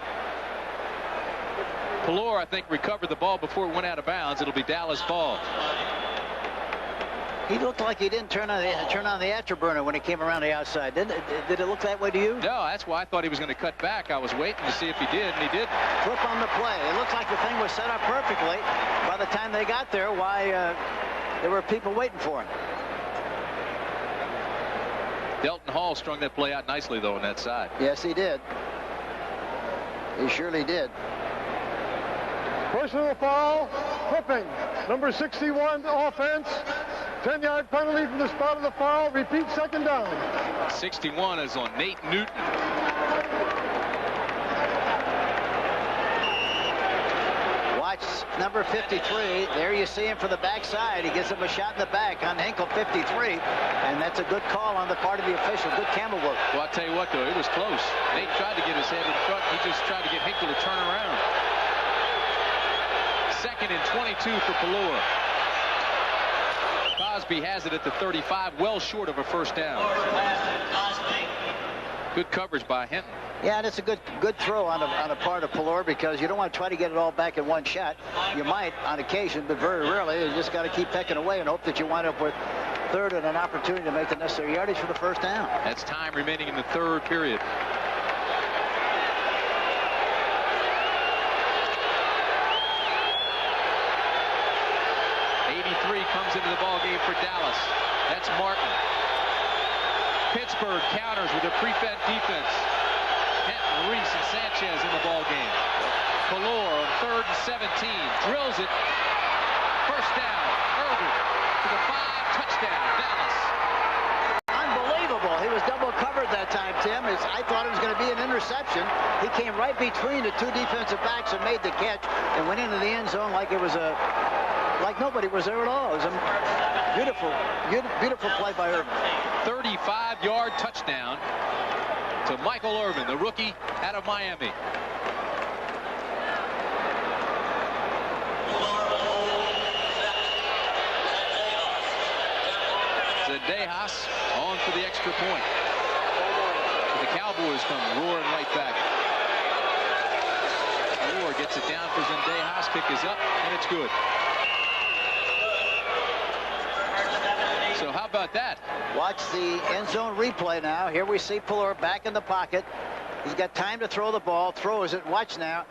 Pelor, I think, recovered the ball before it went out of bounds. It'll be Dallas ball. He looked like he didn't turn on the afterburner when he came around the outside. Did it look that way to you? No, that's why I thought he was going to cut back. I was waiting to see if he did, and he didn't. Flip on the play. It looks like the thing was set up perfectly. By the time they got there, there were people waiting for him. Delton Hall strung that play out nicely, though, on that side. Yes, he did. He surely did. Personal foul, flipping. Number 61 offense. 10-yard penalty from the spot of the foul. Repeat 2nd down. 61 is on Nate Newton. Watch number 53. There you see him for the backside. He gives him a shot in the back on Hinkle 53. And that's a good call on the part of the official. Good camera work. Well, I'll tell you what, though, it was close. Nate tried to get his head in front. He just tried to get Hinkle to turn around. 2nd and 22 for Pelor. Cosby has it at the 35, well short of a 1st down. Good coverage by Hinton. Yeah, and it's a good throw on a part of Pelor, because you don't want to try to get it all back in one shot. You might on occasion, but very rarely. You just got to keep pecking away and hope that you wind up with 3rd and an opportunity to make the necessary yardage for the 1st down. That's time remaining in the 3rd period. Comes into the ball game for Dallas. That's Martin. Pittsburgh counters with a prevent defense. Hinton, Reese, and Sanchez in the ball game. Pelor on 3rd and 17 drills it. 1st down. Irvin to the 5. Touchdown, Dallas. Unbelievable. He was double covered that time, Tim. I thought it was going to be an interception. He came right between the 2 defensive backs and made the catch and went into the end zone like it was like nobody was there at all. It was a beautiful play by Irvin. 35-yard touchdown to Michael Irvin, the rookie out of Miami. Zendejas on for the extra point. The Cowboys come roaring right back. Moore gets it down for Zendejas. Kick is up, and it's good. So how about that? Watch the end zone replay now. Here we see Pelor back in the pocket. He's got time to throw the ball. Throws it. Watch now.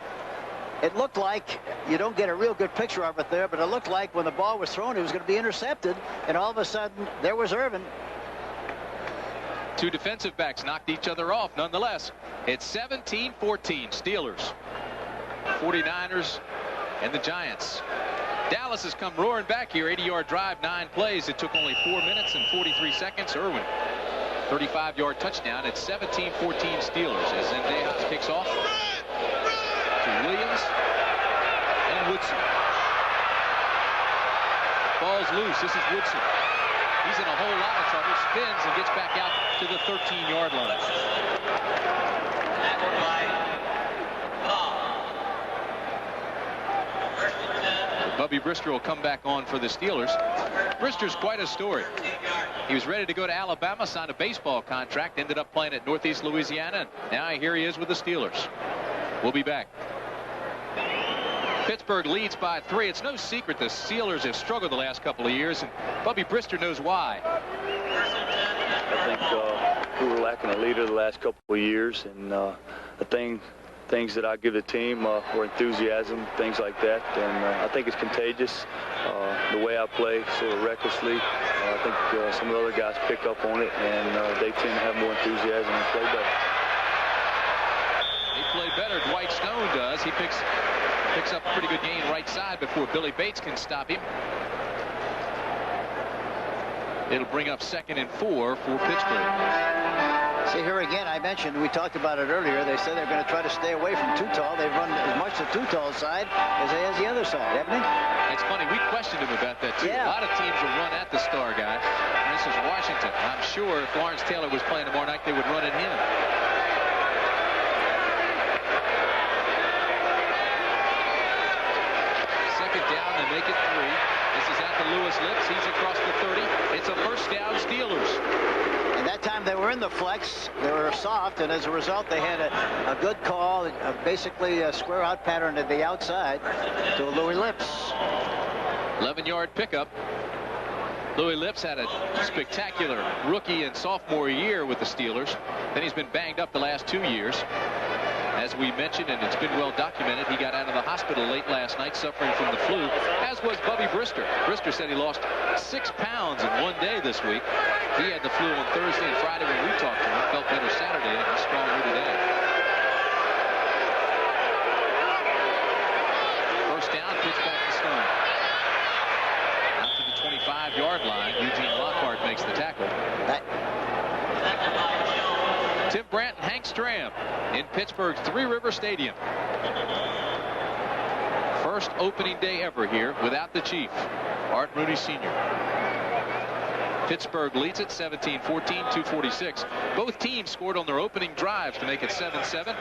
It looked like, you don't get a real good picture of it there, but it looked like when the ball was thrown, it was going to be intercepted. And all of a sudden, there was Irvin. 2 defensive backs knocked each other off. Nonetheless, it's 17-14 Steelers. 49ers and the Giants. Dallas has come roaring back here. 80-yard drive, 9 plays. It took only 4 minutes and 43 seconds. Irwin, 35-yard touchdown. It's 17-14 Steelers as Zendejas kicks off to Williams and Woodson. Ball's loose. This is Woodson. He's in a whole lot of trouble. Spins and gets back out to the 13-yard line. Bubby Brister will come back on for the Steelers. Brister's quite a story. He was ready to go to Alabama, signed a baseball contract, ended up playing at Northeast Louisiana, and now here he is with the Steelers. We'll be back. Pittsburgh leads by 3. It's no secret the Steelers have struggled the last couple of years, and Bubby Brister knows why. I think we were lacking a leader the last couple of years, and things that I give the team were enthusiasm, things like that, and I think it's contagious. The way I play sort of recklessly, I think some of the other guys pick up on it, and they tend to have more enthusiasm and play better. He played better. Dwight Stone does. He picks up a pretty good gain right side before Billy Bates can stop him. It'll bring up 2nd and 4 for Pittsburgh. See, here again, I mentioned, we talked about it earlier, they said they're going to try to stay away from too tall. They've run as much the too tall side as the other side, haven't they? It's funny, we questioned him about that too. Yeah. A lot of teams will run at the star guy. For instance, Washington. I'm sure if Lawrence Taylor was playing tomorrow night, they would run at him. Second down, they make it 3. This is at the Lewis Lips. He's across the 30. It's a first down, Steelers. And that time they were in the flex, they were soft, and as a result they had a good call, basically a square out pattern at the outside to Louis Lips. 11-yard pickup. Louis Lips had a spectacular rookie and sophomore year with the Steelers. Then he's been banged up the last 2 years. As we mentioned, and it's been well documented, he got out of the hospital late last night suffering from the flu, as was Bubby Brister. Brister said he lost 6 pounds in 1 day this week. He had the flu on Thursday and Friday when we talked to him. Felt better Saturday, and he's stronger today. First down, pitch back to Stone. Out to the 25-yard line. Eugene Lockhart makes the tackle. Tim Brandt and Hank Stram in Pittsburgh's Three River Stadium. First opening day ever here without the Chief, Art Mooney Sr. Pittsburgh leads it 17-14, 2:46. Both teams scored on their opening drives to make it 7-7.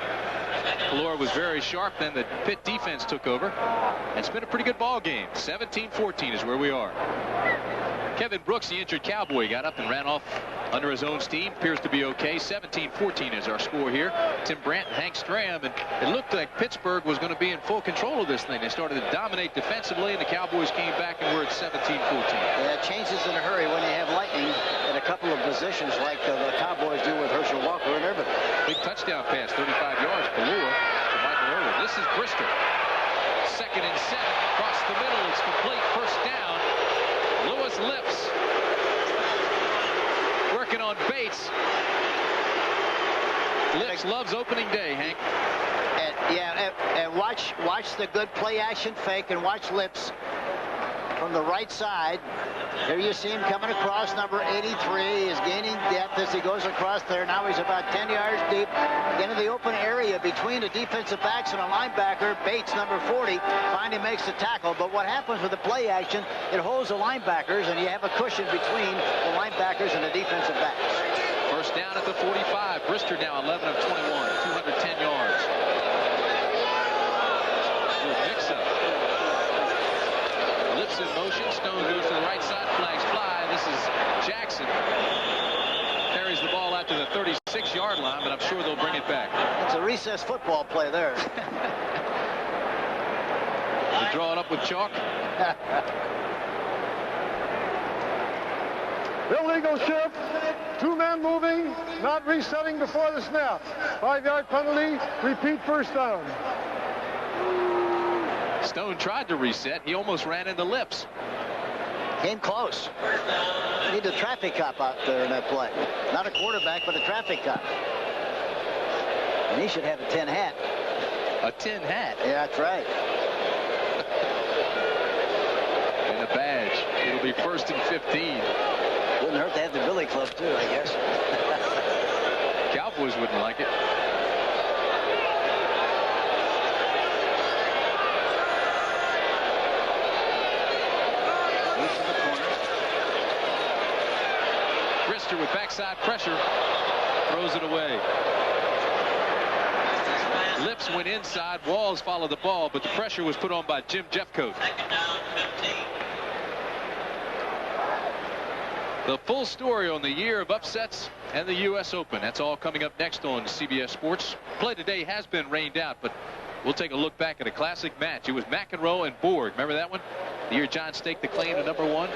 Kalora was very sharp. Then the Pitt defense took over. And it's been a pretty good ball game. 17-14 is where we are. Kevin Brooks, the injured Cowboy, got up and ran off under his own steam. Appears to be okay. 17-14 is our score here. Tim Brandt and Hank Stram, and it looked like Pittsburgh was going to be in full control of this thing. They started to dominate defensively, and the Cowboys came back, and we're at 17-14. Yeah, it changes in a hurry when you have lightning in a couple of positions like the Cowboys do with Herschel Walker and everything. Big touchdown pass, 35 yards, Kalora to Michael Irwin. This is Brister. 2nd and 7 across the middle. It's complete. First down. Lewis Lips working on Bates. Lips loves opening day, Hank. And watch the good play action fake, and watch Lips from the right side. Here you see him coming across. Number 83 is gaining depth as he goes across there. Now he's about 10 yards deep into the open area between the defensive backs and a linebacker. Bates, number 40, finally makes the tackle. But what happens with the play action, it holds the linebackers, and you have a cushion between the linebackers and the defensive backs. First down at the 45. Brister now 11 of 21, 210 yards. Good mix-up. Lips in motion. Stone goes to the right side. Flags fly. This is Jackson. Carries the ball out to the 36-yard line, but I'm sure they'll bring it back. It's a recess football play there. You draw it up with chalk. Illegal shift. 2 men moving, not resetting before the snap. 5-yard penalty. Repeat first down. Stone tried to reset. He almost ran into Lips. Came close. Need a traffic cop out there in that play. Not a quarterback, but a traffic cop. And he should have a tin hat. A tin hat? Yeah, that's right. And a badge. It'll be 1st and 15. Wouldn't hurt to have the Billy Club, too, I guess. Cowboys wouldn't like it. Brister with backside pressure throws it away. Lips went inside. Walls followed the ball, but the pressure was put on by Jim Jeffcoat. The full story on the year of upsets and the U.S. Open. That's all coming up next on CBS Sports. Play today has been rained out, but We'll take a look back at a classic match. It was McEnroe and Borg. Remember that one? The year John staked the claim to #1.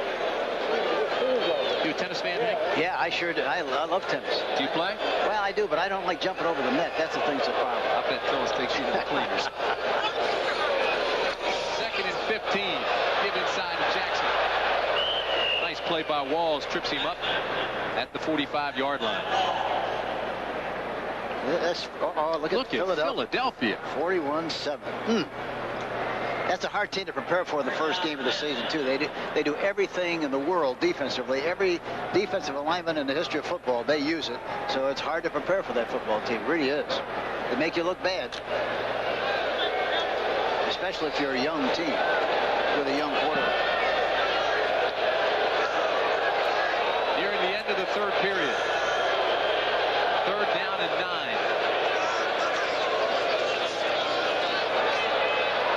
You a tennis fan, Hank? Yeah, I sure do. I love tennis. Do you play? Well, I do, but I don't like jumping over the net. That's the thing that's a problem. I bet Phyllis takes you to the cleaners. 2nd and 15. Give inside to Jackson. Nice play by Walls. Trips him up at the 45-yard line. Look at Philadelphia. 41-7. That's a hard team to prepare for the first game of the season, too. They do everything in the world defensively. Every defensive alignment in the history of football, they use it. So it's hard to prepare for that football team. It really is. They make you look bad. Especially if you're a young team with a young quarterback. Nearing the end of the 3rd period. 3rd down and 9.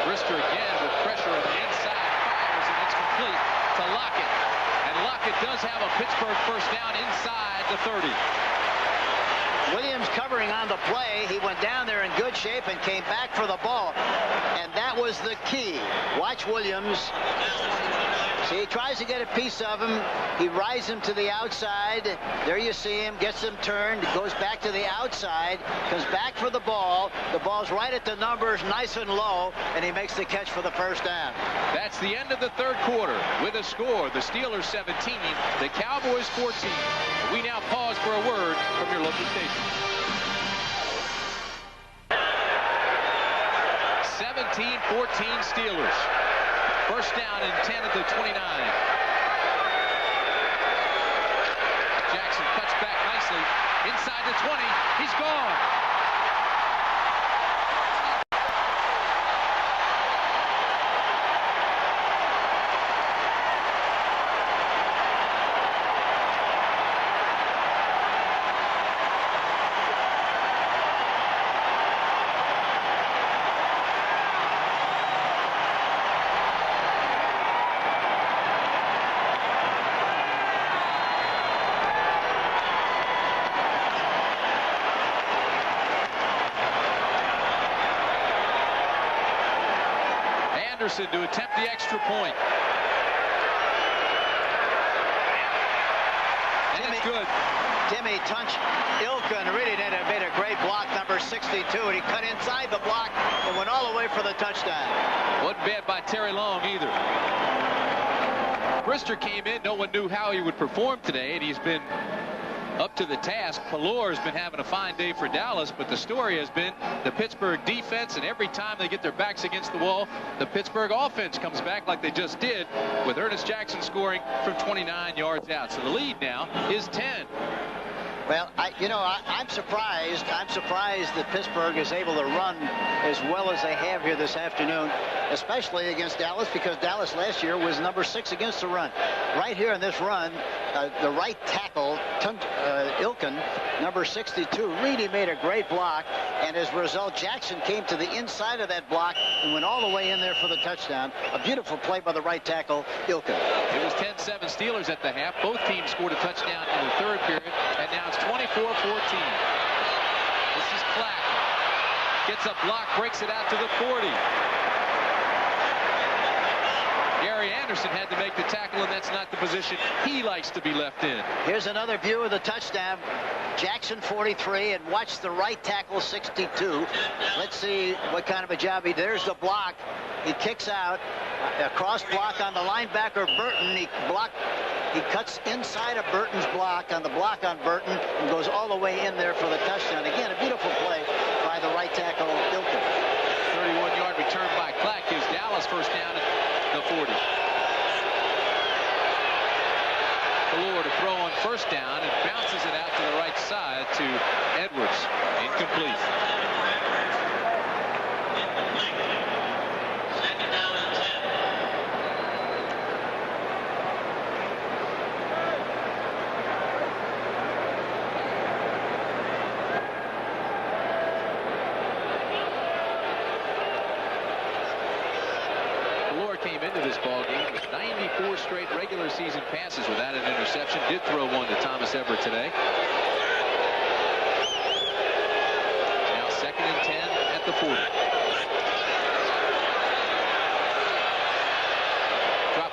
Brister again with pressure on the inside, fires, and it's complete to Lockett. And Lockett does have a Pittsburgh first down inside the 30. Williams covering on the play. He went down there in good shape and came back for the ball. And that was the key. Watch Williams. See, he tries to get a piece of him. He rides him to the outside. There you see him, gets him turned, goes back to the outside, comes back for the ball. The ball's right at the numbers, nice and low, and he makes the catch for the first down. That's the end of the 3rd quarter with a score. The Steelers 17, the Cowboys 14. We now pause for a word from your local station. 17-14 Steelers. First down and 10 at the 29. Jackson cuts back nicely. Inside the 20. He's gone. To attempt the extra point. And it's good. Timmy Tunch Ilkin really made a great block, number 62, and he cut inside the block and went all the way for the touchdown. Wasn't bad by Terry Long either. Brister came in. No one knew how he would perform today, and he's been up to the task. Pallor has been having a fine day for Dallas, but the story has been the Pittsburgh defense, and every time they get their backs against the wall, the Pittsburgh offense comes back like they just did, with Ernest Jackson scoring from 29 yards out. So the lead now is 10. Well, I'm surprised. I'm surprised that Pittsburgh is able to run as well as they have here this afternoon, especially against Dallas, because Dallas last year was number 6 against the run. Right here in this run, the right tackle, Ilkin, number 62, really made a great block, and as a result, Jackson came to the inside of that block and went all the way in there for the touchdown. A beautiful play by the right tackle, Ilkin. It was 10-7 Steelers at the half. Both teams scored a touchdown in the 3rd period, and now it's 24-14. This is Clack. Gets a block, breaks it out to the 40. Gary Anderson had to make the tackle, and that's not the position he likes to be left in. Here's another view of the touchdown. Jackson 43, and watch the right tackle 62. Let's see what kind of a job he did. There's the block. He kicks out. A cross block on the linebacker, Burton. He cuts inside of Burton's block on the block on Burton and goes all the way in there for the touchdown. Again, a beautiful play by the right tackle, Ilkin. 31-yard return by Clack gives Dallas first down at the 40. Pallor to throw on first down and bounces it out to the right side to Edwards. Incomplete. Second down and 10. Came into this ball game with 94 straight regular season passes without an interception. Did throw one to Thomas Everett today. Now 2nd and 10 at the 40.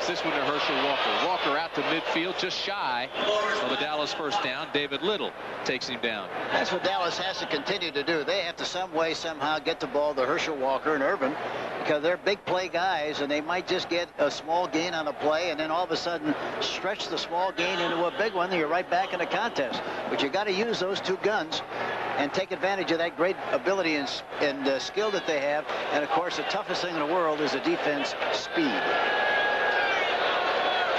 Gets this one to Herschel Walker. Walker out to midfield, just shy of a Dallas first down. David Little takes him down. That's what Dallas has to continue to do. They have to some way, somehow get the ball to Herschel Walker and Irvin, because they're big play guys, and they might just get a small gain on a play and then all of a sudden stretch the small gain into a big one, and you're right back in the contest. But you got to use those two guns and take advantage of that great ability and skill that they have. And of course, the toughest thing in the world is the defense speed.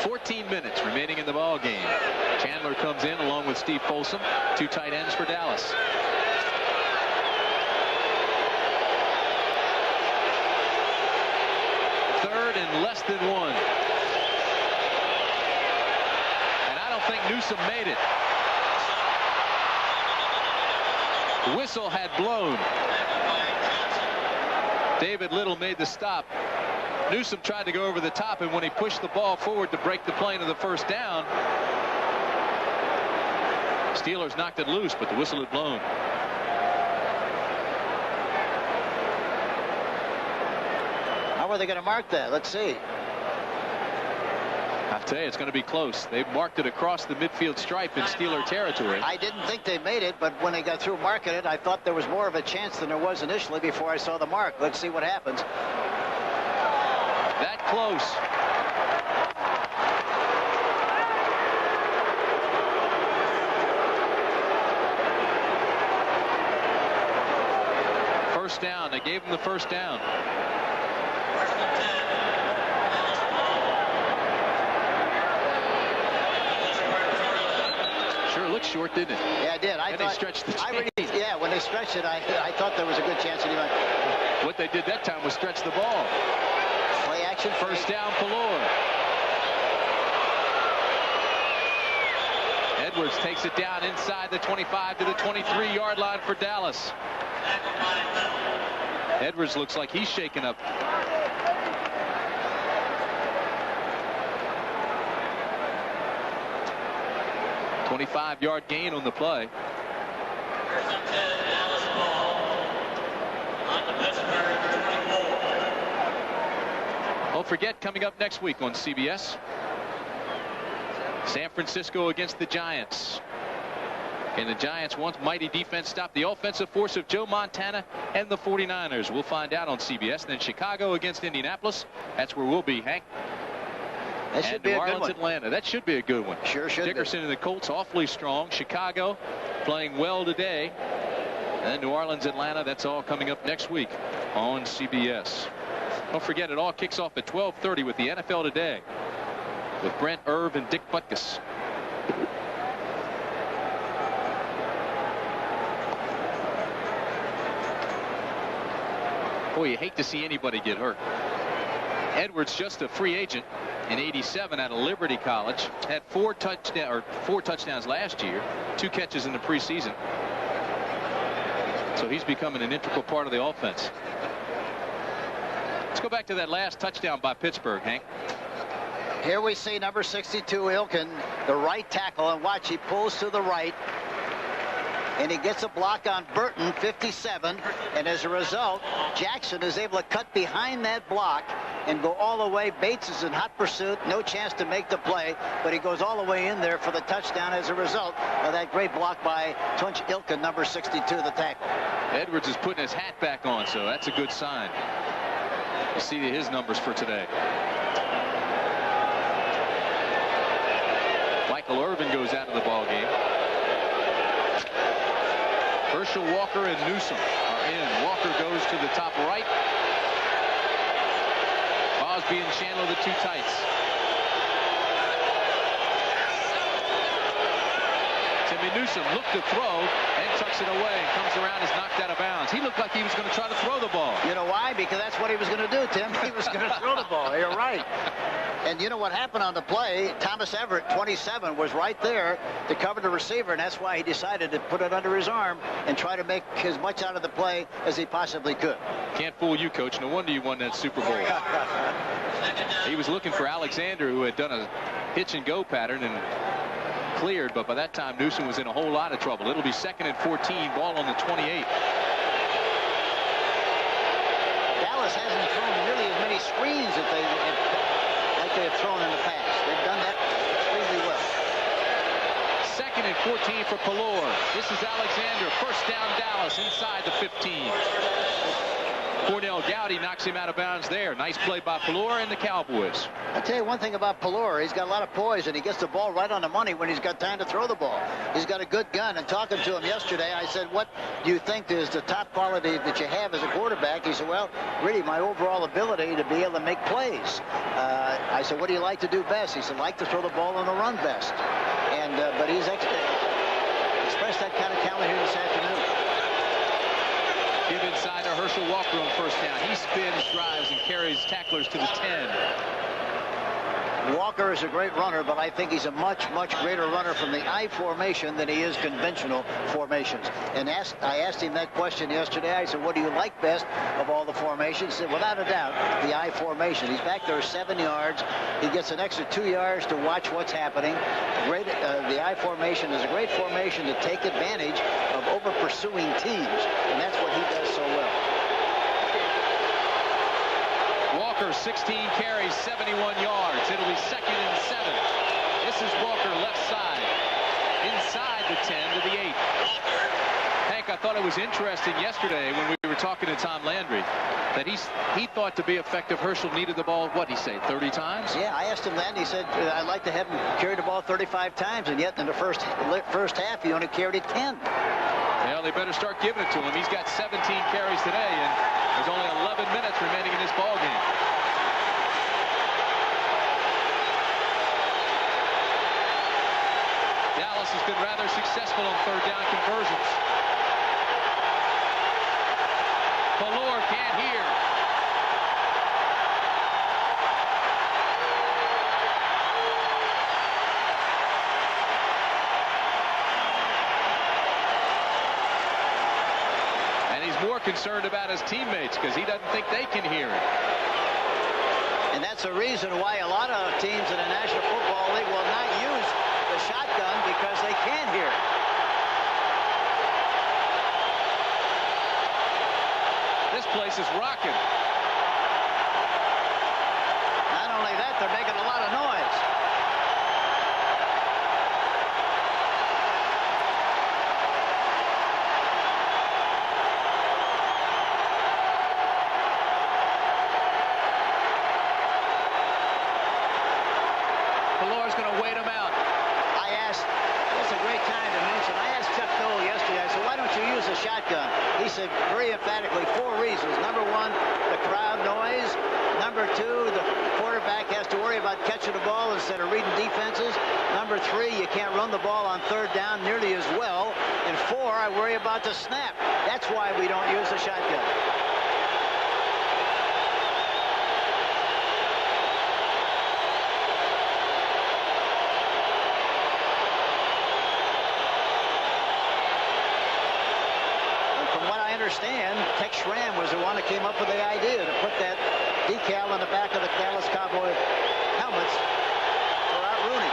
14 minutes remaining in the ball game. Chandler comes in along with Steve Folsom, two tight ends for Dallas. Third and less than one. And I don't think Newsome made it. The whistle had blown. David Little made the stop. Newsome tried to go over the top, and when he pushed the ball forward to break the plane of the first down, Steelers knocked it loose, but the whistle had blown. How are they going to mark that? Let's see. I'll tell you, it's going to be close. They've marked it across the midfield stripe in Steeler territory. I didn't think they made it, but when they got through marking it, I thought there was more of a chance than there was initially before I saw the mark. Let's see what happens. That close. First down. They gave him the first down. Sure looked short, didn't it? Yeah, I did. I thought they stretched the chain. Yeah, when they stretched it, I thought there was a good chance that he might. What they did that time was stretch the ball. Play action. First down, Pelor. Edwards takes it down inside the 25 to the 23-yard line for Dallas. Edwards looks like he's shaken up. $25-yard gain on the play. Don't forget, coming up next week on CBS, San Francisco against the Giants. And the Giants' once mighty defense stopped the offensive force of Joe Montana and the 49ers. We'll find out on CBS. And then Chicago against Indianapolis. That's where we'll be, Hank. That should be a good one. Atlanta. That should be a good one. Sure should. Dickerson and the Colts awfully strong. Chicago playing well today. And New Orleans, Atlanta. That's all coming up next week on CBS. Don't forget, it all kicks off at 12:30 with the NFL Today with Brent Irv and Dick Butkus. Boy, you hate to see anybody get hurt. Edwards, just a free agent in '87 out of Liberty College, had four touchdowns last year, 2 catches in the preseason. So he's becoming an integral part of the offense. Let's go back to that last touchdown by Pittsburgh, Hank. Here we see number 62, Ilkin, the right tackle, and watch, he pulls to the right, and he gets a block on Burton, 57, and as a result, Jackson is able to cut behind that block and go all the way. Bates is in hot pursuit, no chance to make the play, but he goes all the way in there for the touchdown as a result of that great block by Tunch Ilkin, number 62, the tackle. Edwards is putting his hat back on, so that's a good sign. You see his numbers for today. Michael Irvin goes out of the ball game. Herschel Walker and Newsome are in. Walker goes to the top right. Crosby and Chandler, the two tights. Timmy Newsome looked to throw and tucks it away and comes around, is knocked out of bounds. He looked like he was going to try to throw the ball. You know why? Because that's what he was going to do, Tim. He was going to throw the ball. You're right. And you know what happened on the play? Thomas Everett, 27, was right there to cover the receiver, and that's why he decided to put it under his arm and try to make as much out of the play as he possibly could. Can't fool you, Coach. No wonder you won that Super Bowl. He was looking for Alexander, who had done a hitch-and-go pattern and cleared, but by that time, Newsome was in a whole lot of trouble. It'll be 2nd and 14, ball on the 28. Dallas hasn't thrown really as many screens as they like they have thrown in the past. They've done that extremely well. 2nd and 14 for Pelor. This is Alexander. First down, Dallas inside the 15. Cornell Gowdy knocks him out of bounds there. Nice play by Pelor and the Cowboys. I'll tell you one thing about Pelor. He's got a lot of poise, and he gets the ball right on the money when he's got time to throw the ball. He's got a good gun, and talking to him yesterday, I said, what do you think is the top quality that you have as a quarterback? He said, well, really, my overall ability to be able to make plays. I said, what do you like to do best? He said, like to throw the ball on the run best. And but he's expressed that kind of talent here this afternoon. Give inside to Herschel Walker on first down. He spins, drives, and carries tacklers to the 10. Walker is a great runner, but I think he's a much, much greater runner from the I formation than he is conventional formations. And I asked him that question yesterday. I said, what do you like best of all the formations? He said, without a doubt, the I formation. He's back there 7 yards. He gets an extra 2 yards to watch what's happening. The I formation is a great formation to take advantage of over-pursuing teams, and that's what he does so well. Walker, 16 carries, 71 yards. It'll be 2nd and 7. This is Walker left side, inside the 10 to the 8. Hank, I thought it was interesting yesterday when we were talking to Tom Landry that he thought to be effective, Herschel needed the ball, what he say, 30 times? Yeah, I asked him that, and he said, I'd like to have him carry the ball 35 times, and yet in the first half, he only carried it 10. Well, they better start giving it to him. He's got 17 carries today, and there's only 11 minutes remaining in this ball game. Dallas has been rather successful on third down conversions. Pelor can't hear. And he's more concerned about his teammates because he doesn't think they can hear it. And that's a reason why a lot of teams in the National Football League will not use the shotgun because they can't hear it. This place is rocking. Not only that, they're making a lot of noise. Pelor's going to wait him out. That's a great time to mention. I asked Chuck Noll yesterday, I said, why don't you use a shotgun? He said very emphatically 4 reasons. Number 1, the crowd noise. Number 2, the quarterback has to worry about catching the ball instead of reading defenses. Number 3, you can't run the ball on third down nearly as well. And 4, I worry about the snap. That's why we don't use the shotgun. Understand, Tex Schramm was the one that came up with the idea to put that decal on the back of the Dallas Cowboy helmets for Art Rooney.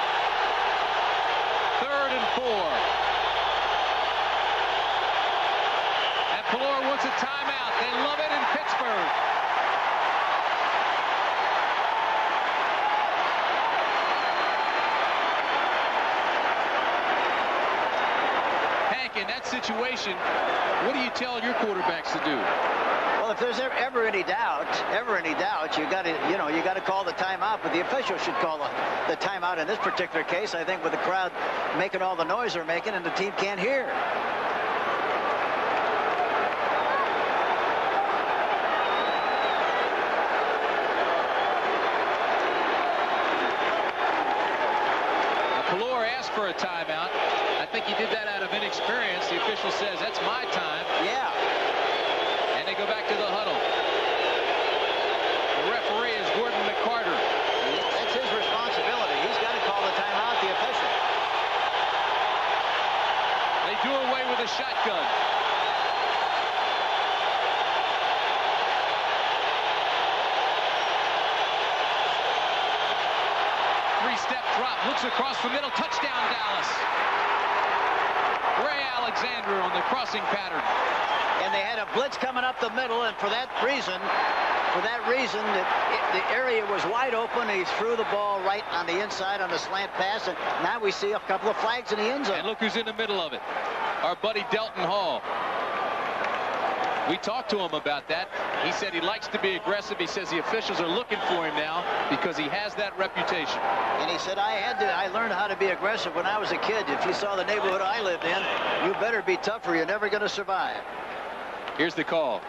3rd and 4. And Pelor wants a timeout. They love it in Pittsburgh. Hank, in that situation, what do you tell your quarterbacks to do? Well, if there's ever any doubt, you got to call the timeout. But the official should call the timeout in this particular case. I think with the crowd making all the noise they're making, and the team can't hear. Pelor asked for a timeout. I think he did that out of inexperience. The official says, that's my time. Yeah. And they go back to the huddle. The referee is Gordon McCarter. That's his responsibility. He's got to call the timeout, the official. They do away with a shotgun. Three-step drop. Looks across the middle. Touchdown, Dallas. Ray Alexander on the crossing pattern. And they had a blitz coming up the middle, and for that reason, the area was wide open. He threw the ball right on the inside on the slant pass, and now we see a couple of flags in the end zone. And look who's in the middle of it. Our buddy Delton Hall. We talked to him about that. He said he likes to be aggressive. He says the officials are looking for him now because he has that reputation. And he said, I learned how to be aggressive when I was a kid. If you saw the neighborhood I lived in, you better be tough or you're never going to survive. Here's the call.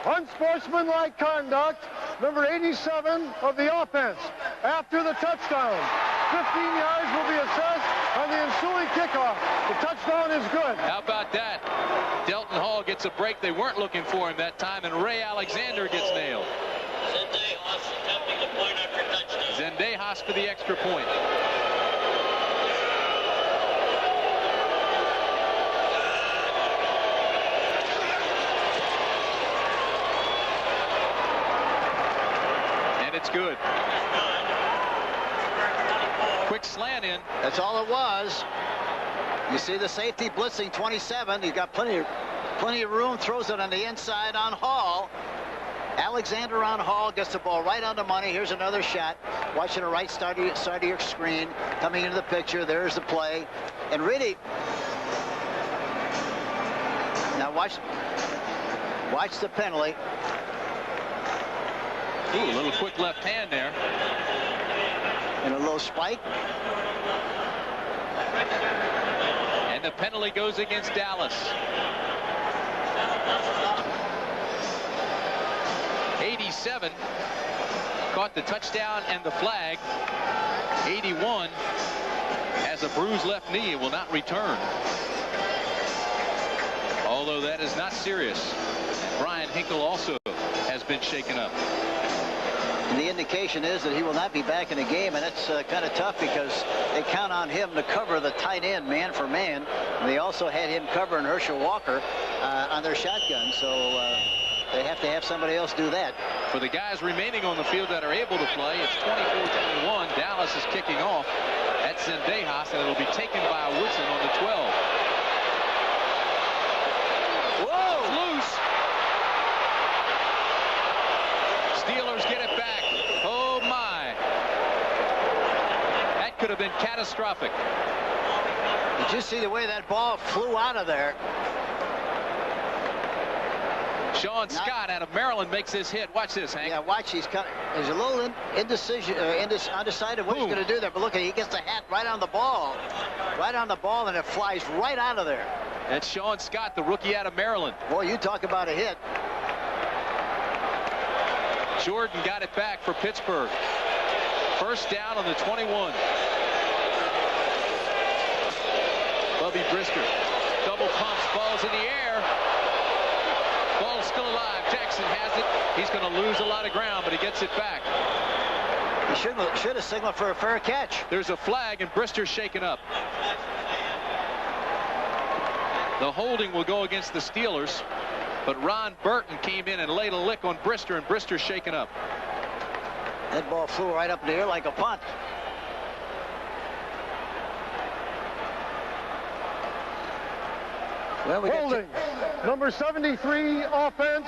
Unsportsmanlike conduct, number 87 of the offense. After the touchdown, 15 yards will be assessed on the ensuing kickoff. The touchdown is good. How about that? Delton Hall gets a break. They weren't looking for him that time, and Ray Alexander gets nailed. Zendejas attempting the point after touchdown. Zendejas for the extra point. And it's good. Quick slant in. That's all it was. You see the safety blitzing 27. He's got plenty of room. Throws it on the inside on Hall. Alexander on Hall gets the ball right on the money. Here's another shot. Watching the right side of your screen. Coming into the picture. There's the play. And really, now watch the penalty. Ooh, a little quick left hand there. And a little spike. And the penalty goes against Dallas. 87 caught the touchdown and the flag. 81 has a bruised left knee and will not return. Although that is not serious. Brian Hinkle also has been shaken up. And the indication is that he will not be back in the game, and that's kind of tough because they count on him to cover the tight end man for man. And they also had him covering Herschel Walker on their shotgun, so they have to have somebody else do that. For the guys remaining on the field that are able to play, it's 24-21. Dallas is kicking off. That's Zendejas, and it'll be taken by Woodson on the 12. Whoa! It's loose. Steelers get it back. Oh, my. That could have been catastrophic. Did you see the way that ball flew out of there? Sean Scott out of Maryland makes this hit. Watch this, Hank. Yeah, watch. There's a little undecided what he's going to do there. But look at, he gets the hat right on the ball. Right on the ball, and it flies right out of there. That's Sean Scott, the rookie out of Maryland. Boy, you talk about a hit. Jordan got it back for Pittsburgh. First down on the 21. Bubby Brister. Double pumps, ball's in the air. Ball's still alive. Jackson has it. He's going to lose a lot of ground, but he gets it back. He should have signaled for a fair catch. There's a flag, and Brister's shaken up. The holding will go against the Steelers, but Ron Burton came in and laid a lick on Brister, and Brister's shaken up. That ball flew right up in the air like a punt. Well, we Holding. Number 73 offense.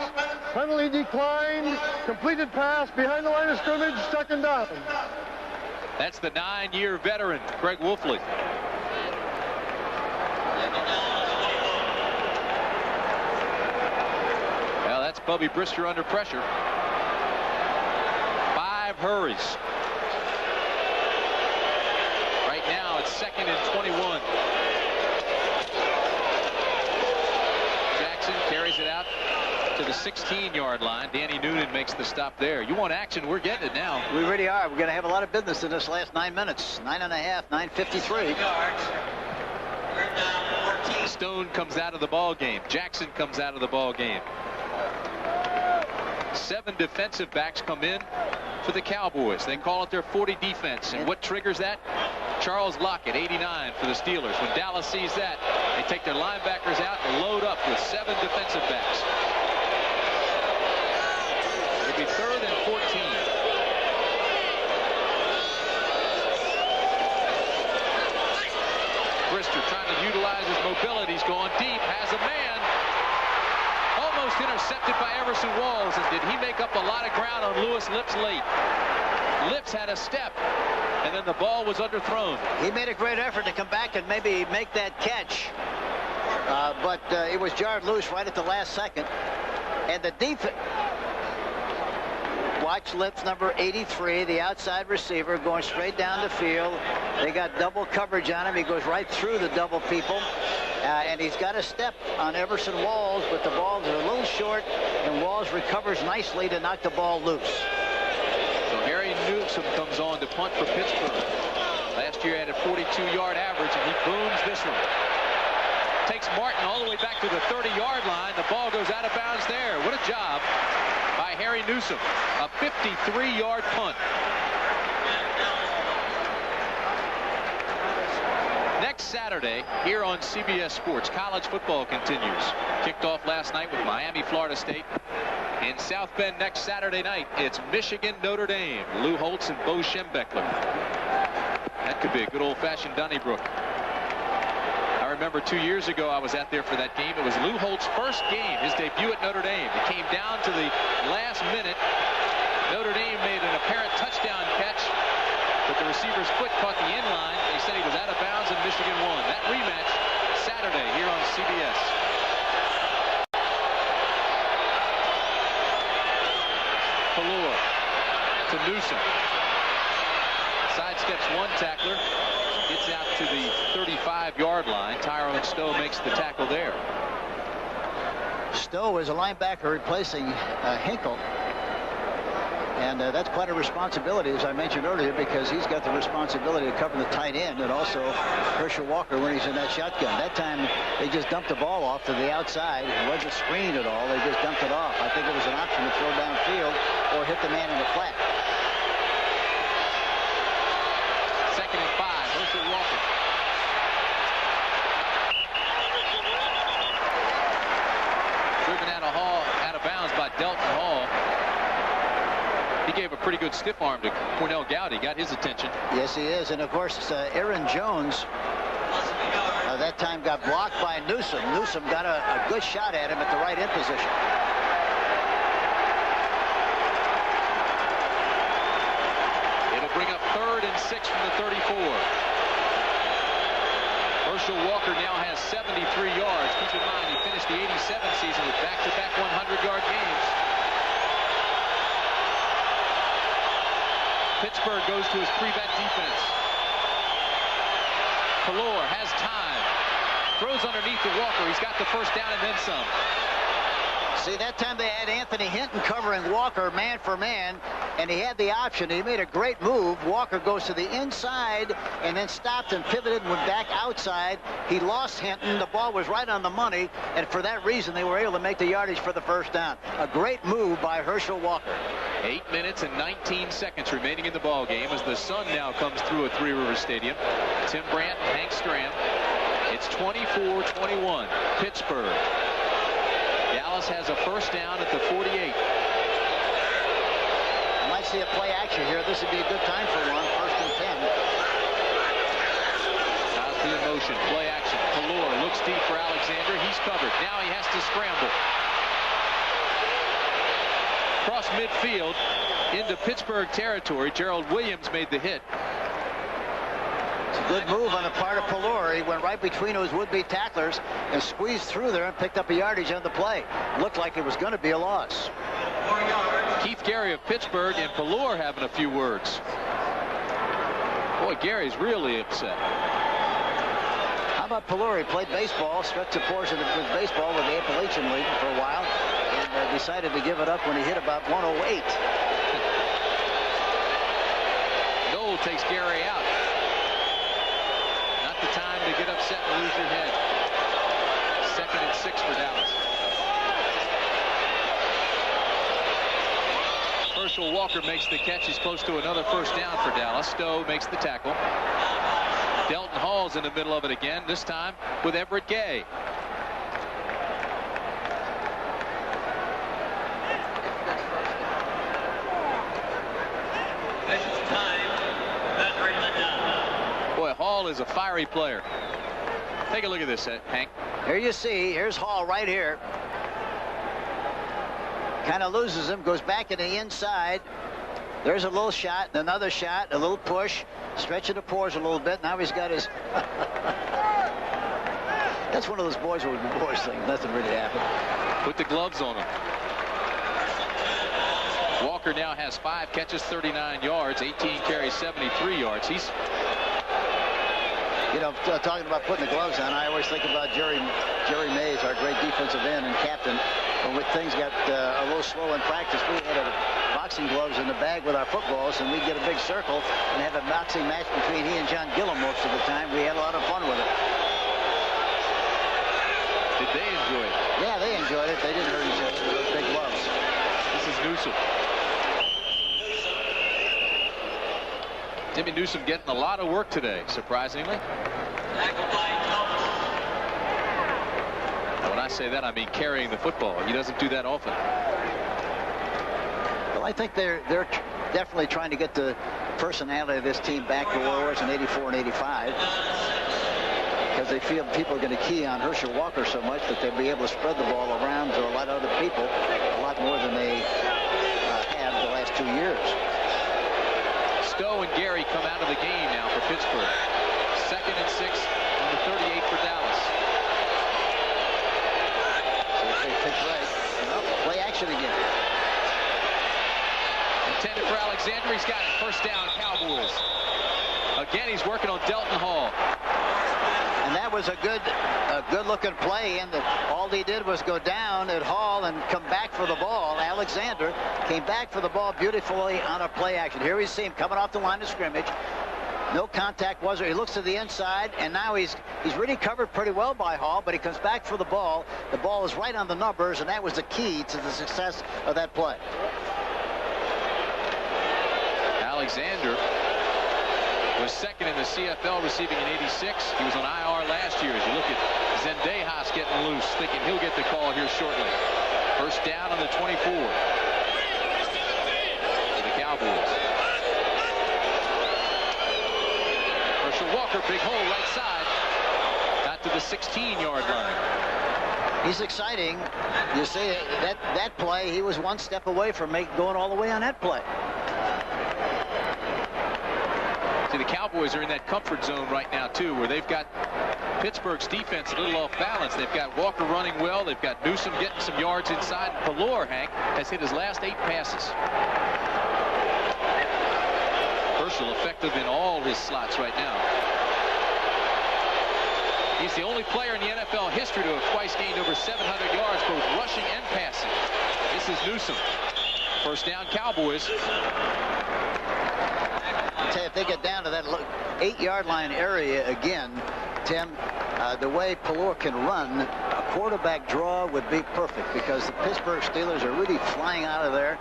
Penalty declined. Completed pass behind the line of scrimmage. Second down. That's the 9-year veteran, Greg Wolfley. Well, that's Bubby Brister under pressure. 5 hurries. Right now, it's 2nd and 21. Carries it out to the 16-yard line. Danny Noonan makes the stop there. You want action? We're getting it now. We really are. We're going to have a lot of business in this last 9 minutes. 9.5, 9:53. Stone comes out of the ball game. Jackson comes out of the ball game. 7 defensive backs come in for the Cowboys. They call it their 40 defense. And what triggers that? Charles Lockett, 89 for the Steelers. When Dallas sees that, they take their linebackers out and load up with 7 defensive backs. It'll be 3rd and 14. Brister trying to utilize his mobility. He's going deep, has a man. Almost intercepted by Everson Walls. And did he make up a lot of ground on Lewis Lips late? Lips had a step, and then the ball was underthrown. He made a great effort to come back and maybe make that catch. But it was jarred loose right at the last second. And the defense... Watch Lips, number 83, the outside receiver, going straight down the field. They got double coverage on him. He goes right through the double people. And he's got a step on Everson Walls, but the ball is a little short, and Walls recovers nicely to knock the ball loose. So Harry Newsom comes on to punt for Pittsburgh. Last year had a 42-yard average, and he booms this one. Takes Martin all the way back to the 30-yard line. The ball goes out of bounds there. What a job by Harry Newsom. A 53-yard punt. Next Saturday, here on CBS Sports, college football continues. Kicked off last night with Miami, Florida State. In South Bend next Saturday night, it's Michigan, Notre Dame. Lou Holtz and Bo Schembechler. That could be a good old-fashioned Donnybrook. I remember 2 years ago I was out there for that game. It was Lou Holtz's first game, his debut at Notre Dame. It came down to the last minute. Notre Dame made an apparent touchdown catch, but the receiver's foot caught the end line. They said he was out of bounds, and Michigan won. That rematch Saturday here on CBS. Pelor to Newsom. Sidesteps one tackler. Gets out to the 35-yard line. Tyrone Stowe makes the tackle there. Stowe is a linebacker replacing Hinkle. And that's quite a responsibility, as I mentioned earlier, because he's got the responsibility of covering the tight end and also Herschel Walker when he's in that shotgun. That time, they just dumped the ball off to the outside. It wasn't screened at all. They just dumped it off. I think it was an option to throw downfield or hit the man in the flat. 2nd and 5. Herschel Walker. Driven out of bounds by Delton Hall. He gave a pretty good stiff arm to Cornell Gowdy. Got his attention. Yes, he is. And, of course, Aaron Jones that time got blocked by Newsom. Newsom got a good shot at him at the right end position. It'll bring up 3rd and 6 from the 34. Herschel Walker now has 73 yards. Keep in mind, he finished the 87 season with back-to-back 100-yard games. Pittsburgh goes to his pre-bet defense. Pelor has time. Throws underneath to Walker. He's got the first down and then some. See, that time they had Anthony Hinton covering Walker man for man, and he had the option. He made a great move. Walker goes to the inside and then stopped and pivoted and went back outside. He lost Hinton. The ball was right on the money, and for that reason, they were able to make the yardage for the first down. A great move by Herschel Walker. 8 minutes and 19 seconds remaining in the ball game as the sun now comes through at Three Rivers Stadium. Tim Brandt and Hank Stram. It's 24-21. Pittsburgh. Dallas has a first down at the 48. Might see a play action here. This would be a good time for one. 1st and 10. Cosby in motion. Play action. Pelor looks deep for Alexander. He's covered. Now he has to scramble. Across midfield into Pittsburgh territory. Gerald Williams made the hit. It's a good move on the part of Pelor. He went right between those would-be tacklers and squeezed through there and picked up a yardage on the play. Looked like it was going to be a loss. Keith Gary of Pittsburgh and Pelor having a few words. Boy, Gary's really upset. How about Pelor? He played baseball, stretched a portion of his baseball with the Appalachian League for a while, and decided to give it up when he hit about 108. Noll takes Gary out. Not the time to get upset and lose your head. 2nd and 6 for Dallas. Herschel Walker makes the catch. He's close to another first down for Dallas. Stowe makes the tackle. Delton Hall's in the middle of it again, this time with Everett Gay. Boy, Hall is a fiery player. Take a look at this, Hank. Here you see, here's Hall right here. Kind of loses him, goes back in the inside. There's a little shot, another shot, a little push, stretching the pores a little bit. Now he's got his... That's one of those boys with the boys thing. Nothing really happened. Put the gloves on him. Walker now has 5 catches, 39 yards, 18 carries, 73 yards. He's... You know, talking about putting the gloves on, I always think about Jerry Mays, our great defensive end and captain. When things got a little slow in practice, we had boxing gloves in the bag with our footballs, and we'd get a big circle and have a boxing match between he and John Gillum most of the time. We had a lot of fun with it. Did they enjoy it? Yeah, they enjoyed it. They didn't hurt each other with those big gloves. This is Newsom. Jimmy Newsom getting a lot of work today, surprisingly. Now, when I say that, I mean carrying the football. He doesn't do that often. Well, I think they're definitely trying to get the personality of this team back to where it was in '84 and '85. Because they feel people are going to key on Herschel Walker so much that they'll be able to spread the ball around to a lot of other people, a lot more than they have the last 2 years. Stowe and Gary come out of the game now for Pittsburgh. 2nd and 6 on the 38 for Dallas. So they pitch right. Play action again. Intended for Alexander. He's got it. First down, Cowboys. Again, he's working on Delton Hall. And that was a good-looking play, and all he did was go down at Hall and come back for the ball. Alexander came back for the ball beautifully on a play action. Here we see him coming off the line of scrimmage. No contact was there. He looks to the inside, and now he's really covered pretty well by Hall, but he comes back for the ball. The ball is right on the numbers, and that was the key to the success of that play. Alexander was 2nd in the CFL receiving in '86. He was on IR last year. As you look at Zendejas getting loose, thinking he'll get the call here shortly. First down on the 24 for the Cowboys. Herschel Walker, big hole right side. Got to the 16-yard line. He's exciting. You see that play, he was one step away from going all the way on that play. See, the Cowboys are in that comfort zone right now, too, where they've got Pittsburgh's defense a little off balance. They've got Walker running well. They've got Newsom getting some yards inside. Pelor, Hank, has hit his last 8 passes. Herschel effective in all his slots right now. He's the only player in the NFL history to have twice gained over 700 yards, both rushing and passing. This is Newsom. First down, Cowboys. If they get down to that 8-yard line area again, Tim, the way Pelor can run, a quarterback draw would be perfect because the Pittsburgh Steelers are really flying out of there,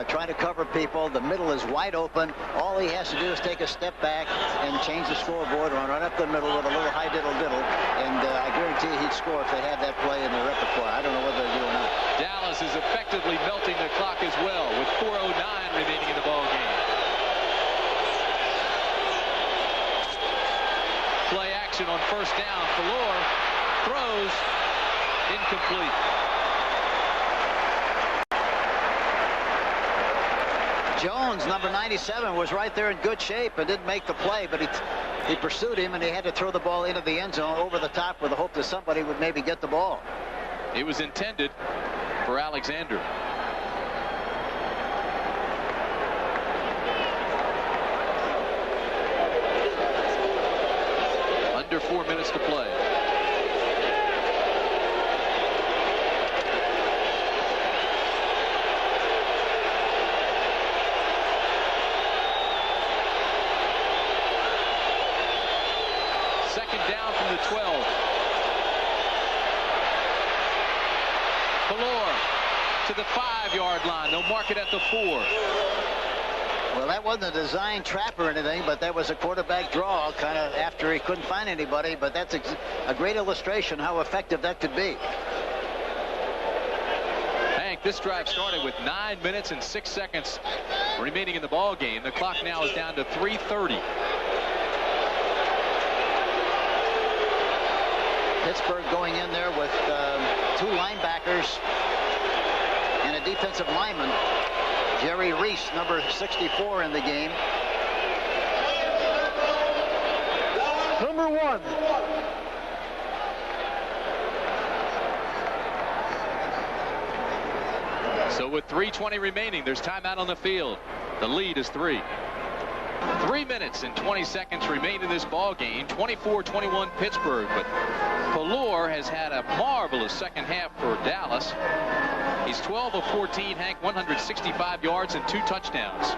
trying to cover people. The middle is wide open. All he has to do is take a step back and change the scoreboard, run right up the middle with a little high diddle-diddle, and I guarantee he'd score if they had that play in their repertoire. I don't know whether they do or not. Dallas is effectively melting the clock as well with 4:09 remaining in the ball game. Play action on first down. Pelor throws incomplete. Jones, number 97, was right there in good shape and didn't make the play, but he pursued him and he had to throw the ball into the end zone over the top with the hope that somebody would maybe get the ball. It was intended for Alexander. Under 4 minutes to play. Second down from the 12. Pelor to the 5-yard line. They'll mark it at the 4. Well, that wasn't a design trap or anything, but that was a quarterback draw kind of after he couldn't find anybody. But that's a great illustration how effective that could be. Hank, this drive started with 9 minutes and 6 seconds remaining in the ball game. The clock now is down to 3:30. Pittsburgh going in there with 2 linebackers and a defensive lineman. Jerry Reese, number 64 in the game. Number 1. So with 3:20 remaining, there's timeout on the field. The lead is 3. 3 minutes and 20 seconds remain in this ball game. 24-21 Pittsburgh, but Pallor has had a marvelous second half for Dallas. He's 12 of 14, Hank, 165 yards and 2 touchdowns.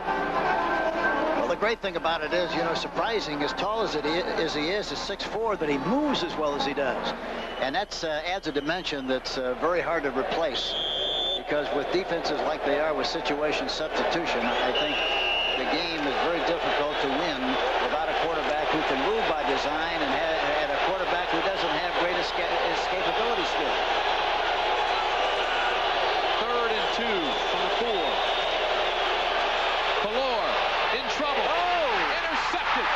Well, the great thing about it is, you know, surprising, as tall as he is 6'4", that he moves as well as he does. And that adds a dimension that's very hard to replace. Because with defenses like they are with situation substitution, I think the game is very difficult to win without a quarterback who can move by design and a quarterback who doesn't have great escapability skill. 3rd and 2 from the 4. Pallor in trouble. Oh! Intercepted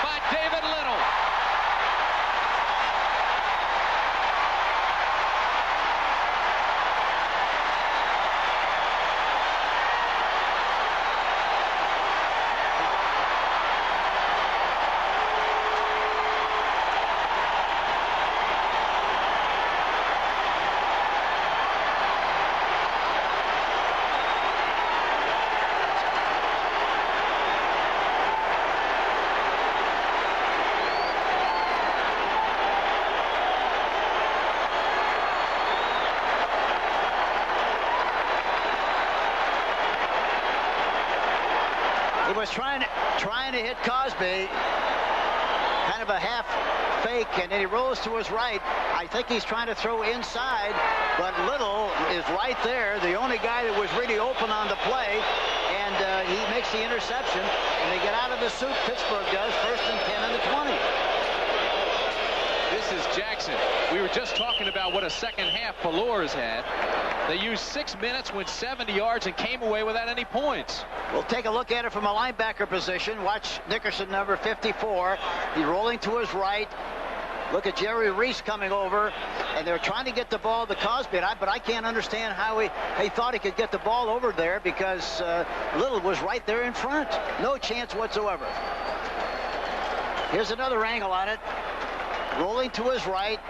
by David Little. Was trying to hit Cosby, kind of a half fake, and then he rolls to his right. I think he's trying to throw inside, but Little is right there, the only guy that was really open on the play, and he makes the interception, and they get out of the soup. Pittsburgh does, 1st and 10 and the 20. This is Jackson. We were just talking about what a second half Pallor has had. They used 6 minutes, went 70 yards, and came away without any points. We'll take a look at it from a linebacker position. Watch Nickerson, number 54. He's rolling to his right. Look at Jerry Reese coming over, and they're trying to get the ball to Cosby, but I can't understand how he thought he could get the ball over there because Little was right there in front. No chance whatsoever. Here's another angle on it. Rolling to his right.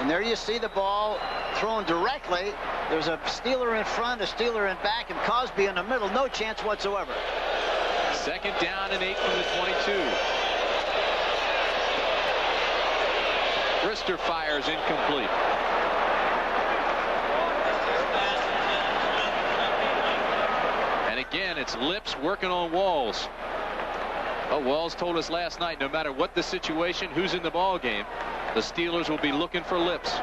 And there you see the ball thrown directly. There's a Steeler in front, a Steeler in back, and Cosby in the middle. No chance whatsoever. 2nd down and 8 from the 22. Brister fires incomplete. And again, it's Lips working on Walls. Oh, Walls told us last night, no matter what the situation, who's in the ball game, the Steelers will be looking for Lips.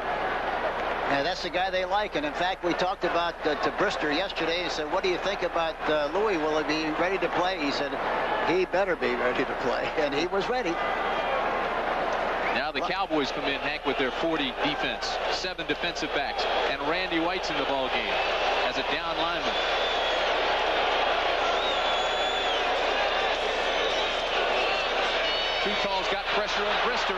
Yeah, that's the guy they like. And in fact, we talked about to Brister yesterday. He said, what do you think about Louis? Will he be ready to play? He said, he better be ready to play. And he was ready. Now the Cowboys come in, Hank, with their 40 defense, 7 defensive backs, and Randy White's in the ball game as a down lineman. Too Tall's got pressure on Brister.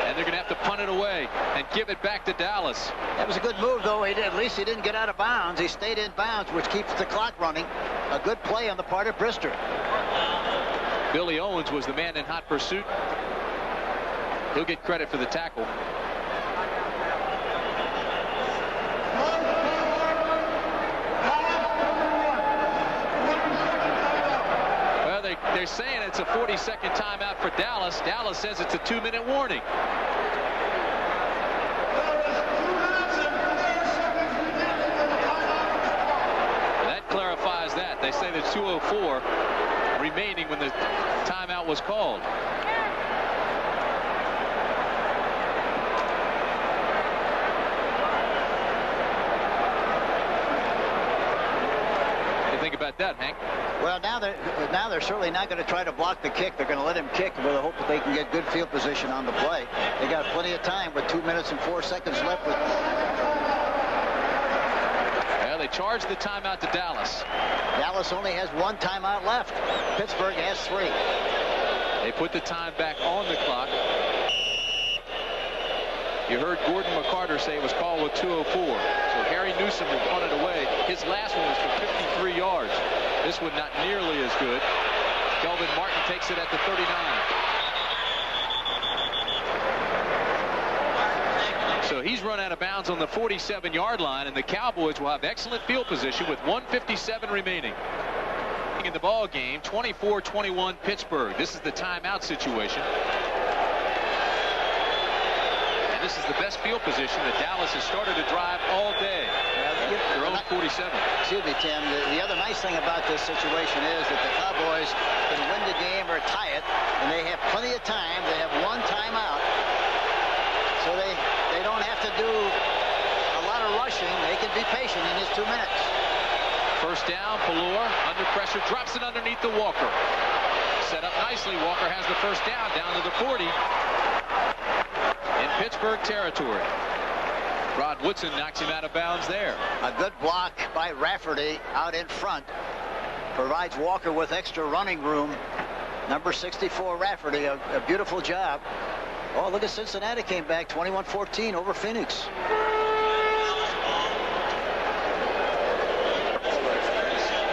And they're going to have to punt it away and give it back to Dallas. That was a good move, though. At least he didn't get out of bounds. He stayed in bounds, which keeps the clock running. A good play on the part of Brister. Billy Owens was the man in hot pursuit. He'll get credit for the tackle. Well, they're saying it's a 40-second timeout for Dallas. Dallas says it's a 2-minute warning. That clarifies that. They say there's 2:04 remaining when the timeout was called. What do you think about that, Hank? Well, now they're certainly not going to try to block the kick. They're going to let him kick with the hope that they can get good field position on the play. They got plenty of time with 2 minutes and 4 seconds left. Well, they charged the timeout to Dallas. Dallas only has 1 timeout left. Pittsburgh has 3. They put the time back on the clock. You heard Gordon McCarter say it was called with 2:04. So Harry Newsom will punt it away. His last one was for 53 yards. This one not nearly as good. Kelvin Martin takes it at the 39. So he's run out of bounds on the 47-yard line, and the Cowboys will have excellent field position with 1:57 remaining in the ball game. 24-21 Pittsburgh. This is the timeout situation. And this is the best field position that Dallas has started to drive all day. Their own 47. Excuse me, Tim. The other nice thing about this situation is that the Cowboys can win the game or tie it, and they have plenty of time. They have one timeout. So they don't have to do a lot of rushing. They can be patient in this 2 minutes. First down, Pelor under pressure, drops it underneath the Walker. Set up nicely. Walker has the first down to the 40 in Pittsburgh territory. Rod Woodson knocks him out of bounds there. A good block by Rafferty out in front. Provides Walker with extra running room. Number 64, Rafferty, a beautiful job. Oh, look at Cincinnati came back 21-14 over Phoenix.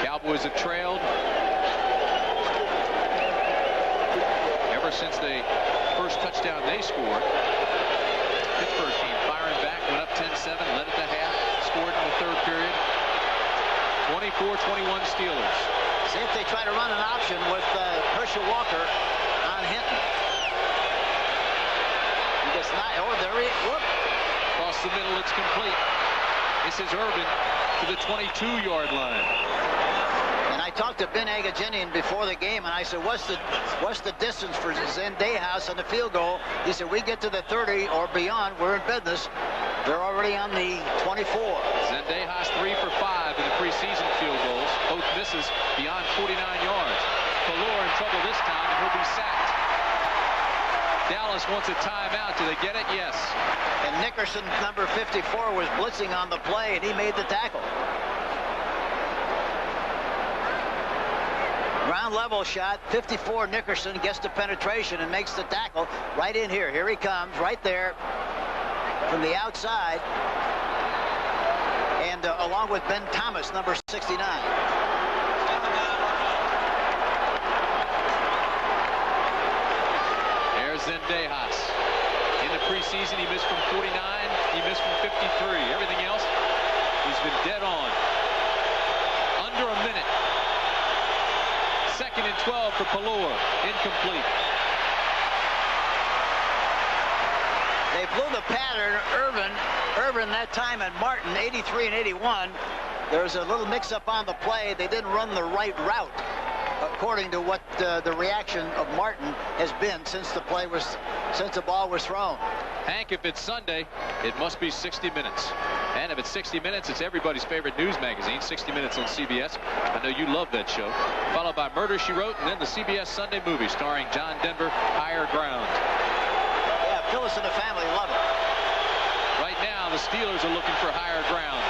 Cowboys have trailed ever since the first touchdown they scored. Pittsburgh team firing back, went up 10-7, led at the half, scored in the third period. 24-21 Steelers. See if they try to run an option with Herschel Walker on Hinton. He does not. Oh, there he is. Whoop. Across the middle, it's complete. This is Urban to the 22-yard line. And I talked to Ben Agajanian before the game, and I said, what's the distance for Zendejas on the field goal? He said, we get to the 30 or beyond, we're in business. They're already on the 24. Zendejas 3 for 5 in the preseason field goals. Both misses beyond 49 yards. Pelor in trouble this time, and he'll be sacked. Dallas wants a timeout. Do they get it? Yes. And Nickerson, number 54, was blitzing on the play, and he made the tackle. Ground level shot. 54 Nickerson gets the penetration and makes the tackle right in here. Here he comes, right there from the outside. And along with Ben Thomas, number 69. Zendejas. In the preseason, he missed from 49. He missed from 53. Everything else, he's been dead on. Under a minute. 2nd and 12 for Pelor. Incomplete. They blew the pattern. Irvin that time, and Martin, 83 and 81. There's a little mix-up on the play. They didn't run the right route, according to what the reaction of Martin has been since the ball was thrown. Hank, if it's Sunday, it must be 60 minutes. And if it's 60 minutes, it's everybody's favorite news magazine, 60 Minutes on CBS. I know you love that show. Followed by Murder, She Wrote, and then the CBS Sunday movie starring John Denver, Higher Ground. Yeah, Phyllis and the family love it. Right now, the Steelers are looking for higher ground.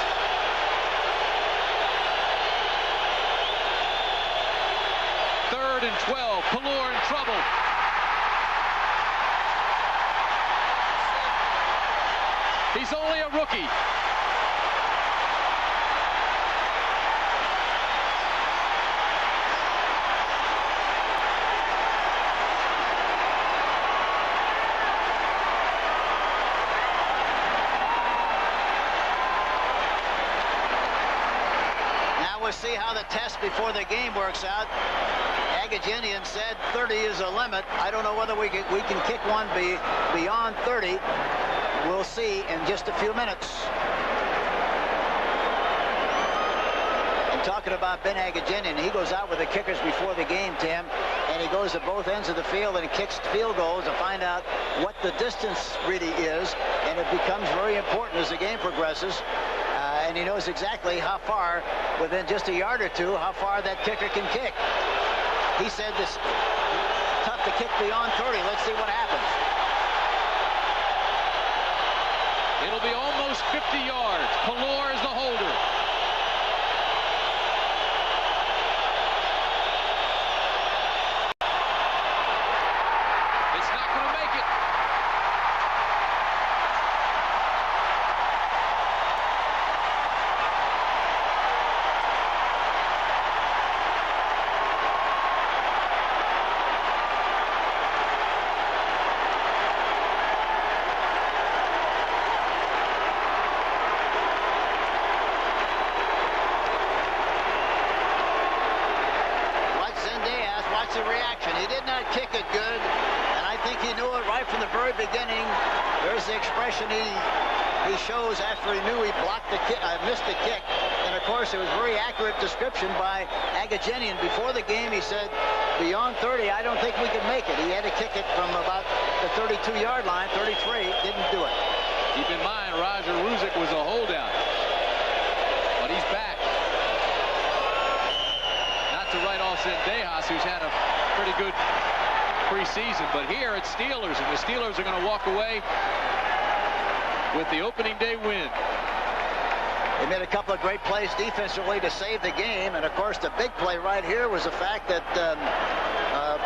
Third and 12. Pelor in trouble. He's only a rookie. Now we'll see how the test before the game works out. Agajanian said 30 is a limit. I don't know whether we can kick one beyond 30. We'll see in just a few minutes. And talking about Ben Agajanian, he goes out with the kickers before the game, Tim, and he goes to both ends of the field and kicks field goals to find out what the distance really is, and it becomes very important as the game progresses. And he knows exactly how far, within just a yard or two, how far that kicker can kick. He said this tough to kick beyond 30. Let's see what happens. It'll be almost 50 yards. Pelor is the holder. That's a reaction. He did not kick it good, and I think he knew it right from the very beginning. There's the expression he shows after he knew he blocked the kick, missed the kick. And of course, it was very accurate description by Agajanian. Before the game, he said, beyond 30, I don't think we can make it. He had to kick it from about the 32-yard line, 33, didn't do it. Keep in mind, Roger Ruzick was a holdout, but he's back. Not to write off Zendejas, who's had a pretty good preseason, but here it's Steelers, and the Steelers are going to walk away with the opening day win. They made a couple of great plays defensively to save the game, and of course the big play right here was the fact that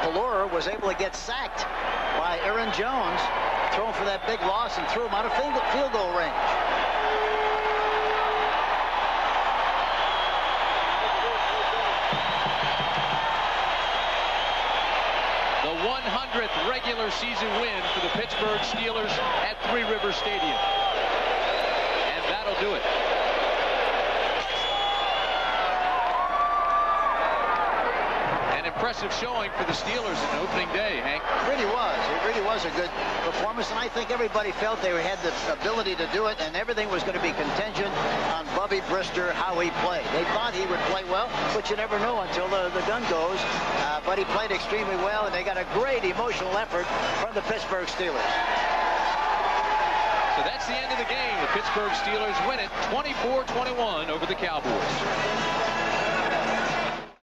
Pelora was able to get sacked by Aaron Jones, thrown for that big loss and threw him out of field goal range. The 100th regular season win for the Pittsburgh Steelers at Three River Stadium. And that'll do it. An impressive showing for the Steelers in opening day, Hank. It really was. It really was a good performance, and I think everybody felt they had the ability to do it, and everything was going to be contingent on Bubby Brister, how he played. They thought he would play well, but you never know until the gun goes. But he played extremely well, and they got a great emotional effort from the Pittsburgh Steelers. So that's the end of the game. The Pittsburgh Steelers win it 24-21 over the Cowboys.